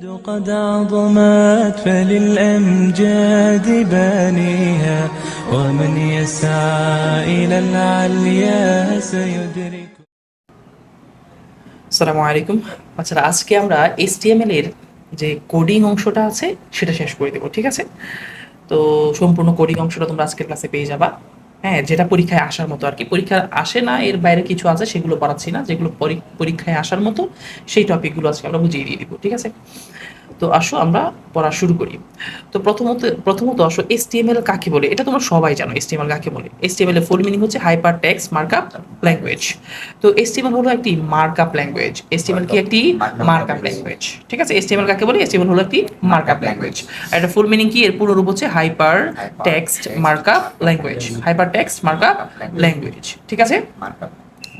قد عظمت فللأمجاد بانيها ومن يسعى إلى العليا سيدرك. আসসালামু আলাইকুম। আচ্ছা, আজকে আমরা HTML এর যে কোডিং অংশটা আছে সেটা শেষ করে দেবো, ঠিক আছে? তো সম্পূর্ণ কোডিং অংশটা তোমরা আজকের ক্লাসে পেয়ে যাবা। হ্যাঁ, যেটা পরীক্ষায় আসার মতো আর কি। পরীক্ষায় আসে না এর বাইরে কিছু আছে, সেগুলো পড়াচ্ছি না। যেগুলো পরীক্ষায় আসার মতো সেই টপিকগুলো আজকে আমরা বুঝিয়ে দিয়ে দিব, ঠিক আছে? তো আসো আমরা পড়া শুরু করি। তো প্রথমত আসো HTML কাকে বলে, এটা তোমরা সবাই জানো HTML কাকে বলে। HTML এর ফুল মিনিং হচ্ছে হাইপার টেক্সট মার্কআপ ল্যাঙ্গুয়েজ। তো HTML হলো একটি মার্কআপ ল্যাঙ্গুয়েজ। HTML কি একটি মার্কআপ ল্যাঙ্গুয়েজ, ঠিক আছে? HTML কাকে বলে? HTML হলো একটি মার্কআপ ল্যাঙ্গুয়েজ। আর এটা ফুল মিনিং কি, এর পুরো রূপ হচ্ছে hyper text markup language. Hyper text markup language, ঠিক আছে?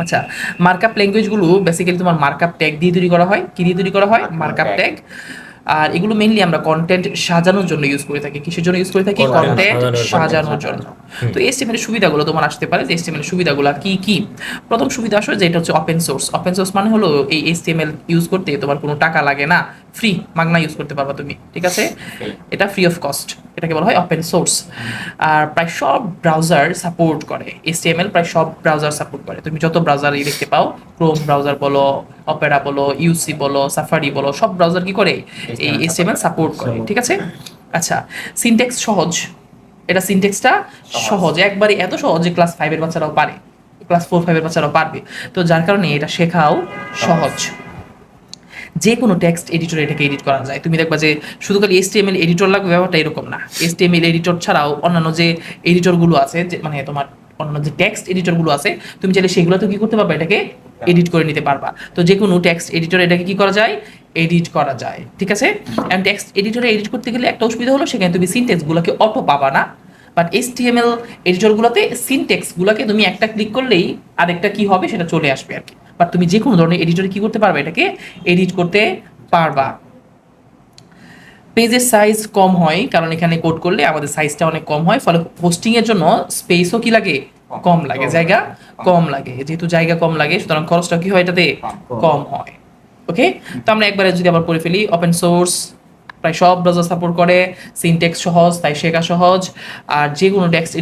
আচ্ছা, মার্কআপ ল্যাঙ্গুয়েজগুলো বেসিক্যালি তোমার মার্কআপ ট্যাগ দিয়ে তৈরি করা হয়। কি দিয়ে তৈরি করা হয়? Markup tag. আর এগুলো মেইনলি আমরা কন্টেন্ট সাজানোর জন্য ইউজ করে থাকি। কিসের জন্য ইউজ করে থাকি? কন্টেন্ট সাজানোর জন্য। তো HTML এর সুবিধাগুলো তোমার আসতে পারে যে HTML এর সুবিধাগুলো কি কি। প্রথম সুবিধা আসলে যে এটা হচ্ছে ওপেন সোর্স। ওপেন সোর্স মানে হলো এই HTML ইউজ করতে তোমার কোনো টাকা লাগে না, ফ্রি, মাগনা ইউজ করতে পারবা তুমি, ঠিক আছে? এটা ফ্রি অফ কস্ট, এটাকে বলা হয় ওপেন সোর্স। আর প্রায় সব ব্রাউজার সাপোর্ট করে HTML, প্রায় সব ব্রাউজার সাপোর্ট করে। তুমি যত ব্রাউজার দেখতে পাও, ক্রোম ব্রাউজার বলো, অপেরা বলো, ইউসি বলো, সাফারি বলো, সব ব্রাউজার কি করে? এই HTML সাপোর্ট করে, ঠিক আছে? আচ্ছা, সিনট্যাক্স সহজ। এটা সিনট্যাক্সটা সহজ, একবারে এত সহজ যে ক্লাস 5 এর বাচ্চারাও পারে, ক্লাস 4-5 এর বাচ্চারাও পারবে। তো যার কারণে এটা শেখাও সহজ। যে কোনো টেক্সট এডিটরে এটাকে এডিট করা যায়। তুমি দেখবা যে শুধু খালি HTML এডিটর লাগবে, ব্যাপারটা এরকম না। HTML এডিটর ছাড়াও অন্যান্য যে এডিটরগুলো আছে, যে মানে তোমার অন্যান্য যে টেক্সট এডিটরগুলো আছে, তুমি চাইলে সেগুলোতে কি করতে পারবা? এটাকে এডিট করে নিতে পারবা। তো যে কোনো টেক্সট এডিটরে এটাকে কি করা যায়? এডিট করা যায়, ঠিক আছে? এন্ড টেক্সট এডিটরে এডিট করতে গেলে একটা অসুবিধা হলো, সেখানে তুমি সিনট্যাক্সগুলোকে অটো পাবা না। বাট HTML এডিটরগুলোতে সিনট্যাক্সগুলোকে তুমি একটা ক্লিক করলেই আরেকটা কি হবে সেটা চলে আসবে আর কি। বাট তুমি যে কোনো ধরনের এডিটরে কি করতে পারবে? এটাকে এডিট করতে পারবা। পেজের সাইজ কম হয়, কারণ এখানে কোড করলে আমাদের সাইজটা অনেক কম হয়, ফলে হোস্টিং এর জন্য স্পেসও কি লাগে? কম লাগে, জায়গা কম লাগে। যেহেতু জায়গা কম লাগে, সুতরাং খরচটা কি হয় এটাতে? কম হয়। ওকে, তো আমরা একবারে যদি আবার পড়ে ফেলি, ওপেন সোর্স, প্রায় সব ব্রাউজার সাপোর্ট করে, সিনট্যাক্স সহজ, তাই শেখা সহজ। আর যে কোনো টেক্সট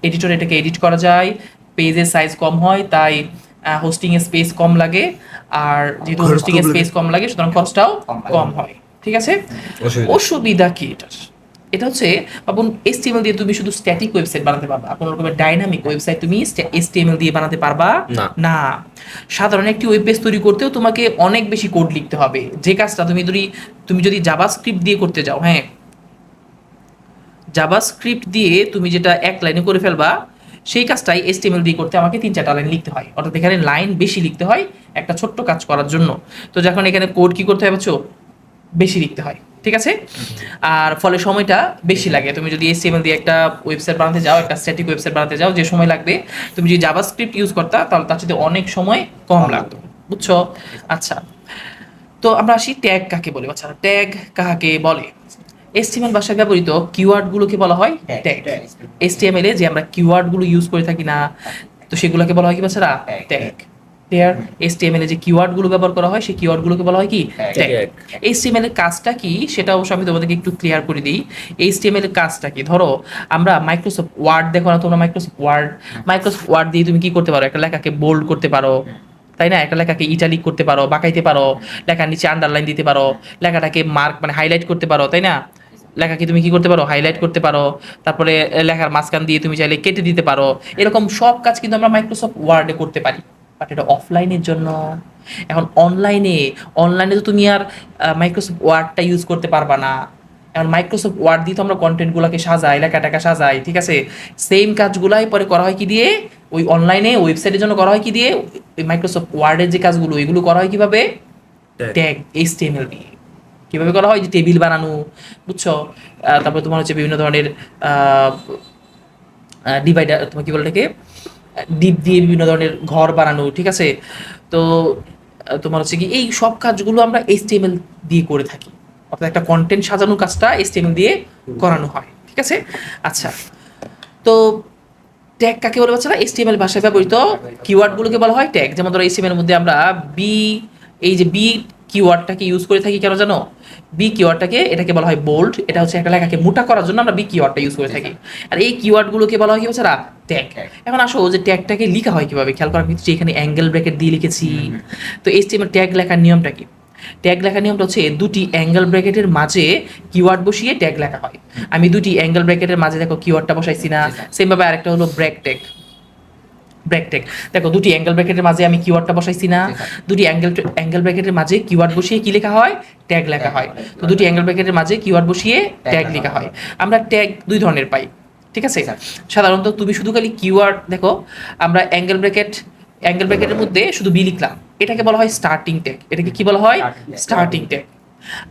এডিটর এটাকে এডিট করা যায়। পেজের সাইজ কম হয়, তাই হোস্টিং এর স্পেস কম লাগে। আর যেহেতু হোস্টিং এর স্পেস কম লাগে, সুতরাং খরচটাও কম হয়, ঠিক আছে? অসুবিধা কি এটার? এটা হচ্ছে, আপন HTML দিয়ে তুমি শুধু স্ট্যাটিক ওয়েবসাইট বানাতে পারবা, কোনো রকমের ডাইনামিক ওয়েবসাইট তুমি HTML দিয়ে বানাতে পারবা না। সাধারণ একটি ওয়েব পেজ তৈরি করতেও তোমাকে অনেক বেশি কোড লিখতে হবে। যে কাজটা তুমি যদি জাভাস্ক্রিপ্ট দিয়ে করতে যাও, হ্যাঁ, জাভাস্ক্রিপ্ট দিয়ে তুমি যেটা এক লাইনে করে ফেলবা, সেই কাজটাই HTML দিয়ে করতে আমাকে 3-4টা লাইন লিখতে হয়। অর্থাৎ এখানে লাইন বেশি লিখতে হয় একটা ছোট্ট কাজ করার জন্য। তো যখন এখানে কোড কি করতে হবে বুঝছো? বেশি লিখতে হয়, ঠিক আছে? আর ফলে সময়টা বেশি লাগে। তুমি যদি HTML দিয়ে একটা ওয়েবসাইট বানাতে যাও, একটা স্ট্যাটিক ওয়েবসাইট বানাতে যাও, যে সময় লাগবে, তুমি যদি জাভাস্ক্রিপ্ট ইউজ করতা তাহলে তার সাথে অনেক সময় কম লাগতো, বুঝছো? আচ্ছা, তো আমরা আসি ট্যাগ কাকে বলে। আচ্ছা, ট্যাগ কাকে বলে? HTML ভাষায় ব্যবহৃত কিওয়ার্ডগুলোকে বলা হয় ট্যাগ। HTML এ যে আমরা কিওয়ার্ডগুলো ইউজ করে থাকি না, তো সেগুলোকে বলা হয় কি বাচ্চারা? ট্যাগ। ক্লিয়ার? HTML এ যে কিওয়ার্ডগুলো ব্যবহার করা হয়, সেই কিওয়ার্ডগুলোকে বলা হয় কি? ট্যাগ। HTML এর কাজটা কি সেটা অবশ্য আমি তোমাদেরকে একটু ক্লিয়ার করে দিই। HTML এর কাজটা কি? ধরো আমরা মাইক্রোসফট ওয়ার্ড, দেখো না তোমরা মাইক্রোসফট ওয়ার্ড দিয়ে তুমি কি করতে পারো? একটা লেখাকে বোল্ড করতে পারো, তাই না? একটা লেখাকে ইটালিক করতে পারো, বাঁকাইতে পারো, লেখার নিচে আন্ডারলাইন দিতে পারো, লেখাটাকে মার্ক মানে হাইলাইট করতে পারো, তাই না? লেখাকে তুমি কি করতে পারো? হাইলাইট করতে পারো। তারপরে লেখার মাঝখান দিয়ে তুমি চাইলে কেটে দিতে পারো। এরকম সব কাজ কিন্তু আমরা মাইক্রোসফট ওয়ার্ডে করতে পারি। বাট এটা অফলাইনের জন্য। এখন অনলাইনে তো তুমি আর মাইক্রোসফট ওয়ার্ডটা ইউজ করতে পারবা না। এখন মাইক্রোসফট ওয়ার্ড দিয়ে তো আমরা কন্টেন্টগুলোকে সাজাই, লেখাটাকে সাজাই, ঠিক আছে? সেম কাজগুলাই পরে করা হয় কি দিয়ে? ওই অনলাইনে ওয়েবসাইটের জন্য করা হয় কি দিয়ে? ওই মাইক্রোসফট ওয়ার্ডের যে কাজগুলো, এগুলো করা হয় কিভাবে? ট্যাগ, HTML দিয়ে। কিভাবে করা হয়? যে টেবিল বানানো, বুঝছো? তারপরে তোমার হচ্ছে বিভিন্ন ধরনের ডিভাইডার, তোমার কি বলে এটাকে, ডিপ দিয়ে বিভিন্ন ধরনের ঘর বানানো, ঠিক আছে? তো তোমার হচ্ছে কি এই সব কাজগুলো আমরা HTML দিয়ে করে থাকি। অর্থাৎ একটা কন্টেন্ট সাজানোর কাজটা HTML দিয়ে করানো হয়, ঠিক আছে? আচ্ছা, তো ট্যাগ কাকে বলে বাচ্চারা? HTML ভাষায় ব্যবহৃত কিওয়ার্ডগুলোকে বলা হয় ট্যাগ। যেমন ধরো HTML এর মধ্যে আমরা বি, এই যে বি কিওয়ার্ডটাকে ইউজ করে থাকি কেন জানো? বি কিওয়ার্ডটাকে, এটাকে বলা হয় বোল্ড, এটা হচ্ছে একটা লেখাকে মোটা করার জন্য আমরা বি কিওয়ার্ডটা ইউজ করে থাকি। আর এই কিওয়ার্ডগুলোকে বলা হয় কি বলছে ট্যাগ। এখন আসো যে ট্যাগটাকে লেখা হয় কিভাবে, খেয়াল করার ক্ষেত্রে এখানে অ্যাঙ্গেল ব্র্যাকেট দিয়ে লিখেছি। তো HTML ট্যাগ লেখার নিয়মটা কি? ট্যাগ লেখার নিয়মটা হচ্ছে দুটি অ্যাঙ্গেল ব্র্যাকেটের মাঝে কিওয়ার্ড বসিয়ে ট্যাগ লেখা হয়। আমি দুটি অ্যাঙ্গেল ব্র্যাকেটের মাঝে দেখো কিওয়ার্ডটা বসাইছি না? সেমভাবে আরেকটা হলো ব্র্যাক ট্যাগ। দেখো দুটি অ্যাঙ্গেল ব্র্যাকেটের মাঝে আমি কিওয়ার্ডটা বসাইছি না? দুটি অ্যাঙ্গেল ব্র্যাকেটের মাঝে কিওয়ার্ড বসিয়ে কি লেখা হয়? ট্যাগ লেখা হয়। তো দুটি অ্যাঙ্গেল ব্র্যাকেটের মাঝে কিওয়ার্ড বসিয়ে ট্যাগ লেখা হয়। আমরা ট্যাগ দুই ধরনের পাই, ঠিক আছে? সাধারণত তুমি শুধু খালি কিওয়ার্ড দেখো, আমরা অ্যাঙ্গেল ব্র্যাকেটের মধ্যে শুধু বি লিখলাম, এটাকে বলা হয় স্টার্টিং ট্যাগ। এটাকে কি বলা হয়? Starting tag.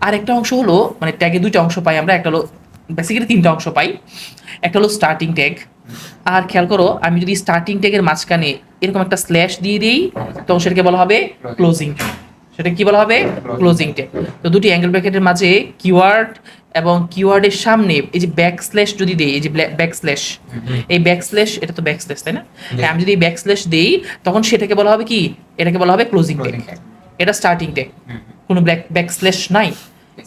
আর একটা অংশ হলো, মানে ট্যাগে দুইটা অংশ পাই আমরা, একটা হলো বেসিক্যালি তিনটা অংশ পাই। একটা হলো স্টার্টিং ট্যাগ, আর খেয়াল করো আমি যদি স্টার্টিং ট্যাগের মাঝখানে এরকম একটা স্ল্যাশ দিয়ে দিই তখন সেটাকে বলা হবে ক্লোজিং ট্যাগ। সেটা কি বলা হবে? Closing tag. তো দুটি অ্যাঙ্গেল ব্র্যাকেটের মাঝে কিওয়ার্ড এবং কিওয়ার্ডের সামনে এই যে ব্যাক স্ল্যাশ যদি দেই, এই যে ব্যাক স্ল্যাশ, এই ব্যাক স্ল্যাশ, এটা তো ব্যাক স্ল্যাশ তাই না? হ্যাঁ, আমি যদি ব্যাক স্ল্যাশ দেই তখন সেটাকে বলা হবে কি? এটাকে বলা হবে ক্লোজিং ট্যাগ। এটা স্টার্টিং ট্যাগ, কোনো ব্যাক স্ল্যাশ নাই,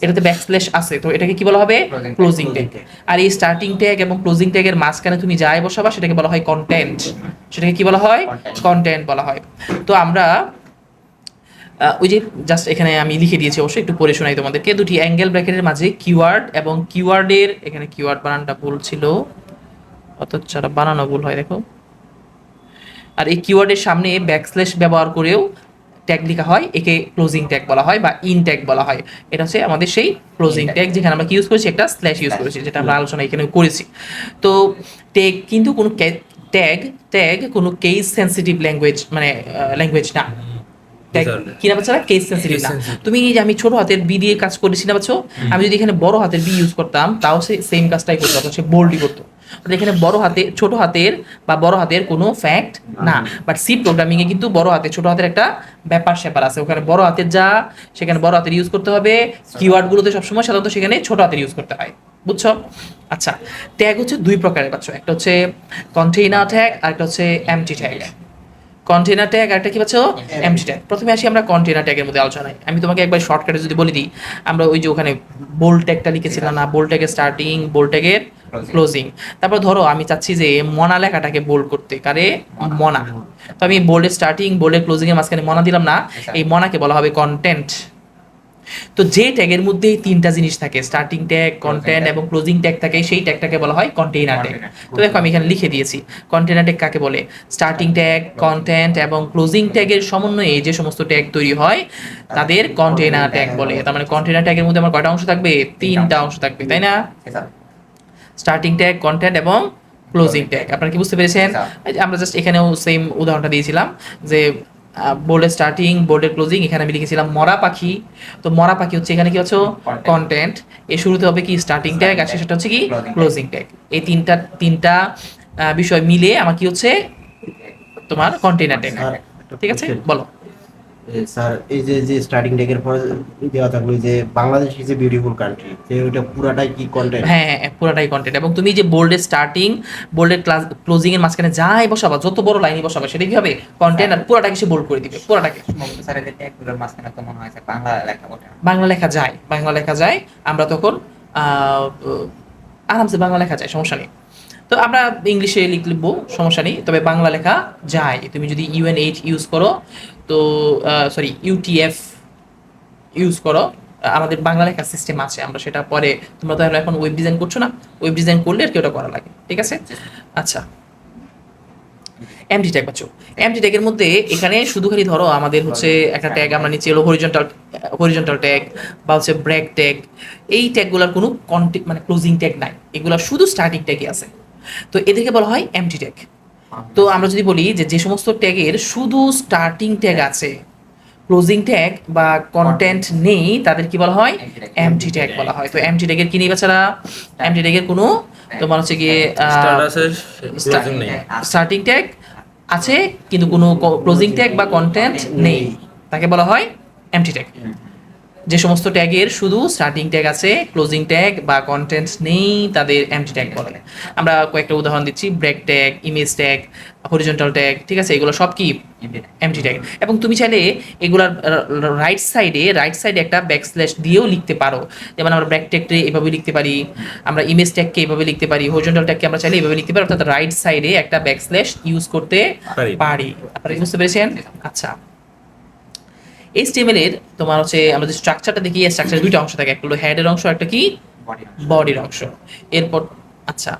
এটাতে ব্যাকস্ল্যাশ আছে, তো এটাকে কি বলা হবে? Closing tag. আর এই স্টার্টিং ট্যাগ এবং ক্লোজিং ট্যাগের মাঝখানে তুমি যাই বসাবা সেটাকে বলা হয় কন্টেন্ট। সেটাকে কি বলা হয়? কন্টেন্ট বলা হয়। তো আমরা ওই যে জাস্ট এখানে আমি লিখে দিয়েছি, অবশ্যই একটু পড়ে শোনাই তোমাদেরকে। দুটি অ্যাঙ্গেল ব্র্যাকেটের মাঝে কিওয়ার্ড এবং কিওয়ার্ডের, এখানে কিওয়ার্ড বানানটা ভুল ছিল, অথচ বানানো ভুল হয় দেখো। আর এই কিওয়ার্ডের সামনে ব্যাকস্ল্যাশ ব্যবহার করেও ট্যাগ লেখা হয়, একে ক্লোজিং ট্যাগ বলা হয় বা ইন ট্যাগ বলা হয়। এটা হচ্ছে আমাদের সেই ক্লোজিং ট্যাগ, যেখানে আমরা কি ইউজ করেছি? একটা স্ল্যাশ ইউজ করেছি, যেটা আমরা আলোচনা এখানে করেছি। তো ট্যাগ কিন্তু কোনো ট্যাগ কোনো কেস সেন্সিটিভ ল্যাঙ্গুয়েজ, মানে ল্যাঙ্গুয়েজ না। ট্যাগ কি না বাচ্চারা? কেস সেন্সিটিভ না। তুমি যে আমি ছোট হাতের বি দিয়ে কাজ করেছি না বাচ্চা, আমি যদি এখানে বড় হাতের বি ইউজ করতাম তাও সেম কাজটাই করতো, সে বোল্ডই করতো। এখানে বড় হাতে ছোট হাতের বা বড় হাতের কোনো ফ্যাক্ট না। বাট সি প্রোগ্রামিং এ কিন্তু বড় হাতে ছোট হাতের একটা ব্যাপার স্যাপার আছে। ওখানে বড় হাতের যা, সেখানে বড় হাতের ইউজ করতে হবে। কিওয়ার্ড গুলোতে সবসময় সাধারণত সেখানে ছোট হাতের ইউজ করতে হয়, বুঝছো? আচ্ছা, ট্যাগ হচ্ছে দুই প্রকারের বাচ্চা, একটা হচ্ছে কন্টেইনার ট্যাগ আর একটা হচ্ছে এমটি ট্যাগ। কন্টেইনার ট্যাগ আর একটা কি পাচ্ছ? MT tag. প্রথমে আসি আমরা কন্টেইনার ট্যাগের মধ্যে আলোচনায়। আমি তোমাকে একবার শর্টকাটে যদি বলে দিই, আমরা ওই যে ওখানে বোল্ড ট্যাগটা লিখেছিলাম না? বোল্ড ট্যাগের স্টার্টিং, বোল্ড ট্যাগের ক্লোজিং। তারপর ধরো আমি চাচ্ছি যে মনা লেখাটাকে বোল্ড করতে, কারে? মনা। তো আমি বোল্ডের স্টার্টিং, বোল্ডের ক্লোজিং এর মাঝখানে মনা দিলাম না? এই মনাকে বলা হবে কন্টেন্ট। তো যে ট্যাগের মধ্যে এই তিনটা জিনিস থাকে, স্টার্টিং ট্যাগ, কন্টেন্ট এবং ক্লোজিং ট্যাগ থাকে, সেই ট্যাগটাকে বলা হয় কন্টেইনার ট্যাগ। তো দেখো আমি এখানে লিখে দিয়েছি কন্টেইনার ট্যাগ কাকে বলে। স্টার্টিং ট্যাগ, কন্টেন্ট এবং ক্লোজিং ট্যাগের সমন্বয়ে যে সমস্ত ট্যাগ তৈরি হয় তাদের কন্টেইনার ট্যাগ বলে। তার মানে কন্টেইনার ট্যাগের মধ্যে আমার কয়টা অংশ থাকবে? তিনটা অংশ থাকবে, তাই না? স্টার্টিং ট্যাগ, কন্টেন্ট এবং ক্লোজিং ট্যাগ। আপনারা কি বুঝতে পেরেছেন? আমরা জাস্ট এখানেও সেম উদাহরণটা দিয়েছিলাম যে বোল্ডের স্টার্টিং, বোল্ডের ক্লোজিং, এখানে আমি লিখেছিলাম মরা পাখি। তো মরা পাখি হচ্ছে এখানে কি হচ্ছে? কন্টেন্ট। এর শুরুতে হবে কি? স্টার্টিং ট্যাগ, আর শেষটা হচ্ছে কি? Closing tag. এই তিনটা বিষয় মিলে আমার কি হচ্ছে? তোমার কন্টেইনার ট্যাগ। ঠিক আছে, বলো। স্যার এই যে স্টার্টিং ট্যাগের পরে দেওয়া থাকলো যে Bangladesh is a beautiful country, যে ওটা পুরাটাই কি কন্টেন্ট? হ্যাঁ হ্যাঁ, পুরাটাই কন্টেন্ট। এবং তুমি যে বোল্ডের স্টার্টিং, বোল্ডের ক্লোজিং এর মাঝখানে যাই বসাবা, যত বড় লাইনই বসাবা, সেটা কি হবে? কন্টেন্ট। আর পুরাটাকে সে বোল্ড করে দিবে, পুরাটাকে। স্যার এদের ট্যাগগুলোর মাঝখানে তো মনে হয় যে বাংলা লেখা ওঠে না। বাংলা লেখা যায়। আমরা তখন আরামসে বাংলা লেখা যায়, সমস্যা নেই। তো আমরা ইংলিশে লিখবো, সমস্যা নেই, তবে বাংলা লেখা যায়। তুমি যদি UNH ইউজ করো, তো সরি UTF ইউজ করো, আমাদের বাংলা লেখার সিস্টেম আছে। আমরা সেটা পরে, তোমরা তো এখন ওয়েব ডিজাইন করছো না? ওয়েব ডিজাইন করলে আর কি ওটা করা লাগে, ঠিক আছে? আচ্ছা, এমটি ট্যাগ পাচ্ছো। এমটি ট্যাগের মধ্যে এখানে শুধু খালি ধরো আমাদের হচ্ছে একটা ট্যাগ আমরা নিচে হলো হরিজন্টাল ট্যাগ বা হচ্ছে ব্রেক ট্যাগ। এই ট্যাগগুলোর কোনো মানে ক্লোজিং ট্যাগ নাই, এগুলো শুধু স্টার্টিং ট্যাগই আছে। তো এদেরকে বলা হয় এমটি ট্যাগ। তো আমরা যদি বলি যে যে সমস্ত ট্যাগের শুধু স্টার্টিং ট্যাগ আছে, ক্লোজিং ট্যাগ বা কন্টেন্ট নেই, তাদের কি বলা হয়? এমটি ট্যাগ বলা হয়। তো এমটি ট্যাগের কি নেই বাচ্চারা? এমটি ট্যাগের কোনো তোমার হচ্ছে গিয়ে স্টার্টিং ট্যাগ আছে কিন্তু কোনো ক্লোজিং ট্যাগ বা কন্টেন্ট নেই, তাকে বলা হয় এমটি ট্যাগ। যে সমস্ত ট্যাগের শুধু স্টার্টিং ট্যাগ আছে, ক্লোজিং ট্যাগ বা কন্টেন্ট নেই, তাদের এমটি ট্যাগ বলে। আমরা কয়েকটা উদাহরণ দিচ্ছি: break tag, image tag, horizontal tag, ঠিক আছে? এগুলো সব কি এমটি ট্যাগ। এবং তুমি চাইলে এগুলার রাইট সাইডে একটা ব্যাকস্ল্যাশ দিয়েও লিখতে পারো। যেমন আমরা ব্রেক ট্যাগকে এভাবে লিখতে পারি, আমরা ইমেজ ট্যাগকে এভাবে লিখতে পারি, হরিজন্টাল ট্যাগকে আমরা চাইলে এভাবে লিখতে পারি, অর্থাৎ রাইট সাইডে একটা ব্যাকস্ল্যাশ ইউজ করতে পারি। আপনারা কি বুঝতে পেরেছেন? আচ্ছা, HTML এর তোমার হচ্ছে আমরা যে স্ট্রাকচারটা দেখি, এই স্ট্রাকচারের দুইটা অংশ থাকে, একটা হলো হেডের অংশ, একটা কি বডির অংশ। এরপর আচ্ছা,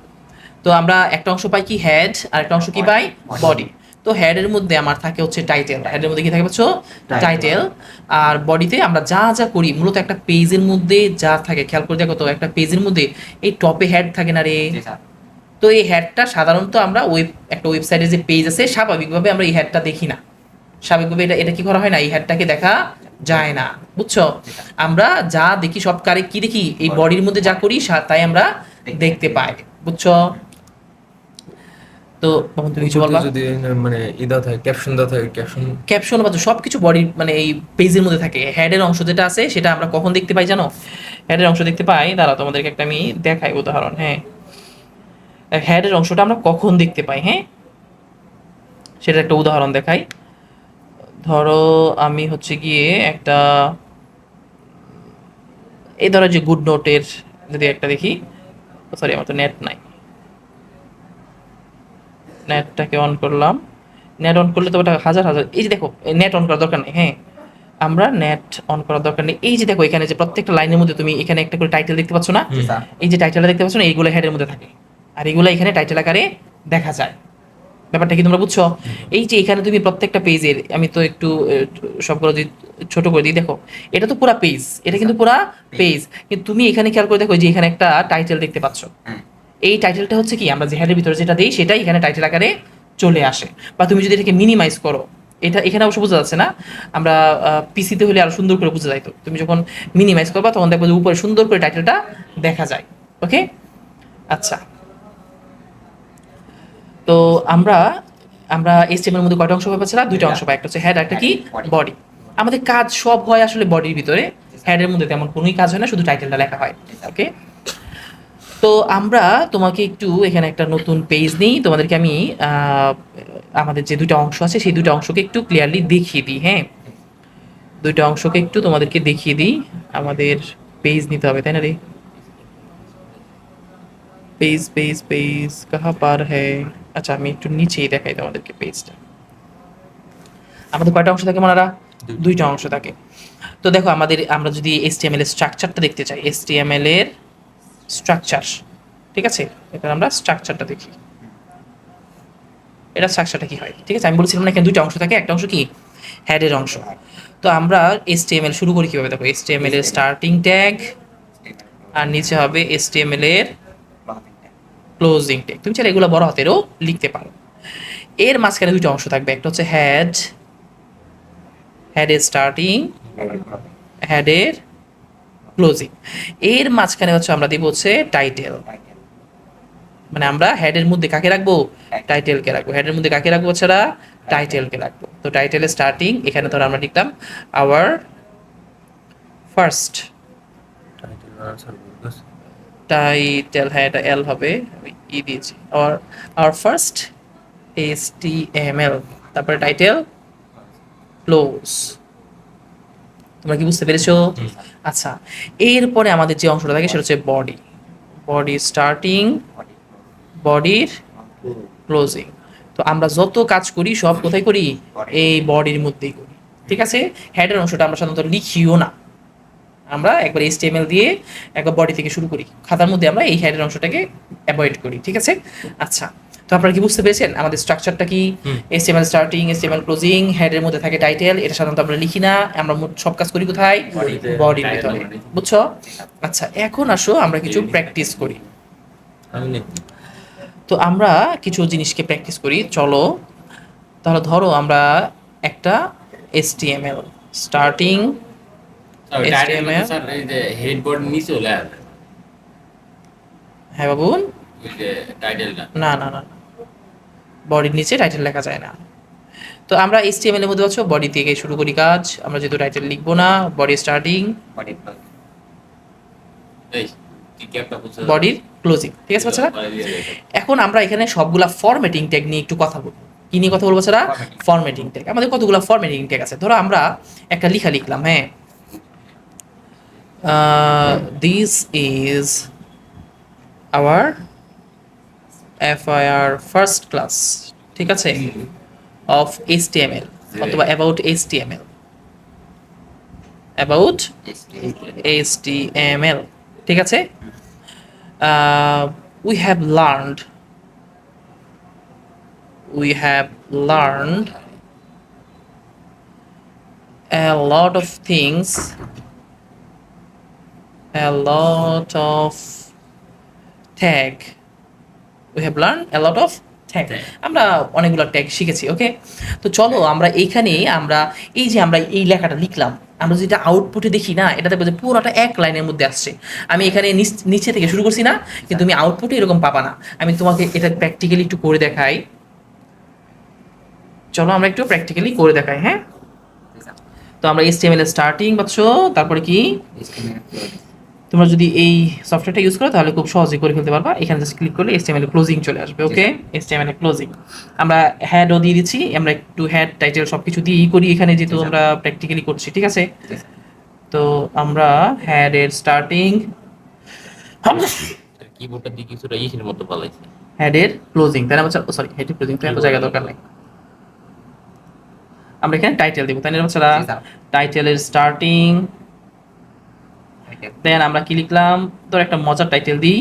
তো আমরা একটা অংশ পাই কি হেড, আর একটা অংশ কি পাই বডি। তো হেডের মধ্যে আমার থাকে হচ্ছে টাইটেল, হেডের মধ্যে কি থাকে পাচ্ছ? টাইটেল। আর বডিতে আমরা যা যা করি, মূলত একটা পেজের মধ্যে যা থাকে, খেয়াল করে দেখো তো, একটা পেজের মধ্যে এই টপে হেড থাকে না রে? তো এই হেডটা সাধারণত আমরা একটা ওয়েবসাইটে যে পেজ আছে, স্বাভাবিকভাবে আমরা এই হেডটা দেখি না, স্বাভাবিকভাবে এটা কি করা হয় না, এই হেডটাকে দেখা যায় না, বুঝছো? আমরা যা দেখি সব কি দেখি, এই বডির মধ্যে যা করি তাই আমরা দেখতে পাই, বুঝছো? তো তখন তুমি কিছু বলবা? যদি মানে ইদা থাকে, ক্যাপশন দেওয়া থাকে, ক্যাপশন বা সবকিছু বডির মানে এই পেজের মধ্যে থাকে। হেডের অংশ যেটা আছে সেটা আমরা কখন দেখতে পাই জানো? হেডের অংশ দেখতে পাই, দাঁড়াও তোমাদেরকে একটা আমি দেখাই উদাহরণ। হ্যাঁ, হেডের অংশটা আমরা কখন দেখতে পাই, হ্যাঁ সেটা একটা উদাহরণ দেখাই। ধরো আমি হচ্ছে গিয়ে একটা, এই ধরো যে গুড নোটের যদি একটা দেখি, সরি আমার তো নেট নাই, নেটটাকে অন করলাম, নেট অন করলে তো ওটা হাজার হাজার, এই যে দেখো নেট অন করার দরকার নেই, হ্যাঁ আমরা নেট অন করার দরকার নেই। এই যে দেখো এখানে যে প্রত্যেকটা লাইনের মধ্যে তুমি এখানে একটা করে টাইটেল দেখতে পাচ্ছ না? এই যে টাইটেলটা দেখতে পাচ্ছ না, এইগুলো হেডের মধ্যে থাকে, আর এগুলো এখানে টাইটেল আকারে দেখা যায়। ব্যাপারটা কি তোমরা বুঝছো? এই যে এখানে তুমি প্রত্যেকটা পেজের, আমি তো একটু সবগুলো যদি ছোট করে দিই, দেখো এটা তো পুরা পেজ, এটা কিন্তু পুরা পেজ, কিন্তু তুমি এখানে খেয়াল করে দেখো যে এখানে একটা টাইটেল দেখতে পাচ্ছ। এই টাইটেলটা হচ্ছে কি, আমরা যে হেডের ভিতরে যেটা দিই সেটাই এখানে টাইটেল আকারে চলে আসে। বা তুমি যদি এটাকে মিনিমাইজ করো, এটা এখানে অবশ্য বোঝা যাচ্ছে না, আমরা পিসিতে হলে আরো সুন্দর করে বোঝা যাইতো। তুমি যখন মিনিমাইজ করবা তখন দেখবো যে উপরে সুন্দর করে টাইটেলটা দেখা যায়। ওকে, আচ্ছা, তো আমরা HTML এর মধ্যে কয়টা অংশ পাচ্ছি না? দুইটা অংশ পাই, একটা হচ্ছে হেড, একটা কি বডি। আমাদের কাজ সব হয় আসলে বডির ভিতরে, হেডের মধ্যে তেমন কোনোই কাজ হয় না, শুধু টাইটেলটা লেখা হয়। ওকে, তো আমরা তোমাকে একটু এখানে একটা নতুন পেজ নিই, তোমাদেরকে আমি আমাদের যে দুইটা অংশ আছে সেই দুইটা অংশকে একটু ক্লিয়ারলি দেখিয়ে দিই। হ্যাঁ, দুইটা অংশকে একটু তোমাদেরকে দেখিয়ে দিই। আমাদের পেজ নিতে হবে, তাই না রে? পেজ পেজ পেজ কাহা পার হ্যায়? আচ্ছা, আমি একটু নিচেই দেখাই তোমাদেরকে পেজটা। আমাদের কয়টা অংশ থাকে মনারা? দুইটা অংশ থাকে। তো দেখো আমরা যদি HTML এর স্ট্রাকচারটা দেখতে চাই, HTML এর স্ট্রাকচার, ঠিক আছে, এখানে আমরা স্ট্রাকচারটা দেখি, এটা স্ট্রাকচারটা কি হয়, ঠিক আছে? আমি বলছিলাম না এখানে দুইটা অংশ থাকে, একটা অংশ কি হেডের অংশ। তো আমরা HTML শুরু করি কিভাবে, দেখো HTML এর স্টার্টিং ট্যাগ, আর নিচে হবে HTML এর ক্লোজিং ট্যাগ। তুমি চাইলে এগুলো বড় হাতেরও লিখতে পারো। এর মাঝখানে দুটো অংশ থাকবে, একটা হচ্ছে হেডের স্টার্টিং, হেডের ক্লোজিং। এর মাঝখানে হচ্ছে আমরা দিব হচ্ছে টাইটেল, মানে আমরা হেডের মধ্যে কাকে রাখবো? টাইটেলকে রাখবো। হেডের মধ্যে কাকে রাখবো? ছাড়া টাইটেলকে রাখবো। তো টাইটেলের স্টার্টিং, এখানে ধরো আমরা লিখলাম আওয়ার ফার্স্ট টাইটেল, হ্যাঁ এটা এল হবে, আমি ই দিয়েছি, আওয়ার ফার্স্ট HTML, তারপরে টাইটেল ক্লোজ। তোমরা কি বুঝতে পেরেছো? আচ্ছা, এরপরে আমাদের যে অংশটা থাকে সেটা হচ্ছে বডি স্টার্টিং, বডির ক্লোজিং। তো আমরা যত কাজ করি সব কোথায় করি? এই বডির মধ্যেই করি, ঠিক আছে? হেডের অংশটা আমরা সাধারণত লিখিও না, আমরা একবার HTML দিয়ে একবার বডি থেকে শুরু করি। খাতার মধ্যে আমরা এই হেডের অংশটাকে অ্যাভয়েড করি, ঠিক আছে? আচ্ছা, তো আপনারা কি বুঝতে পেরেছেন আমাদের স্ট্রাকচারটা কি? HTML স্টার্টিং, HTML ক্লোজিং, হেডের মধ্যে থাকে টাইটেল, এটা সাধারণত আমরা লিখি না, আমরা সব কাজ করি কোথায়? বডির ভিতরে, বুঝছো? আচ্ছা, এখন আসো আমরা কিছু প্র্যাকটিস করি। তো আমরা কিছু জিনিসকে প্র্যাকটিস করি, চলো। তাহলে ধরো আমরা একটা HTML স্টার্টিং, HTML, হেডবোর্ড নিচে চলে আসবে হ্যাঁ বাবুন, ওই যে টাইটেলটা। না না না, বডির নিচে টাইটেল লেখা যায় না। তো আমরা HTML এর মধ্যে হচ্ছে বডি থেকে শুরু করি কাজ। আমরা যেহেতু টাইটেল লিখবো না, বডি স্টার্টিং, বডি ক্লোজ এই কি ক্যাপটা বুঝছো বডির ক্লোজিং, ঠিক আছে বাচ্চারা? এখন আমরা এখানে সবগুলা ফরম্যাটিং ট্যাগ নিয়ে একটু কথা বলবো। কি নিয়ে কথা বলবো বাচ্চারা? Formatting. Formatting tag. আমাদের কতগুলো ফরম্যাটিং ট্যাগ আছে। ধরো আমরা একটা লেখা লিখলাম, হ্যাঁ, this is our FIR first class, ঠিক আছে, অফ HTML অথবা অ্যাবাউট HTML, অ্যাবাউট HTML, ঠিক আছে? We have learned a lot of things, a lot of tag. We have learned a lot of tag. আমরা অনেকগুলো ট্যাগ শিখেছি, ওকে? তো চলো আমরা এইখানে আমরা এই যে আমরা এই লেখাটা লিখলাম, আমরা যেটা আউটপুটে দেখি না, এটাতে বোঝে পুরোটা এক লাইনের মধ্যে আসছে। আমি এখানে নিচে থেকে শুরু করছি না, কিন্তু তুমি আউটপুটে এরকম পাবা না। আমি তোমাকে এটা প্র্যাকটিক্যালি একটু করে দেখাই। চলো আমরা একটু প্র্যাকটিক্যালি করে দেখাই, হ্যাঁ? তো আমরা HTML এর স্টার্টিং পাচ্ছ, তারপরে কি তোমরা যদি এই সফটওয়্যারটা ইউজ করো তাহলে খুব সহজেই করে ফেলতে পারবা। এখানে জাস্ট ক্লিক করলে HTML এর ক্লোজিং চলে আসবে, ওকে? HTML এর ক্লোজিং আমরা হেডও দিয়ে দিচ্ছি, আমরা একটু হেড টাইটেল সবকিছু দিয়েই করি এখানে, যেহেতু আমরা প্র্যাকটিক্যালি করছি, ঠিক আছে? তো আমরা হেড এর স্টার্টিং, কিবোর্ডটা দিয়ে কিছুটা ইসের মতো পালাইছে। হেড এর ক্লোজিং, তাই না? সরি, হেড এর ক্লোজিং তো এত জায়গা দরকার নাই। আমরা এখানে টাইটেল দেবো, তাই না বাচ্চারা? টাইটেলের স্টার্টিং, দেন আমরা কি লিখলাম? ধর একটা মজার টাইটেল দিই,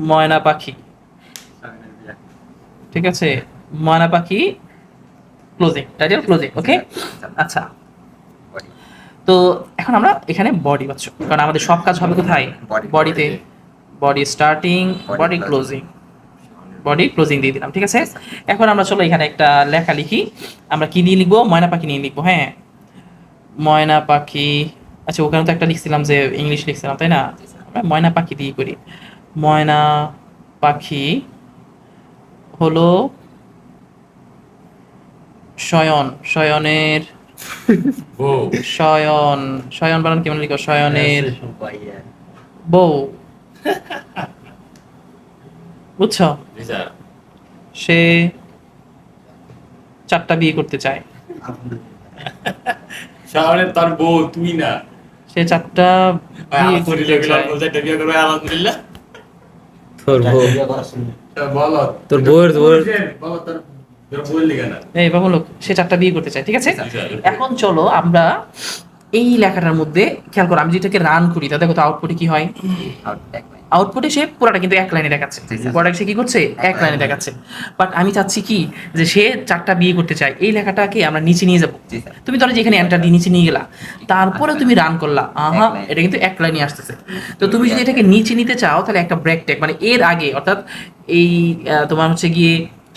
ময়না পাখি, ঠিক আছে? ময়না পাখি ক্লোজিং, টাইটেল ক্লোজিং, ওকে? আচ্ছা, তো এখন আমরা এখানে বডি পাচ্ছ, কারণ আমাদের সব কাজ হবে কোথায়? বডিতে। Body starting, body closing, body closing দিয়ে দিলাম, ঠিক আছে? এখন আমরা চলো এখানে একটা লেখা লিখি। আমরা কি নিয়ে লিখবো? ময়না পাখি নিয়ে লিখবো, হ্যাঁ, ময়না পাখি। আচ্ছা, ওখানে তো একটা লিখছিলাম যে ইংলিশ লিখছিলাম, তাই না? আমরা ময়না পাখি দিয়ে করি। ময়না পাখি হলো শয়ন, শয়নের বউ শয়ন, শয়ন বানান কেমন লিখো? শয়নের বউ, বুঝছো? স্যার সে 4টা বিয়ে করতে চায়। শাওনে তার বউ তুই না সে 4টা বিয়ে করতে চায়। বিয়ে করবে আলহামদুলিল্লাহ। তোর বউ, বলো তোর বউয়ের বলো তোর বললি কেন? এই বাবু লোক, সে 4টা বিয়ে করতে চায়, ঠিক আছে? এখন চলো আমরা এই লেখাটার মধ্যে খেয়াল করো, আমি যেটাকে রান করি তা দেখো তো আউটপুটে কি হয়। আউটপুটে সে পুরোটা কিন্তু এক লাইনে দেখাচ্ছে, পুরোটা সে কি করছে? এক লাইনে দেখাচ্ছে। বাট আমি চাচ্ছি কি, যে সে 4টা বিয়ে করতে চায়, এই লেখাটাকে আমরা নিচে নিয়ে যাবো। তুমি ধরো যেখানে এন্টার দিয়ে নিচে নিয়ে গেলা, তারপরে তুমি রান করলা, আহা, এটা কিন্তু এক লাইনে আসতেছে। তো তুমি যদি এটাকে নিচে নিতে চাও তাহলে একটা ব্রেক ট্যাগ, মানে এর আগে, অর্থাৎ এই তোমার হচ্ছে গিয়ে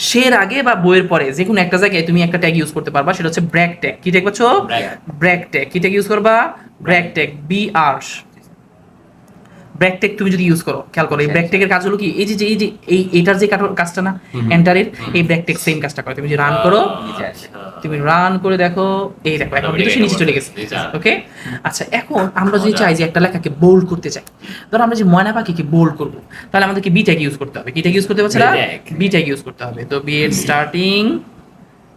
শের আগে বা বইয়ের পরে যে কোনো একটা জায়গায় তুমি একটা ট্যাগ ইউজ করতে পারবা, সেটা হচ্ছে ব্রেক ট্যাগ। কি ট্যাগ পাচ্ছ? Break tag. কি ট্যাগ ইউজ করবা? Break tag, BR। Break tag তুমি যদি ইউজ করো, খেয়াল করো এই ব্রেক ট্যাগের কাজ হলো কি, এই যে এইটার যে কাজটা না এন্টারের, এই ব্রেক ট্যাগ সেম কাজটা করে। তুমি যদি রান করো, তুমি রান করে দেখো, এই দেখো এখন কিন্তু সে নিচে চলে গেছে, ওকে? আচ্ছা, এখন আমরা যদি চাই যে একটা লেখাকে বোল্ড করতে চাই, ধরো আমরা যে ময়না পাখিকে বোল্ড করবো, তাহলে আমাদেরকে বি ট্যাগ ইউজ করতে হবে। কি ট্যাগ ইউজ করতে পারছি না? বি ট্যাগ ইউজ করতে হবে। তো বি এর স্টার্টিং,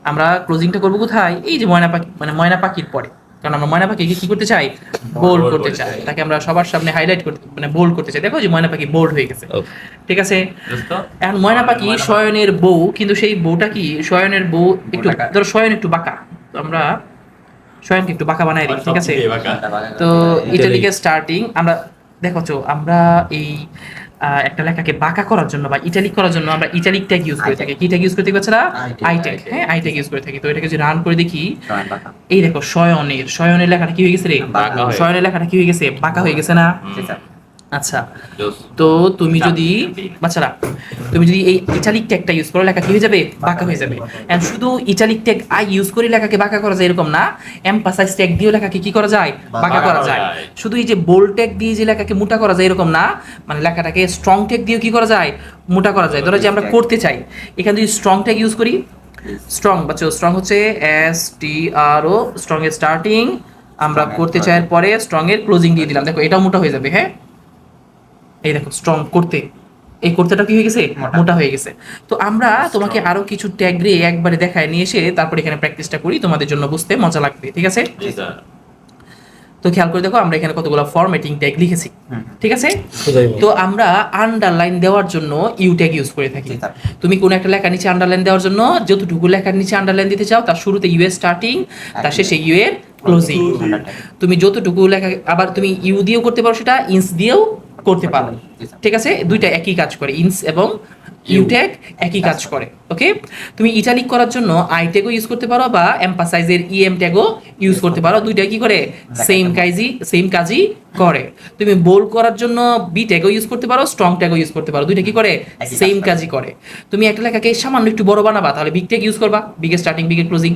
আমরা ক্লোজিংটা করবো কোথায়? এই যে ময়না পাখি, মানে ময়না পাখির পরে, কারণ আমরা ময়না পাখিকে কি করতে চাই? বোল্ড করতে চাই, তাকে আমরা সবার সামনে হাইলাইট করতে, মানে বোল্ড করতে চাই। দেখো যে ময়না পাখি বোল্ড হয়ে গেছে, ঠিক আছে? এখন ময়না পাখি শয়নের বউ, কিন্তু সেই বউটা কি? শয়নের বউ একটু, ধরো শয়ন একটু বাঁকা, তো আমরা শয়নকে একটু বাঁকা বানাই দিই, ঠিক আছে? তো ইটালিকে স্টার্টিং, আমরা দেখো আমরা এই একটা লেখাকে বাঁকা করার জন্য বা ইটালিক করার জন্য আমরা ইটালিক ট্যাগ ইউজ করে থাকি। কি ট্যাগ ইউজ করতে পারছি না? আই ট্যাগ, হ্যাঁ, আই ট্যাগ ইউজ করে থাকি। তো এটাকে যদি রান করে দেখি, এই দেখো শয়নের লেখাটা কি হয়ে গেছে রে? শয়নের লেখাটা কি হয়ে গেছে? বাঁকা হয়ে গেছে না? আচ্ছা, তো তুমি যদি বাচ্চারা তুমি যদি এই ইটালিক ট্যাগটা ইউজ করো, লেখা কি হয়ে যাবে? বাঁকা হয়ে যাবে। এন্ড শুধু ইটালিক ট্যাগ আই ইউজ করে লেখাকে বাঁকা করা যায় এরকম না, এমফাসাইজ ট্যাগ দিয়ে লেখাকে কি করা যায়? বাঁকা করা যায়। শুধু এই যে বোল্ড ট্যাগ দিয়ে যে লেখাকে মোটা করা যায় এরকম না, মানে লেখাটাকে স্ট্রং ট্যাগ দিয়েও কি করা যায়? মোটা করা যায়। ধরো যে আমরা করতে চাই, এখানে যদি স্ট্রং ট্যাগ ইউজ করি, স্ট্রং বাচ্চা স্ট্রং হচ্ছে STRO, স্ট্রং এর স্টার্টিং, আমরা করতে চাই এর পরে স্ট্রং এর ক্লোজিং দিয়ে দিলাম। দেখো এটাও মোটা হয়ে যাবে। হ্যাঁ, এই দেখো স্ট্রং করতে, এই করতেটা কি হয়ে গেছে? মোটা হয়ে গেছে। তো আমরা তোমাকে আরো কিছু ট্যাগ রে একবারে দেখায় নিয়ে এসে তারপর এখানে প্র্যাকটিসটা করি, তোমাদের জন্য বুঝতে মজা লাগবে। ঠিক আছে, তো খেয়াল করে দেখো আমরা এখানে কতগুলো ফরম্যাটিং ট্যাগ লিখেছি। ঠিক আছে, তো আমরা আন্ডারলাইন দেওয়ার জন্য ইউ ট্যাগ ইউজ করে থাকি। তুমি কোনো একটা লেখার নিচে আন্ডারলাইন দেওয়ার জন্য যতটুকু লেখার নিচে আন্ডারলাইন দিতে চাও তার শুরুতে ইউ এর স্টার্টিং, তার শেষে ইউ এর ক্লোজিং। তুমি যতটুকু লেখা, আবার তুমি ইউ দিয়েও করতে পারো, সেটা ইন্স দিয়েও করতে পারো। ঠিক আছে, দুইটা একই কাজ করে, ইন্স এবং ইউ ট্যাগ একই কাজ করে। ওকে, তুমি ইটালিক করার জন্য আই ট্যাগও ইউজ করতে পারো বা এমফাসাইজের ইএম ট্যাগও ইউজ করতে পারো। দুইটা কি করে? সেম কাজই করে। তুমি বোল্ড করার জন্য বি ট্যাগও ইউজ করতে পারো, স্ট্রং ট্যাগও ইউজ করতে পারো। দুইটা কি করে? সেম কাজই করে। তুমি একটা লেখাকে সামান্য একটু বড় বানাবা, তাহলে বিগ ট্যাগ ইউজ করবা, বিগের স্টার্টিং বিগের ক্লোজিং।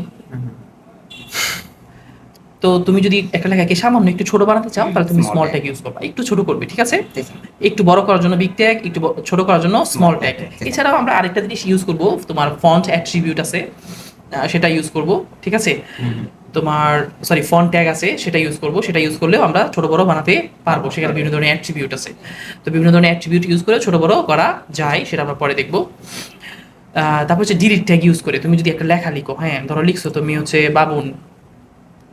তো তুমি যদি একটা লেখাকে সামান্য একটু ছোট বানাতে চাও তাহলে তুমি স্মল ট্যাগ ইউজ করবা, একটু ছোট করবে। ঠিক আছে, একটু বড় করার জন্য বিগ ট্যাগ, একটু ছোট করার জন্য স্মল ট্যাগ। এছাড়াও আমরা আরেকটা জিনিস ইউজ করব, তোমার ফন্ট অ্যাট্রিবিউট আছে, সেটা ইউজ করব। ঠিক আছে, তোমার ফন্ট ট্যাগ আছে, সেটা ইউজ করব। সেটা ইউজ করলেও আমরা ছোট বড় বানাতে পারবো, সেখানে বিভিন্ন ধরনের অ্যাট্রিবিউট আছে। তো বিভিন্ন ধরনের অ্যাট্রিবিউট ইউজ করে ছোট বড় করা যায়, সেটা আমরা পরে দেখবো। তারপর হচ্ছে ডিলিট ট্যাগ ইউজ করে তুমি যদি একটা লেখা লিখো, হ্যাঁ ধরো লিখছো তুমি হচ্ছে বাবুন,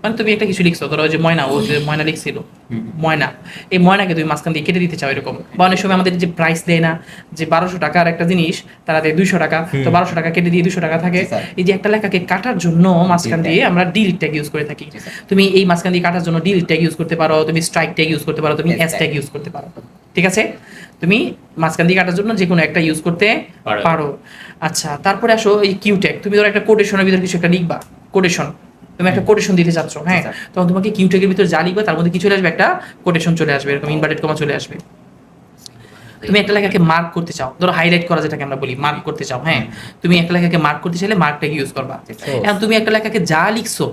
মানে তুমি একটা কিছু লিখছো, ধরো যে ময়না, ও যে ময়না লিখছিল ময়না, এই ময়নাকে তুমি মাঝখান দিয়ে কেটে দিতে চাও এরকম। বা অনেক সময় আমাদের যে প্রাইস দেয় না, যে 1200 টাকার একটা জিনিস তারা দেয় 200 টাকা, তো 1200 টাকা কেটে দিয়ে 200 টাকা থাকে। এই যে একটা লেখাকে কাটার জন্য মাঝখান দিয়ে আমরা ডিলিট ট্যাগ ইউজ করে থাকি। তুমি এই মাঝখান দিয়ে কাটার জন্য ডিলিট ট্যাগ ইউজ করতে পারো, তুমি স্ট্রাইক ট্যাগ ইউজ করতে পারো, তুমি এস ট্যাগ ইউজ করতে পারো। ঠিক আছে, তুমি মাঝখান দিয়ে কাটার জন্য যে কোনো একটা ইউজ করতে পারো। আচ্ছা, তারপরে আসো এই কিউ ট্যাগ। তুমি ধরো একটা কোটেশনের ভিতরে কিছু একটা লিখবা, কোটেশন, তুমি একটা কোটেশন দিতে চাচ্ছ, হ্যাঁ, তখন তোমাকে কিউ ট্যাগের ভিতরে যা লিখবে তার মধ্যে কি চলে আসবে? একটা কোটেশন চলে আসবে, এরকম ইনভার্টেড কমা চলে আসবে। তুমি একটা লেখাকে মার্ক করতে চাও, ধরো হাইলাইট করা যেটাকে আমরা বলি, মার্ক করতে চাও, হ্যাঁ, তুমি একটা লেখাকে মার্ক করতে চাইলে মার্ক ট্যাগ ইউজ করবা। এখন তুমি একটা লেখাকে যা লিখছো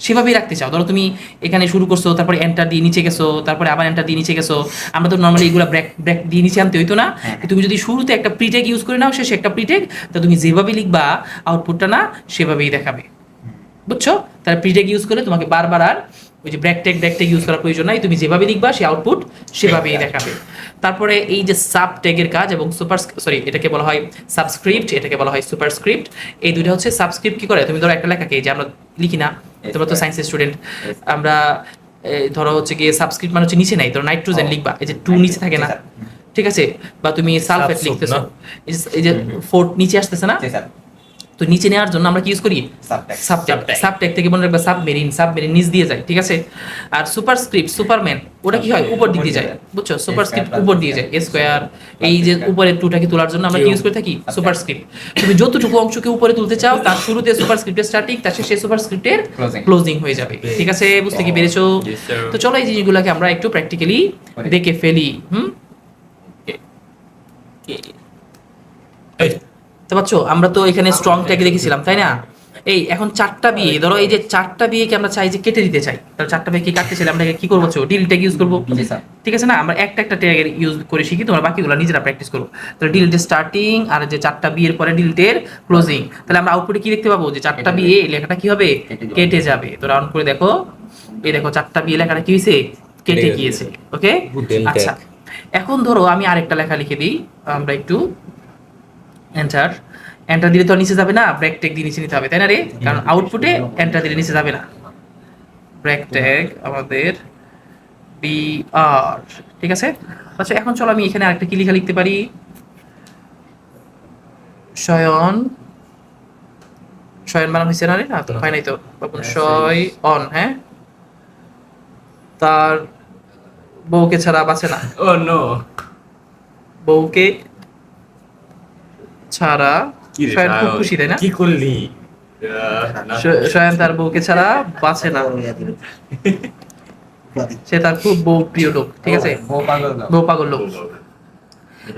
সেভাবেই রাখতে চাও, ধরো তুমি এখানে শুরু করছো, তারপরে এন্টার দিয়ে নিচে গেছো, তারপরে আবার এন্টার দিয়ে নিচে গেছো। আমরা তো নর্মালি এগুলো ব্রেক দিয়ে নিচে আনতে হইতো না। তুমি যদি শুরুতে একটা প্রিটেক ইউজ করে নাও, শেষে একটা প্রিটেক, তো তুমি যেভাবে লিখবা আউটপুটটা না সেভাবেই দেখাবে। বুঝছো? তাহলে প্রিটেক ইউজ করলে তোমাকে বারবার আর ওই যে ব্রেক ট্যাগ ইউজ করার প্রয়োজন নাই, তুমি যেভাবে লিখবা সেই আউটপুট সেভাবেই দেখাবে। তারপরে এই যে সাব ট্যাগের কাজ এবং এটাকে বলা হয় সাবস্ক্রিপ্ট, এটাকে বলা হয় সুপারস্ক্রিপ্ট। এই দুইটা হচ্ছে সাবস্ক্রিপ্ট কি করে, তুমি ধরো একটা লেখাকে যে আমরা লিখি না, তোমরা তো সায়েন্সের স্টুডেন্ট, আমরা ধরো হচ্ছে গিয়ে সাবস্ক্রিপ্ট মানে হচ্ছে নিচে নাই, ধরো নাইট্রোজেন লিখবা, এই যে 2 নিচে থাকে না, ঠিক আছে, বা তুমি সালফেট লিখতেছো, এই যে 4 নিচে আসতেছে না, তো নিচে নেওয়ার জন্য আমরা কি ইউজ করি? সাবট্যাগ থেকে মনে রাখবা সাবমেরিন নিচ দিয়ে যায়। ঠিক আছে, আর সুপারস্ক্রিপ্ট সুপারম্যান ওটা কি হয়? উপর দিকে যায়। বুঝছো? সুপারস্ক্রিপ্ট উপর দিয়ে যায়, স্কয়ার, এই যে উপরের টুটাকে তোলার জন্য আমরা কি ইউজ করে থাকি? সুপারস্ক্রিপ্ট। তুমি যতটুকু অংশকে উপরে তুলতে চাও তার শুরুতে সুপারস্ক্রিপ্টের স্টার্টিং, তার শেষে সুপারস্ক্রিপ্টের ক্লোজিং হয়ে যাবে। ঠিক আছে, বুঝতে কি পেরেছো? তো চলো এই জিনিসগুলোকে আমরা একটু প্র্যাকটিক্যালি দেখে ফেলি। তো পাচ্ছ, আমরা তো এখানে স্ট্রং ট্যাগ দেখেছিলাম, তাই না? এই এখন 4টা বিয়ে, ধরো এই যে 4টা বিয়েকে আমরা চাই যে কেটে দিতে চাই, তাহলে 4টা বিয়ে কি কাটতে চাইলে আমরা কি করবো? ডিলিট ট্যাগ ইউজ করবো। ঠিক আছে না, আমরা একটা ট্যাগের ইউজ করে শিখি, তোমরা বাকিগুলো নিজেরা প্র্যাকটিস করো। তাহলে ডিলিটের স্টার্টিং আর যে 4টা বিয়ের পরে ডিলিটের ক্লোজিং, তাহলে আমরা আউটপুটে কি দেখতে পাবো? যে 4টা বিয়ে লেখাটা কি হবে? কেটে যাবে। তো রাউন্ড করে দেখো, এই দেখো 4টা বিয়ে লেখাটা কি হয়েছে? কেটে গিয়েছে। ওকে, আচ্ছা, এখন ধরো আমি আরেকটা লেখা লিখে দিই, আমরা একটু এন্টার দিলে তো নিচে যাবে না, ব্রেক ট্যাগ দিয়ে নিচে নিতে হবে, তাই না রে? কারণ আউটপুটে এন্টার দিলে নিচে যাবে না। ব্রেক ট্যাগ আমাদের BR, ঠিক আছে। আচ্ছা, এখন চলো আমি এখানে আরেকটা কি লেখা লিখতে পারি, শয়ন বানানো হয়েছে না রে? না তো হয় নাই তো, শয়ন, হ্যাঁ, তার বউকে ছাড়া বাঁচে না। ও নো, বউকে ছাড়া শয়ন খুব খুশি, তাই না? কি করলি? শয়ন তার বউকে ছাড়া বাঁচে না। সে তার খুব বউ প্রিয় লোক, ঠিক আছে, বউ পাগল লোক। বউ পাগল লোক।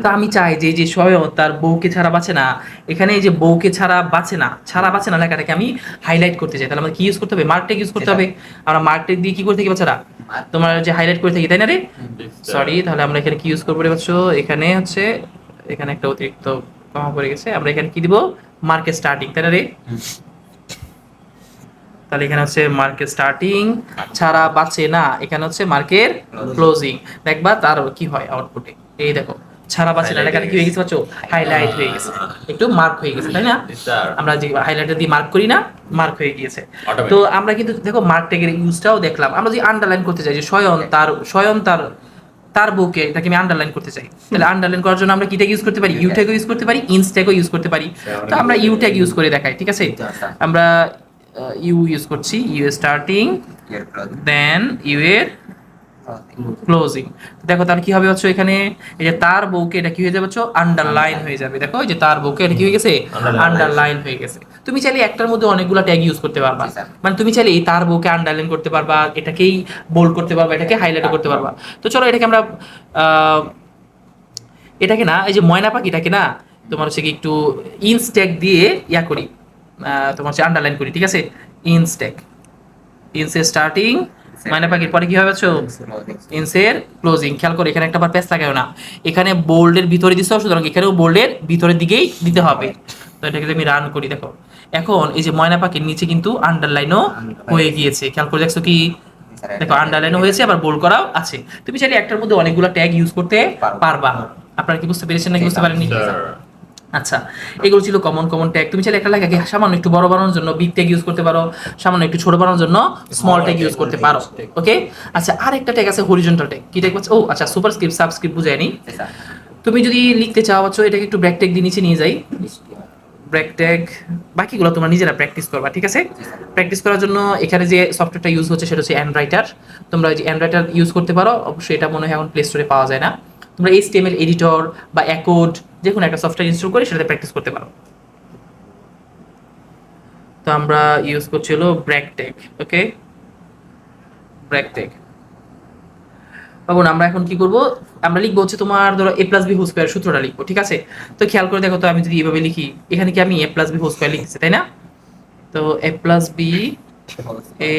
তো আমি চাই যে যে স্বয়ং তার বউকে ছাড়া বাঁচে না, এখানে এই যে বউকে ছাড়া বাঁচে না লেখাটাকে আমি হাইলাইট করতে চাই, তাহলে আমাকে কি ইউজ করতে হবে? মার্কটেক ইউজ করতে হবে। আমরা মার্কটেক দিয়ে কি করে থাকি বাচ্চারা? তোমার যে হাইলাইট করে থাকি, তাই না রে? সরি, তাহলে আমরা এখানে কি ইউজ করবো রে বাচ্চা? এখানে হচ্ছে এখানে একটা অতিরিক্ত কমা পড়ে গেছে, আমরা এখানে কি দিব? মার্কেট স্টার্টিং, তাই না রে? তাহলে এখানে হচ্ছে মার্কেট স্টার্টিং ছাড়া বাঁচে না, এখানে হচ্ছে মার্কেট ক্লোজিং। দেখবা তার কি হয় আউটপুটে, এই দেখো ছাড়া বাঁচে না লেখাটা কি হয়ে গেছে বাচ্চো? হাইলাইট হয়ে গেছে, একটু মার্ক হয়ে গেছে, তাই না? আমরা যে হাইলাইটার দিয়ে মার্ক করি না, মার্ক হয়ে গিয়েছে। তো আমরা কিন্তু দেখো মার্ক ট্যাগের ইউজটাও দেখলাম। আমরা যদি আন্ডারলাইন করতে চাই যে স্বয়ং তার বউকে, এটাকে আমি আন্ডারলাইন করতে চাই, তাহলে আন্ডারলাইন করার জন্য আমরা কি ট্যাগ ইউজ করতে পারি? ইউ ট্যাগও ইউজ করতে পারি, ইনস ট্যাগও ইউজ করতে পারি। তো আমরা ইউ ট্যাগ ইউজ করে দেখাই, ঠিক আছে? আমরা ইউ ইউজ করছি, ইউ স্টার্টিং দেন ইউ এর ক্লোজিং। দেখো তার কি হবে হচ্ছে এখানে, এই যে তার বউকে, এটা কি হয়ে যাবে হচ্ছে? আন্ডারলাইন হয়ে যাবে। দেখো এই যে তার বউকে, এটা কি হয়ে গেছে? আন্ডারলাইন হয়ে গেছে। তুমি চাইলে একটার মধ্যে অনেকগুলো ট্যাগ ইউজ করতে পারবা, মানে তুমি চাইলে এই তার বউকে আন্ডারলাইন করতে পারবা, এটাকেই বোল্ড করতে পারবা, এটাকে হাইলাইট করতে পারবা। তো চলো এটাকে আমরা এটাকে না, এই যে ময়না পাখিটাকে না তোমার হচ্ছে কি একটু ইনস ট্যাগ দিয়ে ইয়া করি, তোমার হচ্ছে আন্ডারলাইন করি, ঠিক আছে? ইনস ট্যাগ, ইনসের স্টার্টিং, ময়না পাখির পরে কি হবে হচ্ছে? ইনসের ক্লোজিং। খেয়াল করে এখানে একটা বার প্যাচ লাগাও না, এখানে বোল্ডের ভিতরে দিতে হবে, সুতরাং এখানেও বোল্ডের ভিতরের দিকেই দিতে হবে। তো এটাকে আমি রান করি, দেখো এখন এই যে ময়না পাখির নিচে কিন্তু আন্ডারলাইনও হয়ে গিয়েছে। খেয়াল করে দেখছো কি? দেখো আন্ডারলাইনও হয়েছে, আবার বোল্ড করাও আছে। তুমি চাইলে একটার মধ্যে অনেকগুলো ট্যাগ ইউজ করতে পারবা। আপনারা কি বুঝতে পেরেছেন নাকি বুঝতে পারেননি? আচ্ছা, এগুলো ছিল কমন ট্যাগ। তুমি চাইলে একটা লেখাকে সামান্য একটু বড় বানানোর জন্য বিগ ট্যাগ ইউজ করতে পারো, সামান্য একটু ছোট বানানোর জন্য স্মল ট্যাগ ইউজ করতে পারো। ওকে, আচ্ছা আর একটা ট্যাগ আছে হরিজন্টাল ট্যাগ। কি ট্যাগ? ও আচ্ছা, সুপারস্ক্রিপ্ট সাবস্ক্রিপ্ট বুঝায়নি। তুমি যদি লিখতে চাও হচ্ছে এটাকে একটু ব্র্যাক ট্যাগ দিয়ে নিচে নিয়ে যাই, ব্র্যাক ট্যাগ। বাকিগুলো তোমরা নিজেরা প্র্যাকটিস করবা, ঠিক আছে? প্র্যাকটিস করার জন্য এখানে যে সফটওয়্যারটা ইউজ হচ্ছে সেটা হচ্ছে অ্যান্ডরাইটার। তোমরা যে অ্যান্ডরাইটার ইউজ করতে পারো, অবশ্যই এটা মনে হয় এখন প্লে স্টোরে পাওয়া যায় না। তোমরা HTML এডিটর বা অ্যাকোড যে কোনো একটা সফটওয়্যার ইনস্টল করে সেটাতে প্র্যাকটিস করতে পারো। তো আমরা ইউজ করছি হলো ব্র্যাক ট্যাগ। ওকে, ব্র্যাক ট্যাগ। তখন আমরা এখন কি করব? আমরা লিখবো হচ্ছে তোমার ধরো a+b হোল স্কয়ার সূত্রটা লিখবো, ঠিক আছে? তো খেয়াল করে দেখো তো, আমি যদি এভাবে লিখি, এখানে কি আমি a+b হোল স্কয়ার লিখছি, তাই না? তো a+b, a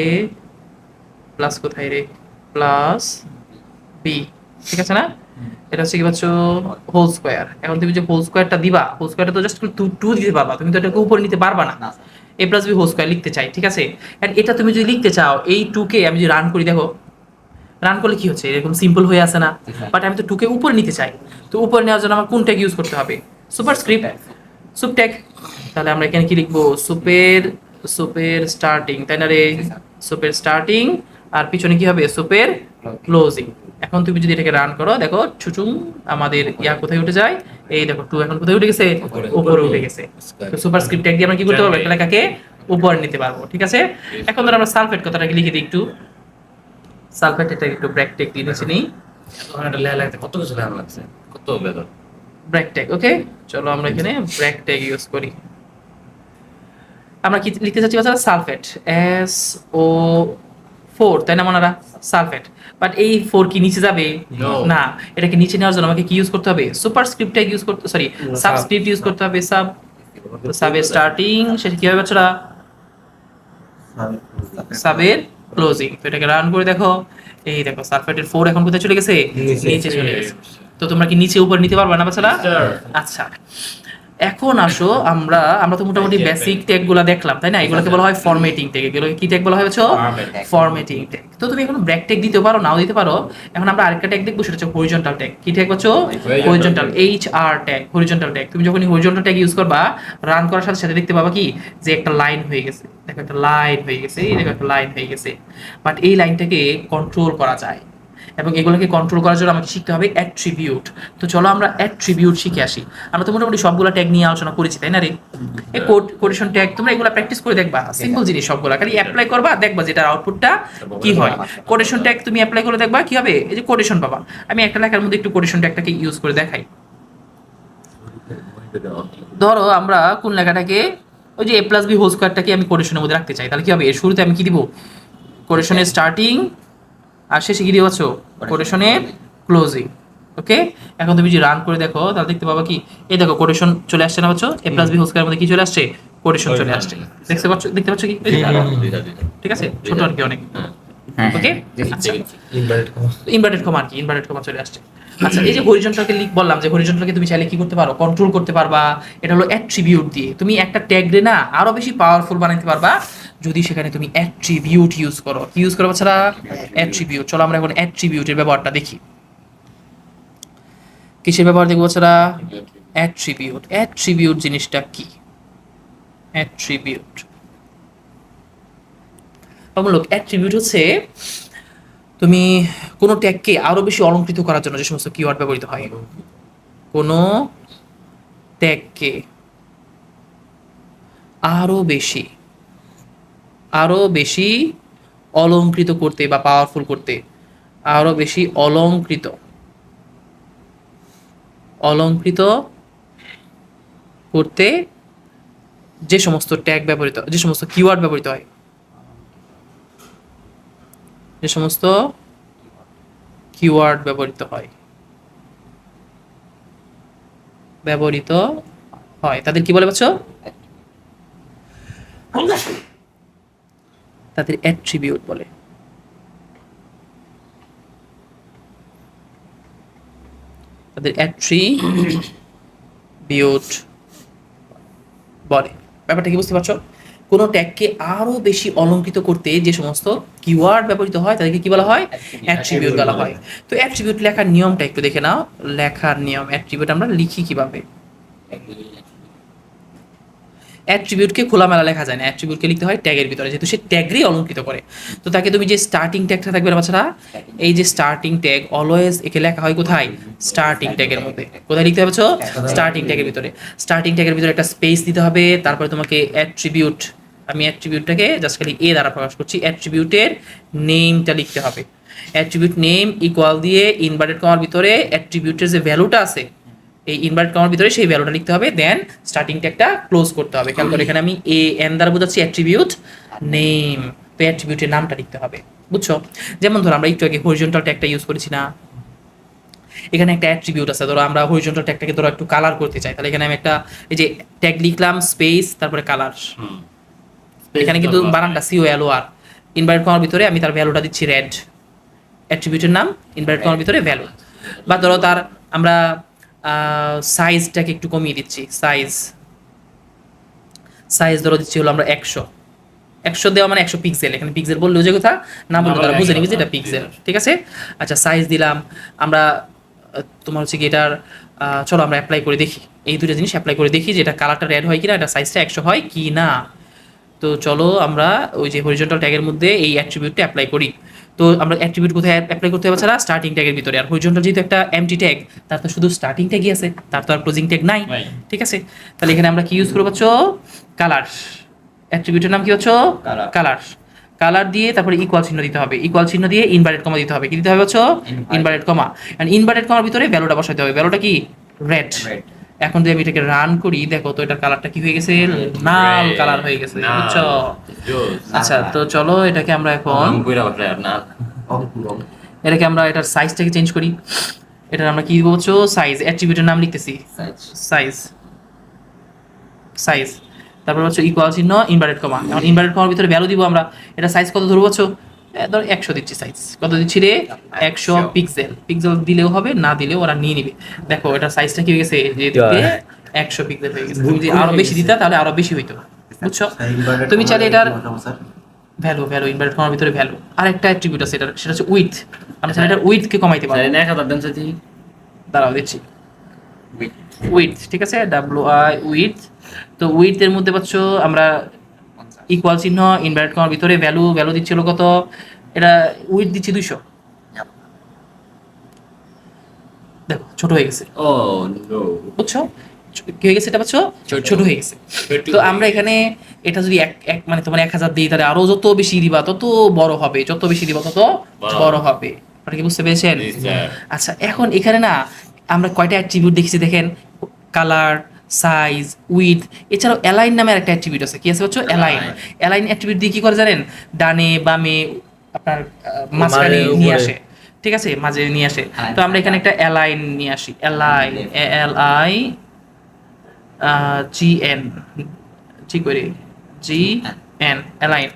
প্লাস কোথায় রে, প্লাস b, ঠিক আছে না? এটা হচ্ছে কি বলছো? Whole square. এখন তুমি যে হোল স্কয়ারটা দিবা, হোল স্কয়ারটা তো জাস্ট 2 দিতে পারবা, তুমি তো এটাকে উপরে নিতে পারবা না। a+b হোল স্কয়ার লিখতে চাই, ঠিক আছে? এন্ড এটা তুমি যদি লিখতে চাও, এই 2 কে আমি যদি রান করি, দেখো রান করলে কি হচ্ছে? এরকম সিম্পল হয়ে আসে না? বাট আমি তো 2 কে উপরে নিতে চাই, তো উপরে নেওয়ার জন্য আমার কোন ট্যাগ ইউজ করতে হবে? Superscript, soup tag. তাহলে আমরা এখানে কি লিখবো? সুপের স্টার্টিং, তাই না রে? সুপের স্টার্টিং, আর পিছনে কি হবে? সুপের ক্লোজিং। এখন তুমি যদি এটাকে রান করো, দেখো ছুচুং আমাদের ইয়া কোথায় উঠে যায়? এই দেখো 2 এখন কোথায় উঠে গেছে? উপরে উঠে গেছে। তো সুপারস্ক্রিপ্ট ট্যাগ দিয়ে আমরা কি করতে পারবো? একটা লেখাকে উপরে নিতে পারবো, ঠিক আছে? এখন ধর আমরা সালফেট কথাটাকে লিখে দিই একটু। সালফেট, এটা একটু ব্র্যাক ট্যাগ দিয়ে নিচে নিই। ওখানে একটা লেখা লাগছে, কত কিছু লেখা লাগছে, কত বেদর। ব্র্যাক ট্যাগ। ওকে, চলো আমরা এখানে ব্র্যাক ট্যাগ ইউজ করি। আমরা কি লিখতে চাচ্ছি বাচ্চারা? সালফেট, SO4, তাই না মনারা? সালফেট। বাট এই 4 কি নিচে যাবে? না, এটাকে নিচে নেওয়ার জন্য আমাকে কি ইউজ করতে হবে? সুপারস্ক্রিপ্ট ট্যাগ ইউজ করতে, সরি সাবস্ক্রিপ্ট ইউজ করতে হবে। সাবের স্টার্টিং, সেটা কি হবে বাচ্চারা? সাবের ক্লোজিং। তো এটাকে রান করে দেখো, এই দেখো সালফেটের 4 এখন কোথায় চলে গেছে? নিচে চলে গেছে। তো তোমরা কি নিচে উপর নিতে পারবে না বাচ্চারা? আচ্ছা, এখন আসো আমরা তো মোটামুটি বেসিক ট্যাগ গুলা দেখলাম, তাই না? এগুলোকে বলা হয় ফরম্যাটিং ট্যাগ। এগুলো কি ট্যাগ বলা হয় হচ্ছে? Formatting tag. তো তুমি এখন ব্র্যাক ট্যাগ দিতে পারো, নাও দিতে পারো। এখন আমরা আরেকটা ট্যাগ দেখবো, সেটা হচ্ছে হরিজন্টাল ট্যাগ। কি ট্যাগ হচ্ছে? Horizontal, HR tag, horizontal tag. তুমি যখন হরিজন্টাল ট্যাগ ইউজ করবা, রান করার সাথে সাথে দেখতে পাবা কি যে একটা লাইন হয়ে গেছে। দেখো একটা লাইন হয়ে গেছে, এই দেখো একটা লাইন হয়ে গেছে। বাট এই লাইনটাকে কন্ট্রোল করা যায়, এবং এগুলোকে কন্ট্রোল করার জন্য আমাকে শিখতে হবে অ্যাট্রিবিউট। তো চলো আমরা অ্যাট্রিবিউট শিখে আসি। আমরা তো মোটামুটি সবগুলো ট্যাগ নিয়ে আলোচনা করেছি, তাই না রে? এই কোটেশন ট্যাগ তোমরা এগুলো প্র্যাকটিস করে দেখবা, সিম্পল জিনিস সবগুলো, খালি অ্যাপ্লাই করবা, দেখবা যেটার আউটপুটটা কি হয়। কোটেশন ট্যাগ তুমি অ্যাপ্লাই করে দেখবা কি হবে, এই যে কোটেশন পাবা। আমি একটা লেখার মধ্যে একটু কোটেশন ট্যাগটাকে ইউজ করে দেখাই। ধরো আমরা কোন লেখাটাকে, ওই যে a+b হোল স্কয়ারটাকে আমি কোটেশনের মধ্যে রাখতে চাই, তাহলে কি হবে? এর শুরুতে আমি কি দিব? কোটেশনের স্টার্টিং আর শেষে কি দিয়ে পাচ্ছ কোটেশনের ক্লোজিং। ওকে, এখন তুমি যদি রান করে দেখো তাহলে দেখতে পাবা কি, এই দেখো কোটেশন চলে আসছে না পাচ্ছ, এ প্লাস বি হোল স্কয়ারের মধ্যে কি চলে আসছে, কোটেশন চলে আসছে। দেখতে পাচ্ছ কি, দুইটা ঠিক আছে, ছোট আর কি অনেক। হ্যাঁ ওকে, আচ্ছা ইনভার্টেড কমা আর কি, ইনভার্টেড কমা চলে আসছে। আচ্ছা, এই যে হরিজন্টালকে বললাম যে হরিজন্টালকে তুমি চাইলে কি করতে পারো, কন্ট্রোল করতে পারবা। এটা হলো অ্যাট্রিবিউট দিয়ে তুমি একটা ট্যাগ রে না আরো বেশি পাওয়ারফুল বানাতে পারবা যদি সেখানে তুমি অ্যাট্রিবিউট ইউজ করো। কি ইউজ করো বাচ্চারা? অ্যাট্রিবিউট। চলো আমরা এখন অ্যাট্রিবিউটের ব্যবহারটা দেখি। কিসের ব্যবহার দেখবো বাচ্চারা? অ্যাট্রিবিউট। অ্যাট্রিবিউট জিনিসটা কি? অ্যাট্রিবিউট অমূলক। অ্যাট্রিবিউট হচ্ছে তুমি কোনো ট্যাগকে আরো বেশি অলংকৃত করার জন্য যে সমস্ত কিওয়ার্ড ব্যবহৃত হয়, কোনো ট্যাগকে আরো বেশি অলংকৃত করতে বা পাওয়ারফুল করতে, আরো বেশি অলংকৃত করতে যে সমস্ত ট্যাগ ব্যবহৃত, যে সমস্ত কিওয়ার্ড ব্যবহৃত হয়, যে সমস্ত কিওয়ার্ড ব্যবহৃত হয় তাদের কি বলে বাচ্চা? তাদের অ্যাট্রিবিউট বলে। তাদের অ্যাট্রিবিউট বলে। ব্যাপারটা কি বুঝতে পারছো? কোনো ট্যাগকে আরো বেশি অলংকৃত করতে যে সমস্ত কিওয়ার্ড ব্যবহৃত হয় তাদেরকে কি বলা হয়? অ্যাট্রিবিউট বলা হয়। তো অ্যাট্রিবিউট লেখার নিয়মটা একটু দেখে নাও। লেখার নিয়ম, অ্যাট্রিবিউট আমরা লিখি কিভাবে? অ্যাট্রিবিউটকে খোলামেলা লেখা যায় না, অ্যাট্রিবিউটকে লিখতে হয় ট্যাগের ভিতরে, যেহেতু সে ট্যাগই অলংকৃত করে। তো তাকে তুমি যে স্টার্টিং ট্যাগটা থাকবে না বাচ্চারা, এই যে স্টার্টিং ট্যাগ অলওয়েজ একে লেখা হয় কোথায়? স্টার্টিং ট্যাগের মধ্যে। কোথায় লিখতে হবে? স্টার্টিং ট্যাগের ভিতরে। স্টার্টিং ট্যাগের ভিতরে একটা স্পেস দিতে হবে, তারপরে তোমাকে অ্যাট্রিবিউট, আমি অ্যাট্রিবিউটটাকে জাস্ট খালি এ দ্বারা প্রকাশ করছি, অ্যাট্রিবিউটের নেমটা লিখতে হবে। অ্যাট্রিবিউট নেম ইকুয়াল দিয়ে ইনভার্টেড কমার ভিতরে অ্যাট্রিবিউটের যে ভ্যালুটা আছে এই ইনভার্টেড কমার ভিতরে সেই ভ্যালুটা লিখতে হবে, দেন স্টার্টিং ট্যাগটা ক্লোজ করতে হবে। খেয়াল করে এখানে আমি এ এন দ্বারা বোঝাচ্ছি অ্যাট্রিবিউট নেম, তো অ্যাট্রিবিউটের নামটা লিখতে হবে। বুঝছো? যেমন ধরো আমরা একটু আগে হরিজন্টাল ট্যাগটা ইউজ করেছি না, এখানে একটা অ্যাট্রিবিউট আছে। ধরো আমরা হরিজন্টাল ট্যাগটাকে ধরো একটু কালার করতে চাই, তাহলে এখানে আমি একটা এই যে ট্যাগ লিখলাম স্পেস তারপরে কালার। এখানে কিন্তু বানানটা COLOR, ইনভার্টেড কমার ভিতরে আমি তার ভ্যালুটা দিচ্ছি রেড, অ্যাট্রিবিউটের নাম ইনভার্টেড কমার ভিতরে ভ্যালু। বা ধরো তার আমরা সাইজটাকে একটু কমিয়ে দিচ্ছি, সাইজ ধরো দিচ্ছি হলো আমরা 100 দেওয়া মানে 100 পিক্সেল। এখানে পিক্সেল বললেও যে কথা, না বললে তারা বুঝে নিবি যে এটা পিক্সেল। ঠিক আছে, আচ্ছা সাইজ দিলাম আমরা। তোমার হচ্ছে কি এটার চলো আমরা অ্যাপ্লাই করে দেখি, এই দুটো জিনিস অ্যাপ্লাই করে দেখি যে এটা কালারটা রেড হয় কিনা, এটা সাইজটা 100 হয় কি না। তো চলো আমরা ওই যে হরিজন্টাল ট্যাগের মধ্যে এই অ্যাট্রিবিউটটা অ্যাপ্লাই করি। তো আমরা অ্যাট্রিবিউট কোথায় অ্যাপ্লাই করতে হবে ছাড়া? স্টার্টিং ট্যাগের ভিতরে। আর হরিজন্টাল যেহেতু একটা এমটি ট্যাগ, তার তো শুধু স্টার্টিং ট্যাগই আছে, তার তো আর ক্লোজিং ট্যাগ নাই। ঠিক আছে, তাহলে এখানে আমরা কি ইউজ করবো পাচ্ছ? কালার। অ্যাট্রিবিউটের নাম কি হচ্ছে? কালার দিয়ে তারপরে ইকুয়াল চিহ্ন দিতে হবে, ইকুয়াল চিহ্ন দিয়ে ইনভার্টেড কমা দিতে হবে। কি দিতে হবে হচ্ছে? Inverted comma. এন্ড ইনভার্টেড কমার ভিতরে ভ্যালুটা বসাতে হবে। ভ্যালুটা কি? রেড। এখন যদি আমি এটাকে রান করি, দেখো তো এটার কালারটা কি হয়ে গেছে? লাল কালার হয়ে গেছে। বুঝছো? আচ্ছা, তো চলো এটাকে আমরা এখন এটার সাইজটাকে চেঞ্জ করি। এটার আমরা কি বলছো? সাইজ। অ্যাট্রিবিউটের নাম লিখতেছি সাইজ, তারপর হচ্ছে ইকুয়াল চিহ্ন ইনভার্টেড কমা। এখন ইনভার্টেড কমার ভিতরে ভ্যালু দিব আমরা। এটা সাইজ কত ধরবো? ধর 100 দিচ্ছি। সাইজ কত দিচ্ছি রে? 100 পিক্সেল। পিক্সেল দিলেও হবে, না দিলেও ওরা নিয়ে নিবে। দেখো এটার সাইজটা কি হয়ে গেছে? যেহেতু 100 পিক্সেল হয়ে গেছে। তুমি যদি আরো বেশি দিতা তাহলে আরো বেশি হইতো। বুঝছো? তুমি চাইলে এটার ভ্যালু ইনভার্টেড কমার ভিতরে ভ্যালু। আর একটা অ্যাট্রিবিউট আছে এটার, সেটা হচ্ছে উইথ। আমরা চাইলে এটার উইথকে কমাইতে পারি। দাঁড়াও দিচ্ছি উইথ। ঠিক আছে, WI উইথ। তো উইথ এর মধ্যে পাচ্ছ আমরা ইকুয়াল চিহ্ন ইনভার্টেড কমার ভিতরে ভ্যালু দিচ্ছিল কত? এটা উইথ দিচ্ছি 200। দেখো ছোট হয়ে গেছে। বুঝছো কি হয়ে গেছে? এটা পাচ্ছ ছোট হয়ে গেছে। তো আমরা এখানে এটা যদি এক মানে তোমার 1000 দিই, তাহলে আরো যত বেশি দিবা তত বড় হবে, যত বেশি দিবা তত বড় হবে। আপনারা কি বুঝতে পেরেছেন? আচ্ছা, এখন এখানে না আমরা কয়টা অ্যাট্রিবিউট দেখছি দেখেন? কালার, সাইজ, উইথ, এছাড়াও অ্যালাইন নামের একটা অ্যাট্রিবিউট আছে। কি আছে হচ্ছে? অ্যালাইন অ্যাট্রিবিউট দিয়ে কি করে জানেন? ডানে বামে আপনার মাঝখানে উপরে। নিয়ে আসে, ঠিক আছে, মাঝে নিয়ে আসে। তো আমরা এখানে একটা অ্যালাইন নিয়ে আসি, অ্যালাইন, ALI GN, ঠিক করে GN, অ্যালাইন।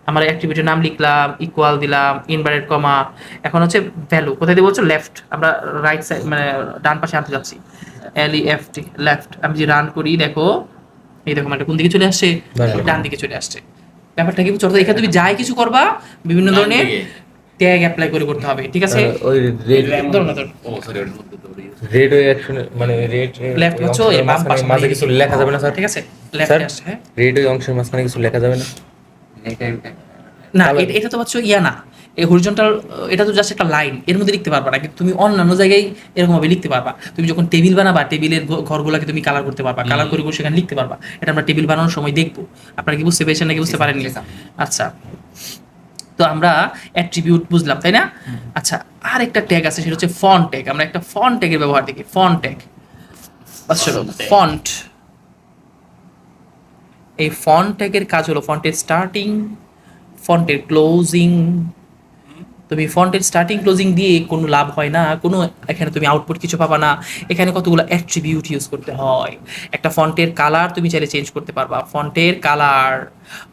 আমার অ্যাক্টিভিটির নাম লিখলাম, ইকুয়াল দিলাম, ইনভার্টেড কমা। এখন হচ্ছে ভ্যালু কোথায় দেবো হচ্ছে লেফট, আমরা রাইট সাইড মানে ডান পাশে আনতে যাচ্ছি, LEFT, লেফট। আমি যে রান করি দেখো, এই দেখো মানে কোন দিকে চলে আসছে, ডান দিকে চলে আসছে। ব্যাপারটা কি বুঝছো? অর্থাৎ এখানে তুমি যাই কিছু করবা বিভিন্ন ধরনের ট্যাগ অ্যাপ্লাই করে করতে হবে, ঠিক আছে। ওই রেড ধরো না, ধরো। ও সরি ওর মধ্যে তো রেড ওই অ্যাকশন মানে রেড লেফট হচ্ছে এই বাম পাশে মাঝে কিছু লেখা যাবে না স্যার? ঠিক আছে, স্যার লেফটে আসছে, হ্যাঁ। রেড ওই অংশের মাঝখানে কিছু লেখা যাবে না? না, এটা তো হচ্ছে ইয়া না, এই হরিজন্টাল, এটা তো জাস্ট একটা লাইন, এর মধ্যে লিখতে পারবা না, কিন্তু তুমি অন্যান্য জায়গায় এরকম ভাবে লিখতে পারবা। তুমি যখন টেবিল বানাবা, টেবিলের ঘরগুলোকে তুমি কালার করতে পারবা, কালার করে সেখানে লিখতে পারবা। এটা আমরা টেবিল বানানোর সময় দেখবো। আপনারা কি বুঝতে পেরেছেন নাকি বুঝতে পারেননি? আচ্ছা, তো আমরা অ্যাট্রিবিউট বুঝলাম, তাই না? আচ্ছা, আর একটা ট্যাগ আছে, সেটা হচ্ছে ফন্ট ট্যাগ। আমরা একটা ফন্ট ট্যাগের ব্যবহার দেখি, ফন্ট ট্যাগ। আচ্ছা, ফন্ট, এই ফন্ট ট্যাগের কাজ হলো ফন্টের স্টার্টিং, ফন্টের ক্লোজিং। তুমি ফন্টের স্টার্টিং ক্লোজিং দিয়ে কোনো লাভ হয় না, কোনো এখানে তুমি আউটপুট কিছু পাবা না। এখানে কতগুলো অ্যাট্রিবিউট ইউজ করতে হয়। একটা ফন্টের কালার তুমি চাইলে চেঞ্জ করতে পারবা, ফন্টের কালার।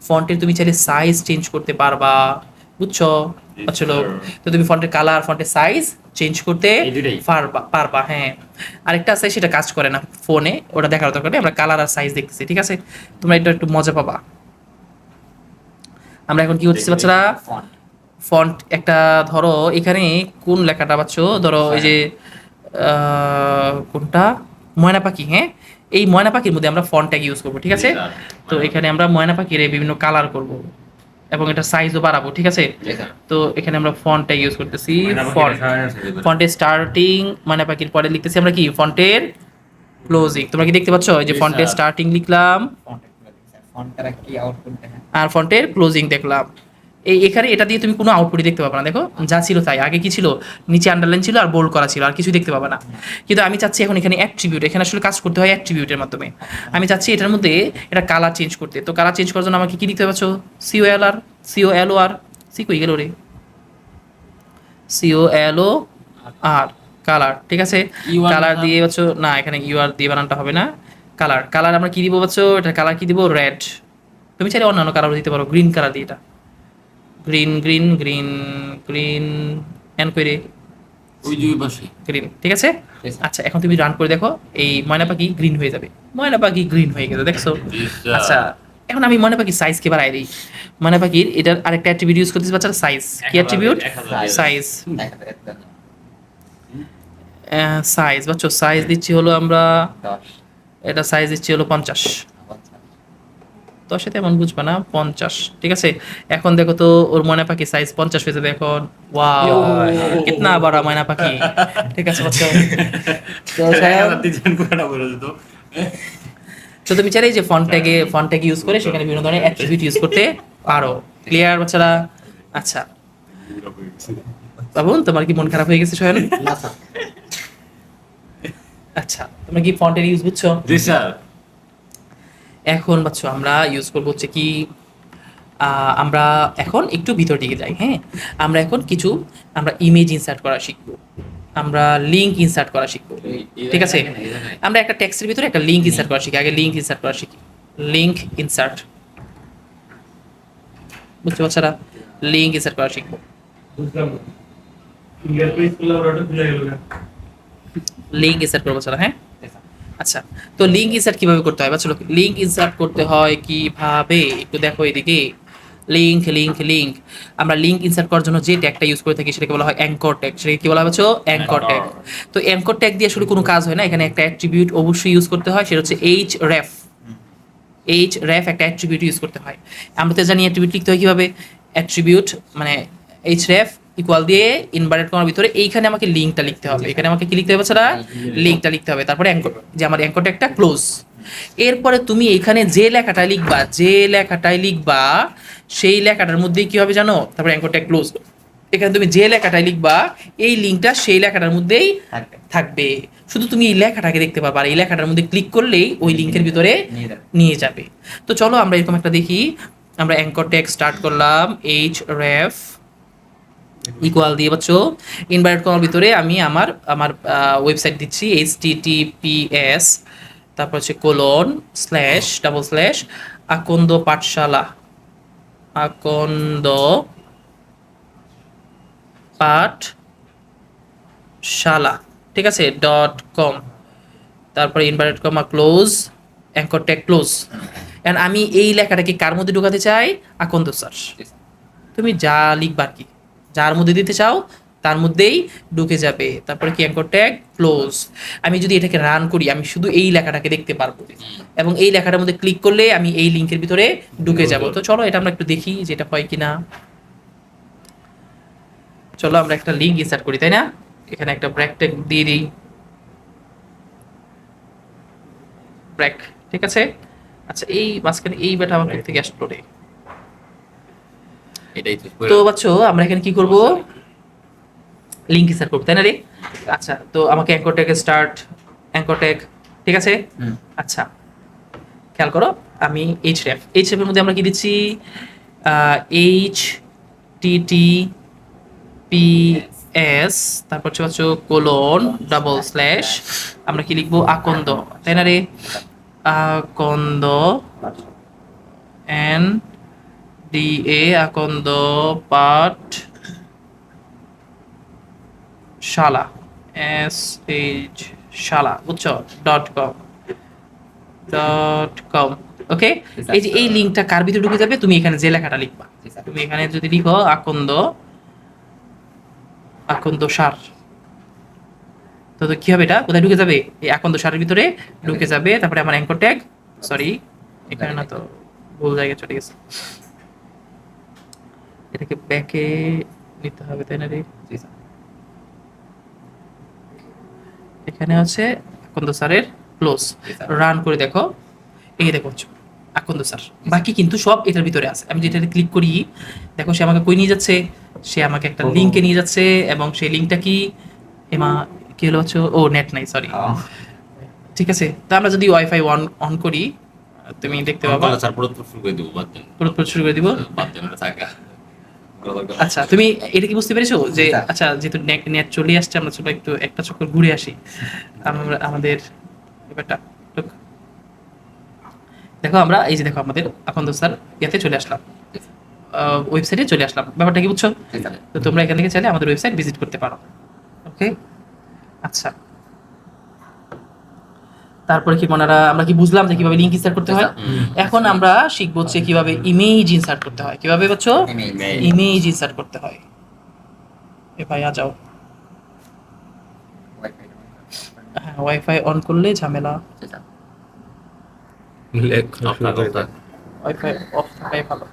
ফন্টের তুমি চাইলে সাইজ চেঞ্জ করতে পারবা, বুঝছো? আচ্ছা লোক, তো তুমি ফন্টের কালার, ফন্টের সাইজ চেঞ্জ করতে এই দুইটাই? পারবা, হ্যাঁ। আরেকটা আছে, সেটা কাজ করে না ফোনে, ওটা দেখার দরকার নেই। আমরা কালার আর সাইজ দেখতেছি, ঠিক আছে? তোমরা এটা একটু মজা পাবা। আমরা এখন কি করতেছি বাচ্চারা? ফন্ট একটা ধরো, এখানে কোন লেখাটা পাচ্ছ, ধরো এই যে কোনটা, ময়না পাখি, হ্যাঁ। এই ময়না পাখির মধ্যে আমরা ফন্ট ট্যাগ ইউজ করবো, ঠিক আছে? তো এখানে আমরা ময়না পাখির বিভিন্ন কালার করব এবং এটা সাইজও বাড়াবো, ঠিক আছে? তো এখানে আমরা ফন্ট ট্যাগ ইউজ করতেছি, ফন্টের স্টার্টিং ময়না পাখির পরে লিখতেছি আমরা কি, ফন্টের ক্লোজিং। তোমরা কি দেখতে পাচ্ছ? এই যে ফন্টের স্টার্টিং লিখলাম আর ফন্টের ক্লোজিং দেখলাম। এখানে এটা দিয়ে তুমি কোনো আউটপুটই দেখতে পাবে না। দেখো যা ছিল তাই, আগে কি ছিল, নিচে আন্ডারলাইন ছিল আর বোল্ড করা ছিল, আর কিছু দেখতে পাবে না। কিন্তু আমি চাচ্ছি এখন এখানে অ্যাট্রিবিউট, এখানে আসলে কাজ করতে হয় অ্যাট্রিবিউটের মাধ্যমে। আমি চাচ্ছি এটার মধ্যে এটা কালার চেঞ্জ করতে। তো কালার চেঞ্জ করার জন্য আমাকে কি লিখতে পাচ্ছ, COLR, সি কই গেল রে, COLOR, কালার, ঠিক আছে? কালার দিয়ে পাচ্ছ না, এখানে UR দিয়ে বানানটা হবে না। কালার আমরা কি দিব পাচ্ছ, এটা কালার কি দিব, রেড। তুমি চাইলে অন্যান্য কালারও দিতে পারো, গ্রিন কালার দিয়ে, এটা গ্রিন এন করে ওই দুই পাশে গ্রিন, ঠিক আছে? আচ্ছা, এখন তুমি রান করে দেখো, এই ময়না পাখি গ্রিন হয়ে যাবে, ময়না পাখি গ্রিন হয়ে গেছে, দেখছো? আচ্ছা, এখন আমি ময়না পাখির সাইজকে বাড়াই দিই। ময়না পাখির এটার আরেকটা অ্যাট্রিবিউট ইউজ করতেছি বাচ্চারা, সাইজ। কি অ্যাট্রিবিউট? সাইজ। সাইজ বাচ্চা, সাইজ দিচ্ছি হলো আমরা, এটা সাইজ দিচ্ছি হলো 50, 10 তেমন বুঝবা না, 50, ঠিক আছে? এখন দেখো তো ওর ময়না পাখি সাইজ 50 হয়ে যাবে এখন। ওয়াও, কিতনা বড় ময়না পাখি, ঠিক আছে বাচ্চা? তো তুমি চাইলে যে ফন্ট ট্যাগ ইউজ করে সেখানে বিভিন্ন ধরনের অ্যাট্রিবিউট ইউজ করতে পারো। ক্লিয়ার বাচ্চারা? আচ্ছা বাবুন, তোমার কি মন খারাপ হয়ে গেছে সোহেল? না স্যার। আচ্ছা, তোমরা কি ফন্টের ইউজ বুঝছো? জি স্যার। এখন বাচ্চা আমরা ইউজ করবো হচ্ছে কি, আমরা এখন একটু ভিতর দিকে যাই, হ্যাঁ। আমরা এখন কিছু আমরা ইমেজ ইনসার্ট করা শিখবো, আমরা লিঙ্ক ইনসার্ট করা শিখবো, ঠিক আছে? আমরা একটা টেক্সটের ভিতরে একটা লিঙ্ক ইনসার্ট করা শিখি। আগে লিঙ্ক ইনসার্ট করা শিখি, লিঙ্ক ইনসার্ট, বুঝতে বাচ্চারা? লিঙ্ক ইনসার্ট করা শিখবো। লিঙ্ক ইনসার্ট করবো বাচ্চারা, হ্যাঁ। আচ্ছা, তো লিঙ্ক ইনসার্ট কিভাবে করতে হয় বাচ্চা? লিঙ্ক ইনসার্ট করতে হয় কিভাবে একটু দেখো এদিকে। লিঙ্ক আমরা লিঙ্ক ইনসার্ট করার জন্য যে ট্যাগটা ইউজ করে থাকি সেটাকে বলা হয় অ্যাঙ্কর ট্যাগ। সেটাকে কি বলা হয় বাচ্চা? Anchor tag. তো অ্যাঙ্কর ট্যাগ দিয়ে আসলে কোনো কাজ হয় না, এখানে একটা অ্যাট্রিবিউট অবশ্যই ইউজ করতে হয়, সেটা হচ্ছে href। একটা অ্যাট্রিবিউট ইউজ করতে হয়। আমরা তো জানি অ্যাট্রিবিউট লিখতে হয় কিভাবে, অ্যাট্রিবিউট মানে href ইকুয়াল দিয়ে ইনভার্টেড কমার ভিতরে এইখানে আমাকে লিঙ্কটা লিখতে হবে। এখানে আমাকে কি লিখতে হবে বাচ্চারা? লিঙ্কটা লিখতে হবে। তারপরে অ্যাঙ্কর, যে আমার অ্যাঙ্কর ট্যাগটা ক্লোজ। এরপরে তুমি এখানে যে লেখাটা লিখবা সেই লেখাটার মধ্যেই কি হবে জানো? তারপরে অ্যাঙ্কর ট্যাগ ক্লোজ। এখানে তুমি যে লেখাটাই লিখবা এই লিঙ্কটা সেই লেখাটার মধ্যেই থাকবে। শুধু তুমি এই লেখাটাকে দেখতে পারবা, আর এই লেখাটার মধ্যে ক্লিক করলেই ওই লিঙ্কের ভিতরে নিয়ে যাবে। তো চলো আমরা এরকম একটা দেখি। আমরা অ্যাঙ্কর ট্যাগ স্টার্ট করলাম, href ইকুয়াল দিয়ে পাচ্ছ ইনভার্টেড কমার ভিতরে আমি আমার আমার ওয়েবসাইট দিচ্ছি https তারপর হচ্ছে colon slash double slash Akanda Pathshala Akanda Pathshala, ঠিক আছে, .com, তারপরে inverted comma close, anchor tag close. And আমি এই লেখাটাকে কার মধ্যে ঢোকাতে চাই? আকন্দ স্যার। তুমি যা লিখবা আর কি, যার মধ্যে দিতে চাও তার মধ্যেই ঢুকে যাবে। তারপরে কি অ্যাঙ্কর ট্যাগ ক্লোজ। আমি যদি এটাকে রান করি আমি শুধু এই লেখাটাকে দেখতে পারবো এবং এই লেখাটার মধ্যে ক্লিক করলে আমি এই লিংকের ভিতরে ঢুকে যাব। তো চলো এটা আমরা একটু দেখি যে এটা হয় কিনা। চলো আমরা একটা লিংক ইনসার্ট করি, তাই না? এখানে একটা ব্র্যাক ট্যাগ দিয়ে দিই, ব্র্যাক, ঠিক আছে। আচ্ছা এই মাঝখানে এই বেটা আমার থেকে আসলো রে। এটাই তো তো বাচ্চো আমরা এখানে কি করব? লিংক ইনসার্ট করব, তাই না রে? আচ্ছা তো আমাকে anchor tag start, anchor tag, ঠিক আছে। আচ্ছা খেয়াল করো, আমি href এর মধ্যে আমরা কি দিচ্ছি? https তারপর হচ্ছে কোলন ডাবল স্ল্যাশ আমরা কি লিখবো? আকন্দ, তাই না রে? আকন্দ এন DA আকন্দ পাঠশালা SH শালা, বুঝছো? .com ওকে। এই যে এই লিংকটা কার ভিতরে ঢুকে যাবে? তুমি এখানে যে লেখাটা লিখবা, তুমি এখানে যদি লিখো আকন্দ সার, তো কি হবে? এটা কোথায় ঢুকে যাবে? এই আকন্দ সারের ভিতরে ঢুকে যাবে। তারপরে আমার অ্যাঙ্কর ট্যাগ, সরি এখানে না তো, ভুল জায়গায় চলে গেছে, এটাকে ব্যাকে নিতে হবে, তাই না রে? এখানে হচ্ছে আকন্দ স্যারের ক্লোজ। রান করে দেখো, এই দেখো আকন্দ স্যার, বাকি কিন্তু সব এটার ভিতরে আছে। আমি যেটা ক্লিক করি দেখো সে আমাকে কই নিয়ে যাচ্ছে? সে আমাকে একটা লিংকে নিয়ে যাচ্ছে এবং সেই লিংকটা কি এমা কি হলো হচ্ছে? ও নেট নাই, সরি, ঠিক আছে। তো আমরা যদি ওয়াইফাই অন করি তুমি দেখতে পাবা। স্যার পুরো শুরু করে দিব, বাদ দেন, পুরো শুরু করে দিব, বাদ দেন এটা থাকা। আচ্ছা তুমি এটা কি বুঝতে পেরেছো যে আচ্ছা যেহেতু নেট চলে আসছে আমরা চলো একটু একটা চক্কর ঘুরে আসি আমরা আমাদের ব্যাপারটা। দেখো আমরা এই যে দেখো আমাদের আকন্দ স্যার ইয়াতে চলে আসলাম, ওয়েবসাইটে চলে আসলাম। ব্যাপারটা কি বুঝছো? তো তোমরা এখান থেকে চাইলে আমাদের ওয়েবসাইট ভিজিট করতে পারো, ওকে। আচ্ছা তারপরে কি মনারা আমরা কি বুঝলাম যে কিভাবে লিংক ইনসার্ট করতে হয়? এখন আমরা শিখবো হচ্ছে কিভাবে ইমেজ ইনসার্ট করতে হয়। কিভাবে বুঝছো? ইমেজ ইনসার্ট করতে হয়। এ ভাই আ যাও, হ্যাঁ ওয়াইফাই অন করলে ঝামেলা, ওয়াইফাই অফ থাকাই ভালো।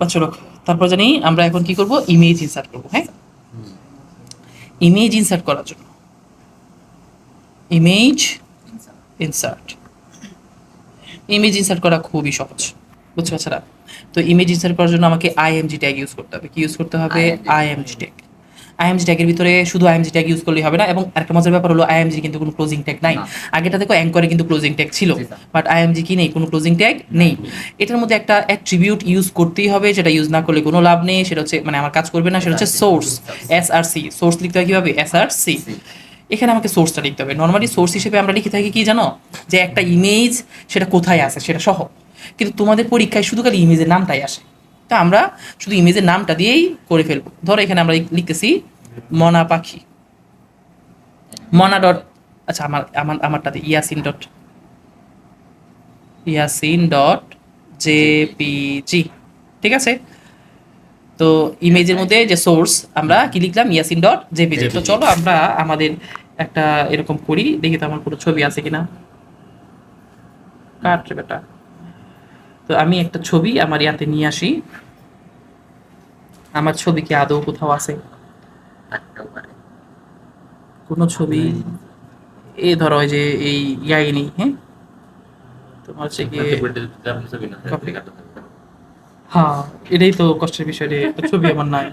আচ্ছা লোক, তারপর জানি আমরা এখন কি করব? ইমেজ ইনসার্ট করব। হ্যাঁ, ইমেজ ইনসার্ট করার জন্য ইমেজ ইনসার্ট করা খুবই সহজ, বুঝছো বাচ্চারা? তো ইমেজ ইনসার্ট করার জন্য আমাকে আইএমজি ট্যাগ ইউজ করতে হবে। কি ইউজ করতে হবে? IMG tag. আইএমজি ট্যাগের ভিতরে শুধু আইএমজি ট্যাগ ইউজ করলেই হবে না, এবং আরেকটা মজার ব্যাপার হলো আইএমজি কিন্তু কোনো ক্লোজিং ট্যাগ নাই। আগেটা দেখো অ্যাঙ্করে কিন্তু ক্লোজিং ট্যাগ ছিল, বাট আইএমজি কি নেই, কোনো ক্লোজিং ট্যাগ নেই। এটার মধ্যে একটা অ্যাট্রিবিউট ইউজ করতেই হবে, যেটা ইউজ না করলে কোনো লাভ নেই। সেটা হচ্ছে মানে আমার কাজ করবে না, সেটা হচ্ছে সোর্স, SRC। সোর্স লিখতে হয় কিভাবে? SRC। এখানে আমাকে সোর্সটা লিখতে হবে। নর্মালি সোর্স হিসেবে আমরা লিখে থাকি কি জানো? যে একটা ইমেজ সেটা কোথায় আছে সেটা সহ, কিন্তু তোমাদের পরীক্ষায় শুধু খালি ইমেজের নামটাই আসে। তো আমরা শুধু ইমেজের নামটা দিয়েই করে ফেলবো। ধরো এখানে আমরা লিখতেছি মনা পাখি, মনা ডট, আচ্ছা আমারটাতে ইয়াসিন ডট জেপিজি, ঠিক আছে। তো ইমেজের মধ্যে যে সোর্স আমরা কি লিখলাম? Yasin dot JPG. তো চলো আমরা আমাদের একটা এরকম করি, দেখি তো আমার কোনো ছবি আছে কিনা। কাট রে বেটা। তো আমি একটা ছবি আমার ইয়াতে নিয়ে আসি। আমার ছবি কি আদৌ কোথাও আছে? কোনো ছবি এ ধরো যে এই ইয়াই নেই। হ্যাঁ, তোমার হচ্ছে কি, হ্যাঁ এটাই তো কষ্টের বিষয় রে, ছবি আমার নাই।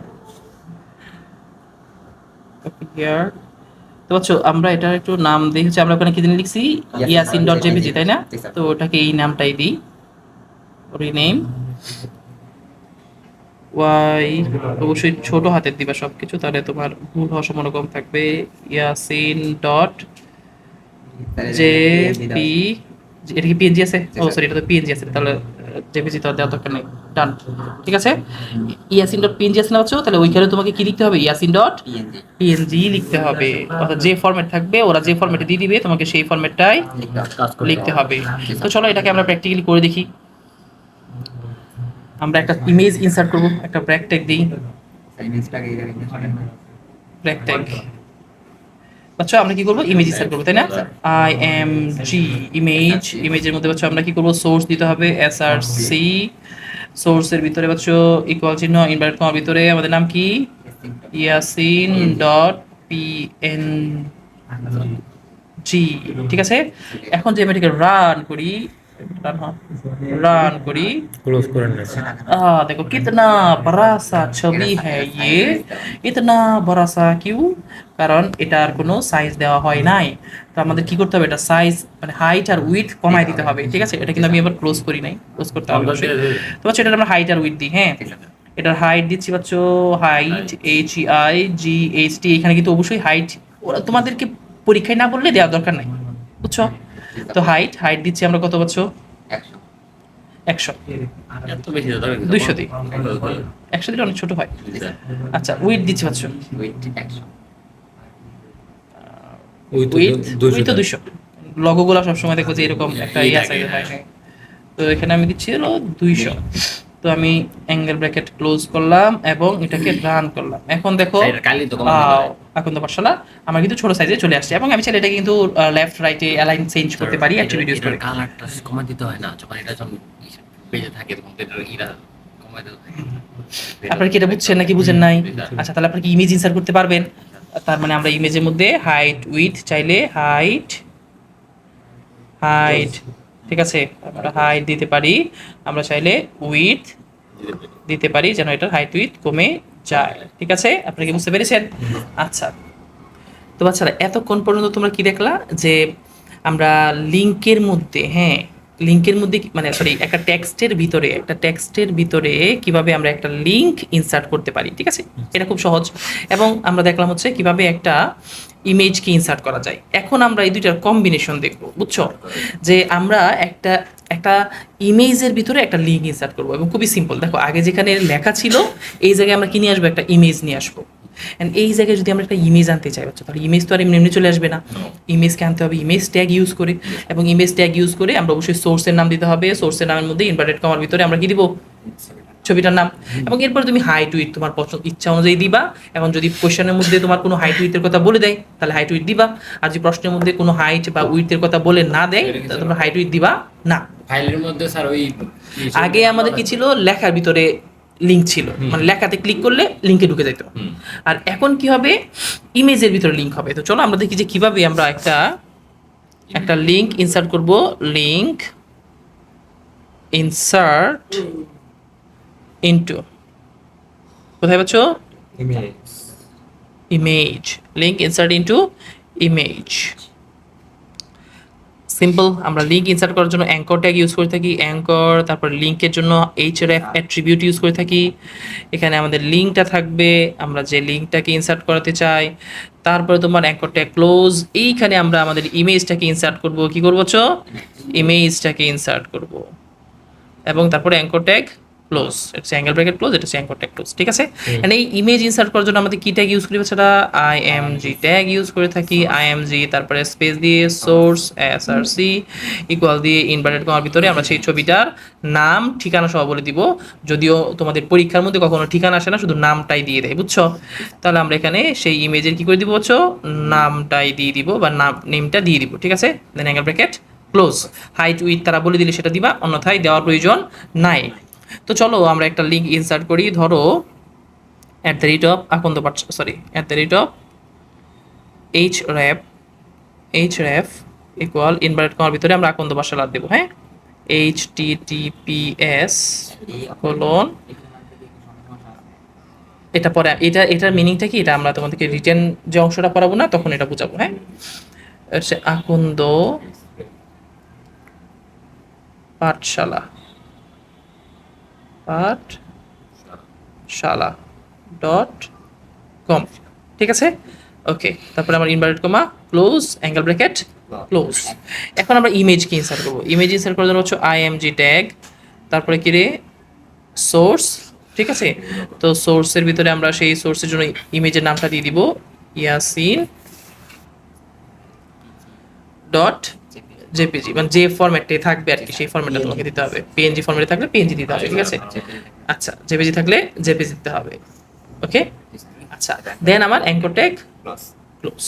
তো বুঝছো, আমরা এটা একটু নাম দিই হচ্ছে, আমরা ওখানে কি দিন লিখছি? ইয়াসিন ডট জেপিজি, তাই না? তো ওটাকে এই নামটাই দিই, রিনেম ওয়াই অবশ্যই ছোট হাতের দিবা সবকিছু, তাহলে তোমার ভুল হওয়ার সম্ভাবনা কম থাকবে। ইয়াসিন ডট জে পি, এটা কি পিএনজি আছে? ও সরি, এটা তো পিএনজি আছে, তাহলে জেপিজি তো আর দেওয়ার দরকার নেই। ডান, ঠিক আছে। ইয়াসিন ডট পিএনজি আছে না বাচ্চা, তাহলে ওইখানে তোমাকে কি লিখতে হবে? ইয়াসিন ডট পিএনজি পিএনজি লিখতে হবে, অর্থাৎ যে ফরম্যাট থাকবে ওরা যে ফরম্যাটে দিয়ে দিবে তোমাকে সেই ফরম্যাটটাই লিখতে হবে। তো চলো এটাকে আমরা প্র্যাকটিক্যালি করে দেখি। আমরা একটা ইমেজ ইনসার্ট করব, একটা ব্র্যাক ট্যাগ দিই, ইমেজটাকে এইভাবে ইনসার্ট করেন না। ব্র্যাক ট্যাগ। বাচ্চা আমরা কি করবো? ইমেজ ইনসার্ট করবো, তাই না? আই এম জি ইমেজ, ইমেজের মধ্যে বাচ্চা আমরা কি করবো? সোর্স দিতে হবে এসআরসি, সোর্সের ভিতরে বাচ্চা ইকুয়াল চিহ্ন ইনভার্টেড কমার ভিতরে আমাদের নাম কি? ইয়াসিন ডট পিএন জি, ঠিক আছে। এখন যে আমি এটাকে রান করি, রান করি, ক্লোজ করেন না। देखो कितना बड़ा सा ছবি है ये, इतना बड़ा सा क्यों? কারণ এটার কোনো সাইজ দেওয়া হয় নাই। তো আমাদের কি করতে হবে? এটা সাইজ মানে হাইট আর উইথ কমাই দিতে হবে, ঠিক আছে। এটা কিন্তু আমি এবার ক্লোজ করি নাই, ক্লোজ করতে হবে অবশ্যই। তো বাচ্চা এটা আমরা হাইট আর উইথ দিই, হ্যাঁ। এটার হাইট দিচ্ছি বাচ্চা, হাইট HEIGHT, এখানে কিন্তু অবশ্যই হাইট ওরা তোমাদেরকে পরীক্ষায় না বললে দেওয়ার দরকার নাই, বুঝছো? তো হাইট হাইট দিচ্ছি আমরা কত বাচ্চা? 100 100। এত বেশি দাও 200 দিই, 100 দিলে অনেক ছোট হয়। আচ্ছা উইথ দিচ্ছি বাচ্চা, ওয়েট 100 উইথ উইথ তো 200। লগোগুলো সবসময় দেখো যে এরকম একটা ইয়া সাইজ হয়, হ্যাঁ। তো এখানে আমি দিচ্ছি হলো 200। তো আমি অ্যাঙ্গেল ব্র্যাকেট ক্লোজ করলাম এবং এটাকে রান করলাম। এখন দেখো এটা কালি তো কমানো যায়। এখন তো মাশাআল্লাহ আমার কিন্তু ছোট সাইজে চলে আসছে, এবং আমি চাইলে এটা কিন্তু লেফট রাইটে অ্যালাইন চেঞ্জ করতে পারি অ্যাট্রিবিউট ইউজ করে। কালারটা কমা দিতে হয় না, যখন এটা যখন পেজে থাকে তখন তো এটা কমা দিতে থাকে। আপনারা কি এটা বুঝছেন নাকি বুঝেন নাই? আচ্ছা তাহলে আপনারা কি ইমেজ ইনসার্ট করতে পারবেন? তার মানে আমরা ইমেজের মধ্যে হাইট উইথ চাইলে হাইট হাইট, ঠিক আছে, আমরা হাইট দিতে পারি, আমরা চাইলে উইথ দিতে পারি, যেন এটার হাইট উইথ কমে যায়, ঠিক আছে। আপনারা কি বুঝতে পেরেছেন? আচ্ছা তো বাচ্চারা এতক্ষণ পর্যন্ত তোমরা কি দেখলা? যে আমরা লিংকের মধ্যে, হ্যাঁ লিংকের মধ্যে মানে সরি একটা টেক্সটের ভিতরে কিভাবে আমরা একটা লিংক ইনসার্ট করতে পারি, ঠিক আছে। এটা খুব সহজ। এবং আমরা দেখলাম হচ্ছে কিভাবে একটা ইমেজকে ইনসার্ট করা যায়। এখন আমরা এই দুইটার কম্বিনেশন দেখবো, বুঝছো? যে আমরা একটা একটা ইমেজের ভিতরে একটা লিঙ্ক ইনসার্ট করবো, এবং খুবই সিম্পল। দেখো আগে যেখানে লেখা ছিল এই জায়গায় আমরা কি নিয়ে আসবো? একটা ইমেজ নিয়ে আসবো। অ্যান্ড এই জায়গায় যদি আমরা একটা ইমেজ আনতে চাই বাচ্চা, তাহলে ইমেজ তো আর এমনি এমনি চলে আসবে না, ইমেজকে আনতে হবে ইমেজ ট্যাগ ইউজ করে। এবং ইমেজ ট্যাগ ইউজ করে আমরা অবশ্যই সোর্সের নাম দিতে হবে, সোর্সের নামের মধ্যে ইনভার্টেড কমার ভিতরে আমরা কি দিব? ছবিটার নাম। এবং এরপর তুমি হাইট উইথ তোমার পছন্দ ইচ্ছা অনুযায়ী দিবা। এবং যদি কোশ্চেনের মধ্যে তোমার কোনো হাইট উইথের কথা বলে দেয় তাহলে হাইট উইথ দিবা, আর যদি প্রশ্নের মধ্যে কোনো হাইট বা উইথের কথা বলে না দেয় তাহলে তোমরা হাইট উইথ দিবা না। ফাইলের মধ্যে স্যার ওই আগে আমাদের কি ছিল? লেখার ভিতরে লিঙ্ক ছিল, মানে লেখাতে ক্লিক করলে লিঙ্কে ঢুকে যেত। আর এখন কি হবে? ইমেজের ভিতরে লিঙ্ক হবে। তো চলো আমরা দেখি যে কিভাবে আমরা একটা লিঙ্ক ইনসার্ট করব। লিঙ্ক ইনসার্ট ইনটু, কোথায় পাচ্ছ? Image. Link insert into image. Simple. আমরা লিঙ্ক ইনসার্ট করার জন্য অ্যাঙ্কর ট্যাগ ইউজ করে থাকি, অ্যাঙ্কর। তারপর লিঙ্কের জন্য href অ্যাট্রিবিউট ইউজ করে থাকি। এখানে আমাদের লিঙ্কটা থাকবে, আমরা যে লিঙ্কটাকে ইনসার্ট করাতে চাই। তারপরে তোমার অ্যাঙ্কর ট্যাগ ক্লোজ। এইখানে আমরা আমাদের ইমেজটাকে ইনসার্ট করব। কি করবো? ইমেজটাকে ইনসার্ট করব, এবং তারপরে অ্যাঙ্কর ট্যাগ ক্লোজ। এটা হচ্ছে অ্যাঙ্গেল ব্র্যাকেট ক্লোজ, এটা হচ্ছে অ্যাঙ্কর ট্যাগ ক্লোজ, ঠিক আছে। এন্ড এই ইমেজ ইনসার্ট করার জন্য আমাদের কি ট্যাগ ইউজ করি? সেটা img ট্যাগ ইউজ করে থাকি। img তারপরে স্পেস দিয়ে সোর্স src ইকুয়াল দিয়ে ইনভার্টেড কমার ভিতরে আমরা সেই ছবিটার নাম ঠিকানা সহ বলে দিব। যদিও তোমাদের পরীক্ষার মধ্যে কখনো ঠিকানা আসে না, শুধু নামটাই দিয়ে দেয়, বুঝছো? তাহলে আমরা এখানে সেই ইমেজের কি করে দিব? নামটাই দিয়ে দিব, বা নেমটা দিয়ে দিব, ঠিক আছে। Then angle bracket close. Height width তারা বলে দিলে সেটা দিবা, অন্যথায় দেওয়ার প্রয়োজন নাই। তো চলো আমরা একটা লিঙ্ক ইনসার্ট করি। ধরো href ইকুয়াল ইনভার্টেড কমার ভিতরে আমরা আকন্দ ভাষা দেবো, হ্যাঁ। https কোলন, এটা পরে এটার মিনিংটা কি এটা আমরা তোমাদেরকে রিটেন যে অংশটা পড়াবো না তখন এটা বুঝাবো, হ্যাঁ। আকন্দ পাঠশালা shala.com, ঠিক আছে? ওকে, তারপরে আমার inverted comma close angle bracket close. এখন আমরা ইমেজকে ইনসার্ট করবো। ইমেজ ইনসার্ট করার জন্য হচ্ছে img ট্যাগ, তারপরে কি রে সোর্স, ঠিক আছে? তো সোর্সের ভিতরে আমরা সেই সোর্সের জন্য ইমেজের নামটা দিয়ে দিব ইয়াসিন ডট জেপিজি, মানে যে ফরম্যাটে থাকবে আর কি সেই ফরম্যাটটা তোমাকে দিতে হবে। পিএনজি ফরম্যাটে থাকলে পিএনজি দিতে হবে, ঠিক আছে? আচ্ছা, জেপিজি থাকলে জেপিজি দিতে হবে। ওকে, আচ্ছা, দেন আমার অ্যাঙ্কর ট্যাগ ক্লোজ।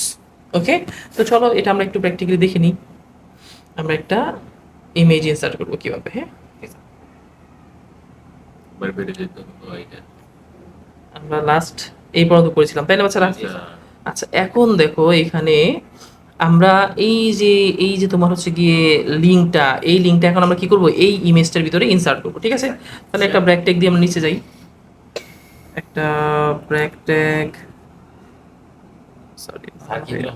ওকে, তো চলো এটা আমরা একটু প্র্যাকটিক্যালি দেখে নিই। আমরা একটা ইমেজ ইনসার্ট করবো কিভাবে, হ্যাঁ? আমরা লাস্ট এই পর্যন্ত করেছিলাম, তাই না বাচ্চারা? আচ্ছা, এখন দেখো এখানে আমরা এই যে তোমার হচ্ছে গিয়ে লিঙ্কটা, এই লিঙ্কটা এখন আমরা কি করব, এই ইমেজটার ভিতরে ইনসার্ট করব, ঠিক আছে? তাহলে একটা ব্র্যাক ট্যাগ দিয়ে আমরা নিচে যাই, একটা ব্র্যাক ট্যাগ, সরি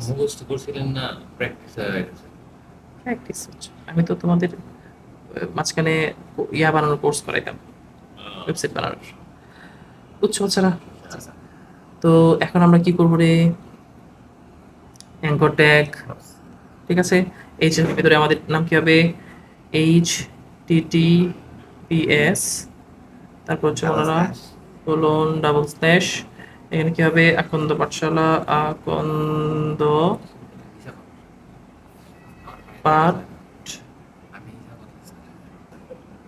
মুখস্থ করছিলেন না, প্র্যাকটিস হয়ে গেছে। প্র্যাকটিস হচ্ছে। আমি তো তোমাদের মাঝখানে ইয়া বানানোর কোর্স করাইতাম, ওয়েবসাইট বানানোর, বুঝছো বাচ্চারা? তো এখন আমরা কি করবো রে, অ্যাঙ্কর ট্যাগ, ঠিক আছে? এইচ এর ভিতরে আমাদের নাম কি হবে, https, তারপর হচ্ছে ওনারা কোলন ডাবল স্ল্যাশ, এখানে কি হবে, আকন্দ পাঠশালা, আকন্দ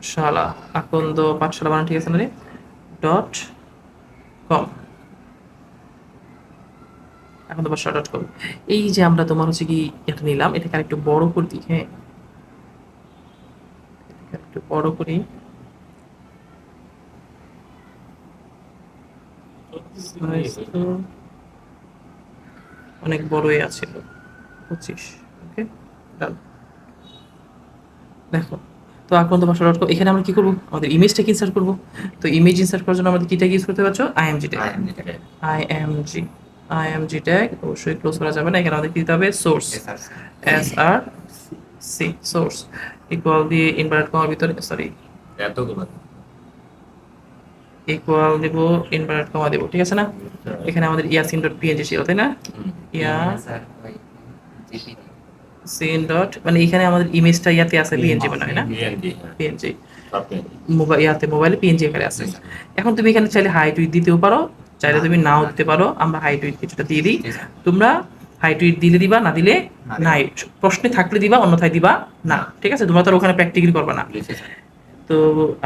পাঠশালা, আকন্দ পাঠশালা বানান ঠিক আছে না রে, .com, এখন তোমার short.com। এই যে আমরা তোমার হচ্ছে কি এটা নিলাম, এটাকে আরেকটু বড় করে দিই, হ্যাঁ, এটাকে একটু বড় করি। অনেক বড়ই আছে 25, ওকে ডান। দেখো, তো এখন তোমার short.com, এখানে আমরা কি করবো, আমাদের ইমেজটাকে ইনসার্ট করবো। তো ইমেজ ইনসার্ট করার জন্য আমাদের কি ট্যাগ ইউজ করতে পারছো, img ট্যাগ, img ট্যাগ অবশ্যই ক্লোজ করা যাবে না। এখানে আমাদের কি দিতে হবে, সোর্স src, সোর্স ইকুয়াল দিয়ে ইনভার্টেড কমার ভিতরে, সরি এতগুলো ইকুয়াল দেব, ইনভার্টেড কমা দেব, ঠিক আছে না? এখানে আমাদের ইয়াসিন ডট পিএনজি ছিল, তাই না? ইয়াসিন ডট, মানে এখানে আমাদের ইমেজটা ইয়াতে আছে পিএনজি বানায় না, পিএনজি মোবাইল, ইয়াতে মোবাইলে পিএনজি আকারে আছে। এখন তুমি এখানে চাইলে হাইট উইথ দিতেও পারো, চাইলে তুমি নাও দিতে পারো। আমরা হাইট উইথ কিছুটা দিয়ে দিই, তোমরা হাইট উইথ দিলে দিবা, না দিলে নাই, প্রশ্নে থাকলে দিবা, অন্যথায় দিবা না, ঠিক আছে? তোমরা তো আর ওখানে প্র্যাকটিক্যাল করবে না। তো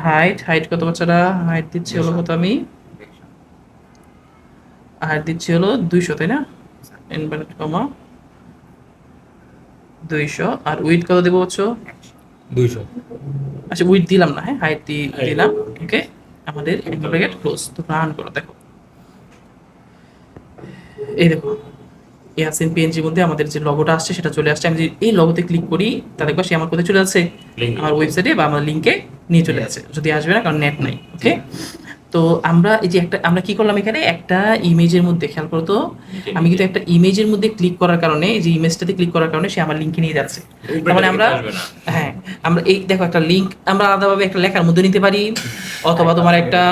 হাইট কত বাচ্চারা, হাইট দিচ্ছি হলো কত, আমি হাইট দিচ্ছি হলো 200, তাই না? ইনভার্টেড কমা 200, আর উইথ কত দেবো হচ্ছে 200। আচ্ছা, উইথ দিলাম না, হ্যাঁ, হাইট দিলাম। ওকে, আমাদের অ্যাঙ্গেল ব্র্যাকেট ক্লোজ। তো রান করো, দেখো এই দেখো ইয়াসিন পিএনজির মধ্যে আমাদের যে লগোটা আসছে সেটা চলে আসছে। আমি যদি এই লগোতে ক্লিক করি তা দেখবা সে আমার কোথায় চলে যাচ্ছে, আমার ওয়েবসাইটে বা আমার লিঙ্কে নিয়ে চলে যাচ্ছে, যদি আসবে না কারণ নেট নাই। ওকে, তো আমরা এই যে একটা, আমরা কি করলাম এখানে একটা ইমেজের মধ্যে, খেয়াল করো তো, আমি কিন্তু একটা ইমেজের মধ্যে ক্লিক করার কারণে, এই যে ইমেজটাতে ক্লিক করার কারণে সে আমার লিঙ্কে নিয়ে যাচ্ছে। তার মানে আমরা, হ্যাঁ, আমরা এই দেখো একটা লিঙ্ক আমরা আলাদাভাবে একটা লেখার মধ্যে নিতে পারি, অথবা তোমার একটা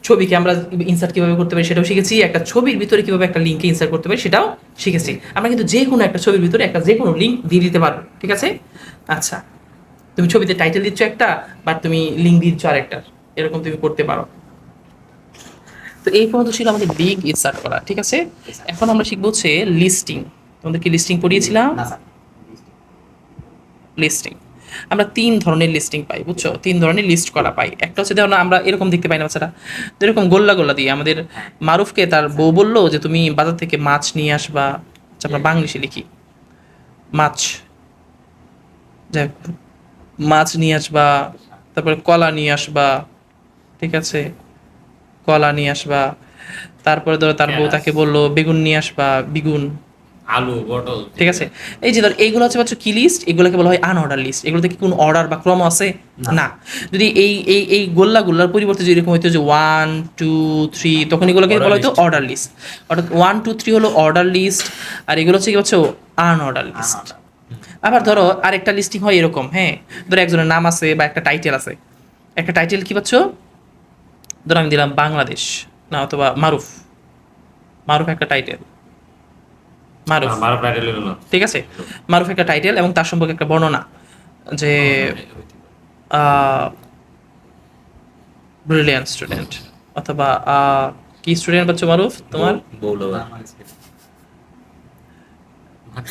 ছবিকে আমরা ইনসার্ট কিভাবে করতে পারি সেটাও শিখেছি, একটা ছবির ভিতরে কিভাবে একটা লিঙ্কে ইনসার্ট করতে পারি সেটাও শিখেছি। আমরা কিন্তু যে কোনো একটা ছবির ভিতরে একটা যে কোনো লিঙ্ক দিয়ে দিতে পারবো, ঠিক আছে? আচ্ছা, তুমি ছবিতে টাইটেল দিচ্ছ একটা, বা তুমি লিঙ্ক দিচ্ছ আরেকটা, এরকম তুমি করতে পারো। তো এই পর্যন্ত ছিল আমাদের লিঙ্ক ইনসার্ট করা, ঠিক আছে? এখন আমরা শিখবো হচ্ছে লিস্টিং। তোমাদের কি লিস্টিং পড়িয়েছিলাম? লিস্টিং আমরা 3 ধরনের লিস্টিং পাই, বুঝছো? 3 ধরনের লিস্ট করা পাই। একটা হচ্ছে ধরো আমরা এরকম দেখতে পাই না বাচ্চারা, যেরকম গোল্লা গোল্লা দিয়ে আমাদের মারুফকে তার বউ বললো যে তুমি বাজার থেকে মাছ নিয়ে আসবা। আচ্ছা, আমরা বাংলিশে লিখি মাছ, যাই হোক, মাছ নিয়ে আসবা, তারপরে কলা নিয়ে আসবা, ঠিক আছে? কলা নিয়ে আসবা। তারপরে ধরো তার বউ তাকে বললো বেগুন নিয়ে আসবা, বেগুন, আলু, পটল, ঠিক আছে? এই যে ধর এইগুলো হচ্ছে বাচ্চা কি লিস্ট, এগুলোকে বলা হয় আনঅর্ডার লিস্ট। এগুলোতে কি কোনো অর্ডার বা ক্রম আছে না। যদি এই গোল্লার পরিবর্তে যদি এরকম হইতো যে 1 2 3, তখন এগুলোকে বলা হতো অর্ডার লিস্ট। অর্থাৎ 1 2 3 হলো অর্ডার লিস্ট, আর এগুলো হচ্ছে কি হচ্ছে আনঅর্ডার লিস্ট। আবার ধরো আরেকটা লিস্টিং হয় এরকম, হ্যাঁ, ধরো একজনের নাম আছে বা একটা টাইটেল আছে, একটা টাইটেল কি পাচ্ছ, ধরো আমি দিলাম বাংলাদেশ, না অথবা মারুফ। মারুফ একটা টাইটেল, মারুফ, বারো টাইটেল হলো ঠিক আছে। মারুফ একটা টাইটেল এবং তার সম্পর্কে একটা বর্ণনা যে ব্রিলিয়ান্ট স্টুডেন্ট, অথবা কি স্টুডেন্ট বাচ্চা মারুফ তোমার? বৌলবা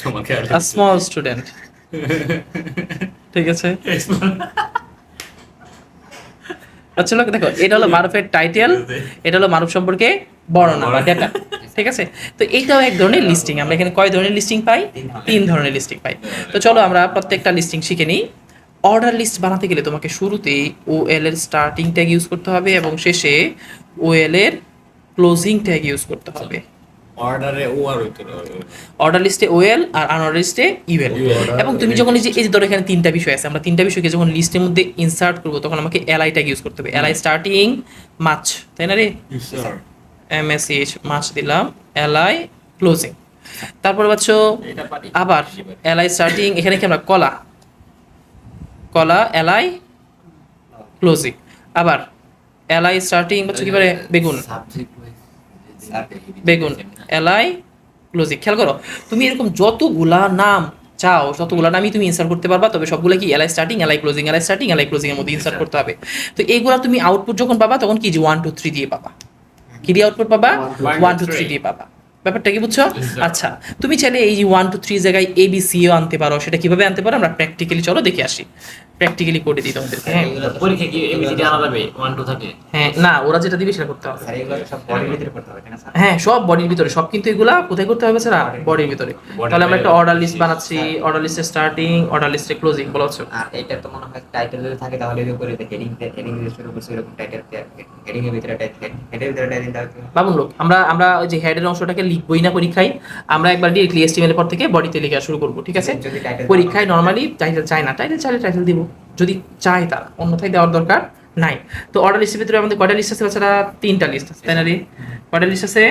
তোমাকে স্মল স্টুডেন্ট, ঠিক আছে। আচ্ছা লোক দেখো, এটা হলো মারুফের টাইটেল, এটা হলো মারুফ সম্পর্কে বর্ণনা বা ডেটা, ঠিক আছে। তো এইটাও এক ধরনের লিস্টিং। আমরা এখানে কয় ধরনের লিস্টিং পাই? 3 ধরনের লিস্টিং পাই। তো চলো আমরা প্রত্যেকটা লিস্টিং শিখে নিই। অর্ডার লিস্ট বানাতে গেলে তোমাকে শুরুতেই ওএল এর স্টার্টিং ট্যাগ ইউজ করতে হবে এবং শেষে ওএল এর ক্লোজিং ট্যাগ ইউজ করতে হবে। অর্ডারে ও আর হইতো অর্ডার লিস্টে ওএল আর আনঅর্ডার লিস্টে ইউএল। এবং তুমি যখন এই যে ধরো এখানে 3টা বিষয় আছে, আমরা 3টা বিষয়কে যখন লিস্টের মধ্যে ইনসার্ট করবো তখন আমাকে এলআই ট্যাগ ইউজ করতে হবে। এলআই স্টার্টিং মাছ, তাই না রে? এমএসএইচ মাছ দিলাম, এলআই ক্লোজিং। তারপরে পাচ্ছ আবার এলআই স্টার্টিং, এখানে কি আমরা কলা, কলা এলআই ক্লোজিং। আবার এলআই স্টার্টিং পাচ্ছ কি পারে? বেগুন, বেগুন এলআই ক্লোজিং। খেয়াল করো, তুমি এরকম যতগুলা নাম চাও ততগুলা নামই তুমি ইনসার্ট করতে পারবা, তবে সবগুলো কি LI starting LI closing, LI starting LI closing এর মধ্যে ইনসার্ট করতে হবে। তো এইগুলা তুমি আউটপুট যখন পাবা তখন কি যে 1 2 3 দিয়ে পাবা। কি দিয়ে আউটপুট পাবা? 1 2 3 দিয়ে পাবা। ব্যাপারটা কি বুঝছো? আচ্ছা, তুমি চাইলে এই যে 1 2 3 জায়গায় এ বি সিও আনতে পারো। সেটা কিভাবে আনতে পারো আমরা প্র্যাকটিক্যালি চলো দেখে আসি, প্র্যাকটিক্যালি করে দিই তোমাদেরকে। হ্যাঁ পরীক্ষা কি এবিসিডি আলাদা হবে 1 2 থাকে? হ্যাঁ, না ওরা যেটা দিবে সেটা করতে হবে। স্যার এগুলো সব বডির ভিতরে করতে হবে, তাই না স্যার? হ্যাঁ সব বডির ভিতরে, সব কিন্তু এগুলা কোথায় করতে হবে স্যার? বডির ভিতরে। তাহলে আমরা একটা অর্ডার লিস্ট বানাচ্ছি, অর্ডার লিস্টে স্টার্টিং, অর্ডার লিস্টে ক্লোজিং বলা হচ্ছে। আর এটা তো মনে হয় টাইটেল যদি থাকে তাহলে এর উপরে হেডিং দিয়ে শুরু করছে এরকম টাইটেল, হেডিং এর ভিতরে টাইটেল, হেডের ভিতরে টাইটেল দাও তো। বাবুন লোক, আমরা ওই যে হেডের অংশটাকে লিখবই না পরীক্ষায়, আমরা একবার ডিরেক্টলি এসটিএমএল এর পর থেকে বডিতে লেখা শুরু করব, ঠিক আছে? যদি title পরীক্ষায় নরমালি টাইটেল চায় না, টাইটেল চাইলে টাইটেল দিব যদি চায় তারা, অন্যথায় দেওয়ার দরকার নাই। তো অর্ডার লিস্টের ভিতরে আমাদের কয়টা লিস্ট আছে বাচ্চারা? 3টা লিস্ট আছে, তাই না রে? কয়টা লিস্ট আছে?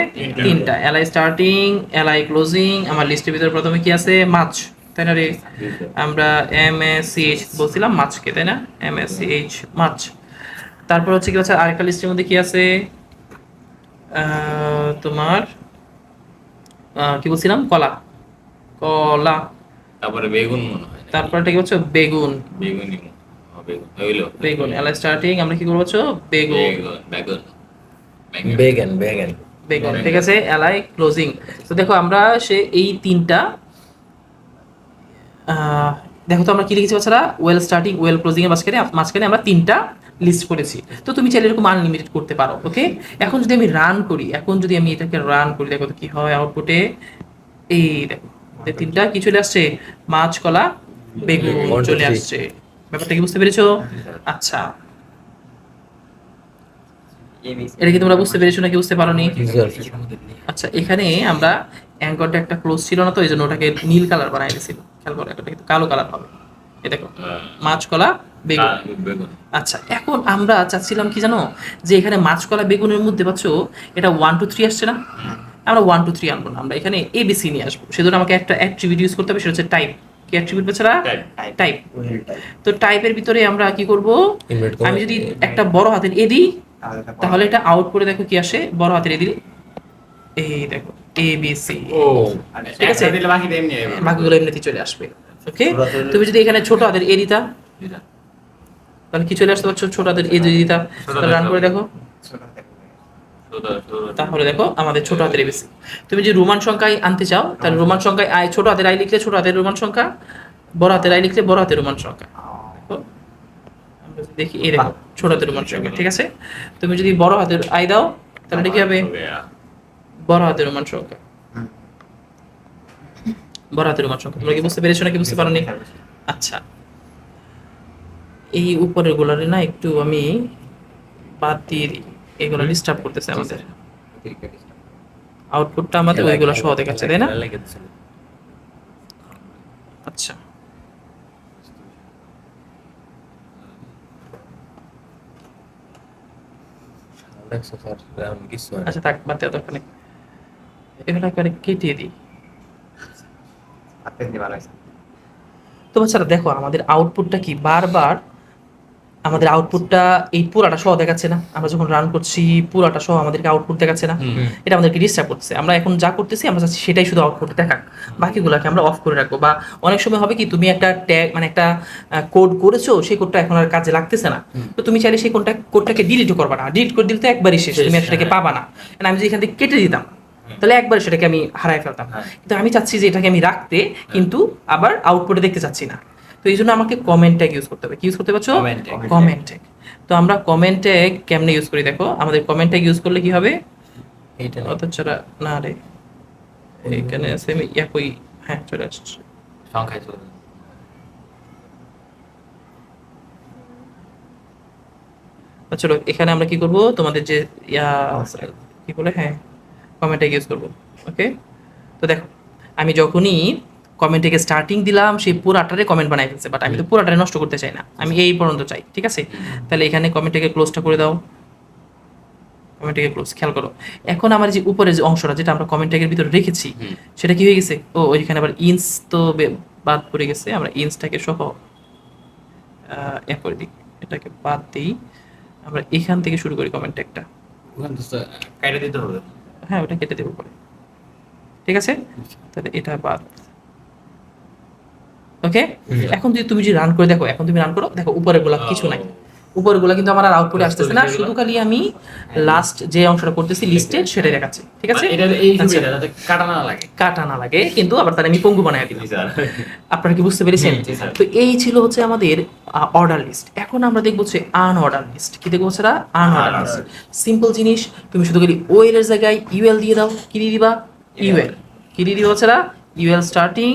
3টা। LI starting, LI closing. আমার লিস্টের ভিতরে প্রথমে কি আছে? মাছ, তাই না রে? আমরা এমএসএইচ বলছিলাম মাছকে, তাই না? এমএসএইচ মাছ। তারপর হচ্ছে কি বাচ্চা আরেকটা লিস্টের মধ্যে কি আছে তোমার কি বলছিলাম? কলা, কলা। তারপরে বেগুন মনে হয়। তারপর এটা কি হচ্ছে? বেগুন, বেগুনই বেগুন হইলো বেগুন এলআই স্টার্টিং। আমরা কি করবো হচ্ছে? বেগুন, বেগুন বেগেন বেগেন বেগুন, ঠিক আছে। LI closing. তো দেখো আমরা এই 3টা দেখো তো আমরা কি লিখেছি বাচ্চারা? ওয়েল স্টার্টিং, ওয়েল ক্লোজিং এর মাঝখানে আমরা 3টা লিস্ট করেছি। তো তুমি চাইলে এরকম আনলিমিটেড করতে পারো, ওকে? এখন যদি আমি রান করি, এটাকে রান করি, দেখো তো কি হয় আউটপুটে। এই দেখো 3টা কি চলে আসছে? মাছ, কলা, বেগুন চলে আসছে। ব্যাপারটা কি বুঝতে পেরেছো? আচ্ছা, এটা কি তোমরা বুঝতে পেরেছো নাকি বুঝতে পারোনি? আচ্ছা, এখানে আমরা অ্যাঙ্করটা একটা ক্লোজ ছিল না, তো এই জন্য ওটাকে নীল কালার বানাই দিয়েছিল। খেয়াল করো, এটা কিন্তু কালো কালার হবে। এই দেখো মাছ, কলা, বেগুন। বেগুন। আচ্ছা, এখন আমরা চাচ্ছিলাম কি জানো, যে এখানে মাছ, কলা, বেগুনের মধ্যে পাচ্ছ এটা 1 2 3 আসছে না? আমরা 1 2 3 আনবো না, আমরা এখানে এবিসি নিয়ে আসবো। সেজন্য আমাকে একটা অ্যাট্রিবিউট ইউজ করতে হবে, সেটা হচ্ছে টাইপ। কি অ্যাট্রিবিউট বাচ্চারা? টাইপ। তো টাইপের ভিতরে আমরা কি করব? আমি যদি একটা বড় হাতের এ দিই তাহলে এটা আউট করে দেখো কি আসে? বড় হাতের এ দিলে এই দেখো এবিসি। ও ঠিক আছে, দিলে বাকি টাইম নিয়ে বাকিগুলো এমনিতেই চলে আসবে, ওকে? তুমি যদি এখানে ছোট হাতের এ দিতা তাহলে কি চলে আসতে পারছো? ছোট হাতের এ যদি দিতা তাহলে রান করে দেখো, তাহলে দেখো আমাদের ছোট হাতের এবিসি। তুমি যদি রোমান সংখ্যায় আনতে চাও তাহলে রোমান সংখ্যায় আই, ছোট হাতের আই লিখলে ছোট হাতের রোমান সংখ্যা, বড় হাতের আই লিখলে বড় হাতের রোমান সংখ্যা। আমরা যদি দেখি এই দেখো ছোট হাতের রোমান সংখ্যা, ঠিক আছে? তুমি যদি বড় হাতের আই দাও তাহলে এটা কি হবে? বড় হাতের রোমান সংখ্যা, বড় হাতের রোমান সংখ্যা। তোমরা কি বুঝতে পেরেছো নাকি বুঝতে পারোনি? আচ্ছা, এই উপরের গুলারে না একটু আমি বাদ দিয়ে দিই, এগুলো ডিস্টার্ব করতেছে আমাদের। আউটপুটটা আমাদের ওইগুলো সহ দেখাচ্ছে, তাই না? আচ্ছা, আচ্ছা থাক, বাদ দেওয়া দরকার নেই, এগুলো একবারে কেটে দিই। তো বাচ্চারা দেখো আমাদের আউটপুটটা কি? বারবার আমাদের আউটপুটটা এই পুরাটা সহ দেখাচ্ছে না, আমরা যখন রান করছি পুরাটা সহ আমাদেরকে আউটপুট দেখাচ্ছে না, এটা আমাদেরকে ডিস্টার্ব করতেছে। আমরা এখন যা করতেছি আমরা চাচ্ছি সেটাই শুধু আউটপুট দেখাক, বাকিগুলোকে আমরা অফ করে রাখবো। বা অনেক সময় হবে কি, তুমি একটা ট্যাগ মানে একটা কোড করেছো, সেই কোডটা এখন আর কাজে লাগতেছে না, তো তুমি চাইলে সেই কোডটাকে ডিলিটও করবা না, ডিলিট করে দিলে তো একবারই শেষ, তুমি আর সেটাকে পাবা না। And আমি যদি এখান থেকে কেটে দিতাম তাহলে একবার সেটাকে আমি হারাই ফেলতাম। কিন্তু আমি চাচ্ছি যে এটাকে আমি রাখতে, কিন্তু আবার আউটপুটে দেখতে চাচ্ছি না। তো এই জন্য আমাকে কমেন্ট ট্যাগ ইউজ করতে হবে। কি ইউজ করতে পারছো? Comment tag. Comment tag. তো আমরা কমেন্ট ট্যাগ কেমনে ইউজ করি দেখো, আমাদের কমেন্ট ট্যাগ ইউজ করলে কি হবে, এইটা না। অথচ না রে, এখানে আছে আমি একই, হ্যাঁ চলে আসছে। সংখ্যায় চলে চলো এখানে আমরা কি করব, তোমাদের যে কি বলে, হ্যাঁ কমেন্ট ট্যাগ ইউজ করবো। ওকে, তো দেখো আমি যখনই কমেন্টে স্টার্টিং দিলাম, সেই পুরাটারে কমেন্ট বানাই ফেলছে, বাট আমি তো পুরাটারে নষ্ট করতে চাই না, আমি এই পর্যন্ত চাই। ঠিক আছে, তাহলে এখানে কমেন্টটাকে ক্লোজটা করে দাও, কমেন্টটাকে ক্লোজ। খেয়াল করো এখন আমার যে উপরে যে অংশটা যেটা আমরা কমেন্ট ট্যাগের ভিতরে রেখেছি, সেটা কি হয়ে গেছে, ও ওইখানে আবার ইন্স তো বাদ পড়ে গেছে, আমরা ইন্সটাকে সহ করে দিই, এটাকে বাদ দিই, আমরা এখান থেকে শুরু করি কমেন্ট ট্যাগটা। ওখানে তো কাইটা দিতে হবে। হ্যাঁ ওটা কেটে দেবো পরে, ঠিক আছে, তাহলে এটা বাদ। ওকে, এখন যদি তুমি রান করে দেখো, এখন তুমি রান করো দেখো উপরের গুলা কিছু নাই, উপরের গুলা কিন্তু আমার আর আউটপুটে আসতেছে না, শুধু খালি আমি লাস্ট যে অংশটা করতেছি লিস্টেড সেটাই দেখাচ্ছে। ঠিক আছে, এটা এই আচ্ছা, সুবিধা যাতে কাটা না লাগে। কাটা না লাগে, কিন্তু আবার তাহলে আমি পঙ্গু বানাই দিলাম। স্যার আপনারা কি বুঝতে পেরেছেন? জি, স্যার। তো এই ছিল হচ্ছে আমাদের অর্ডার লিস্ট। এখন আমরা দেখবো হচ্ছে আনঅর্ডার লিস্ট। কি দেখবো সেটা? Unorder list. সিম্পল জিনিস, তুমি শুধু খালি ওএল এর জায়গায় ইউএল দিয়ে দাও। কি দিয়ে দিবা? ইউএল। কি দিয়ে দিবা সেটা? ইউএল স্টার্টিং,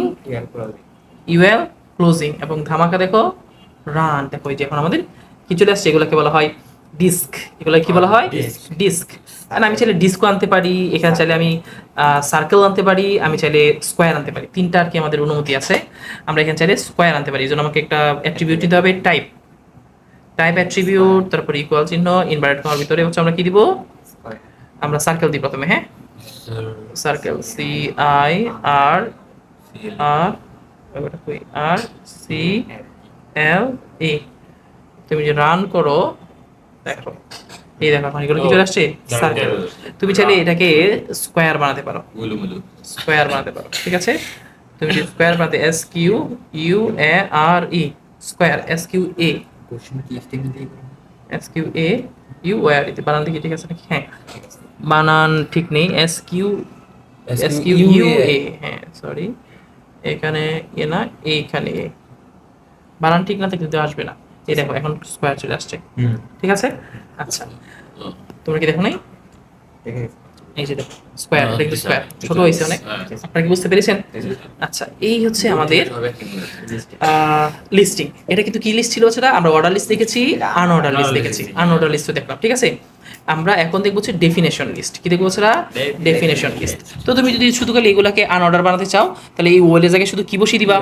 ইউএল ক্লোজিং, এবং ধামাকা দেখো রান। দেখো এই যে এখন আমাদের কি চলে আসছে, এগুলোকে বলা হয় ডিস্ক। এগুলো কি বলা হয়? ডিস্ক। আর আমি চাইলে ডিস্কও আনতে পারি, এখানে চাইলে আমি সার্কেল আনতে পারি, আমি চাইলে স্কোয়ার আনতে পারি, তিনটা আর কি আমাদের অনুমতি আছে। আমরা এখানে চাইলে স্কোয়ার আনতে পারি, এই জন্য আমাকে একটা অ্যাট্রিবিউট দিতে হবে, টাইপ অ্যাট্রিবিউট, তারপর ইকুয়াল চিহ্ন, ইনভার্টেড কমার ভিতরে হচ্ছে আমরা কি দিব, আমরা সার্কেল দিই প্রথমে। হ্যাঁ circle, C I R R R C L E. তুমি যে রান করো দেখো, এই দেখো এখন এগুলো কি চলে আসছে, সার্কেল। তুমি চাইলে এটাকে স্কোয়ার বানাতে পারো, মুলুমুলু স্কোয়ার বানাতে পারো। ঠিক আছে, তুমি যদি স্কোয়ার বানাতে, S Q U A R E, square, S Q A, S Q A U R E বানান দেখি, ঠিক আছে নাকি? হ্যাঁ বানান ঠিক নেই, এস কিউ ইউ এ, হ্যাঁ সরি, এখানে এ না, এইখানে এ, বানান ঠিক না থাকলে তো আসবে না। এই দেখো এখন স্কোয়ার চলে আসছে। ঠিক আছে, আচ্ছা তোমরা কি দেখো নাই, এই যে দেখো স্কোয়ার, এটা কিন্তু স্কোয়ার, ছোট হয়েছে অনেক। আপনারা কি বুঝতে পেরেছেন? আচ্ছা এই হচ্ছে আমাদের লিস্টিং। এটা কিন্তু কি লিস্ট ছিল সেটা, আমরা অর্ডার লিস্ট দেখেছি, আনঅর্ডার লিস্ট দেখেছি, আনঅর্ডার লিস্ট দেখলাম। ঠিক আছে, আমরা এখন দেখবো হচ্ছে ডেফিনেশন লিস্ট। কি দেখবো সেটা? Definition list. তো তুমি যদি শুধু খালি এগুলাকে আনঅর্ডার বানাতে চাও, তাহলে এই ওএল এর জায়গায় শুধু কি বসিয়ে দিবা,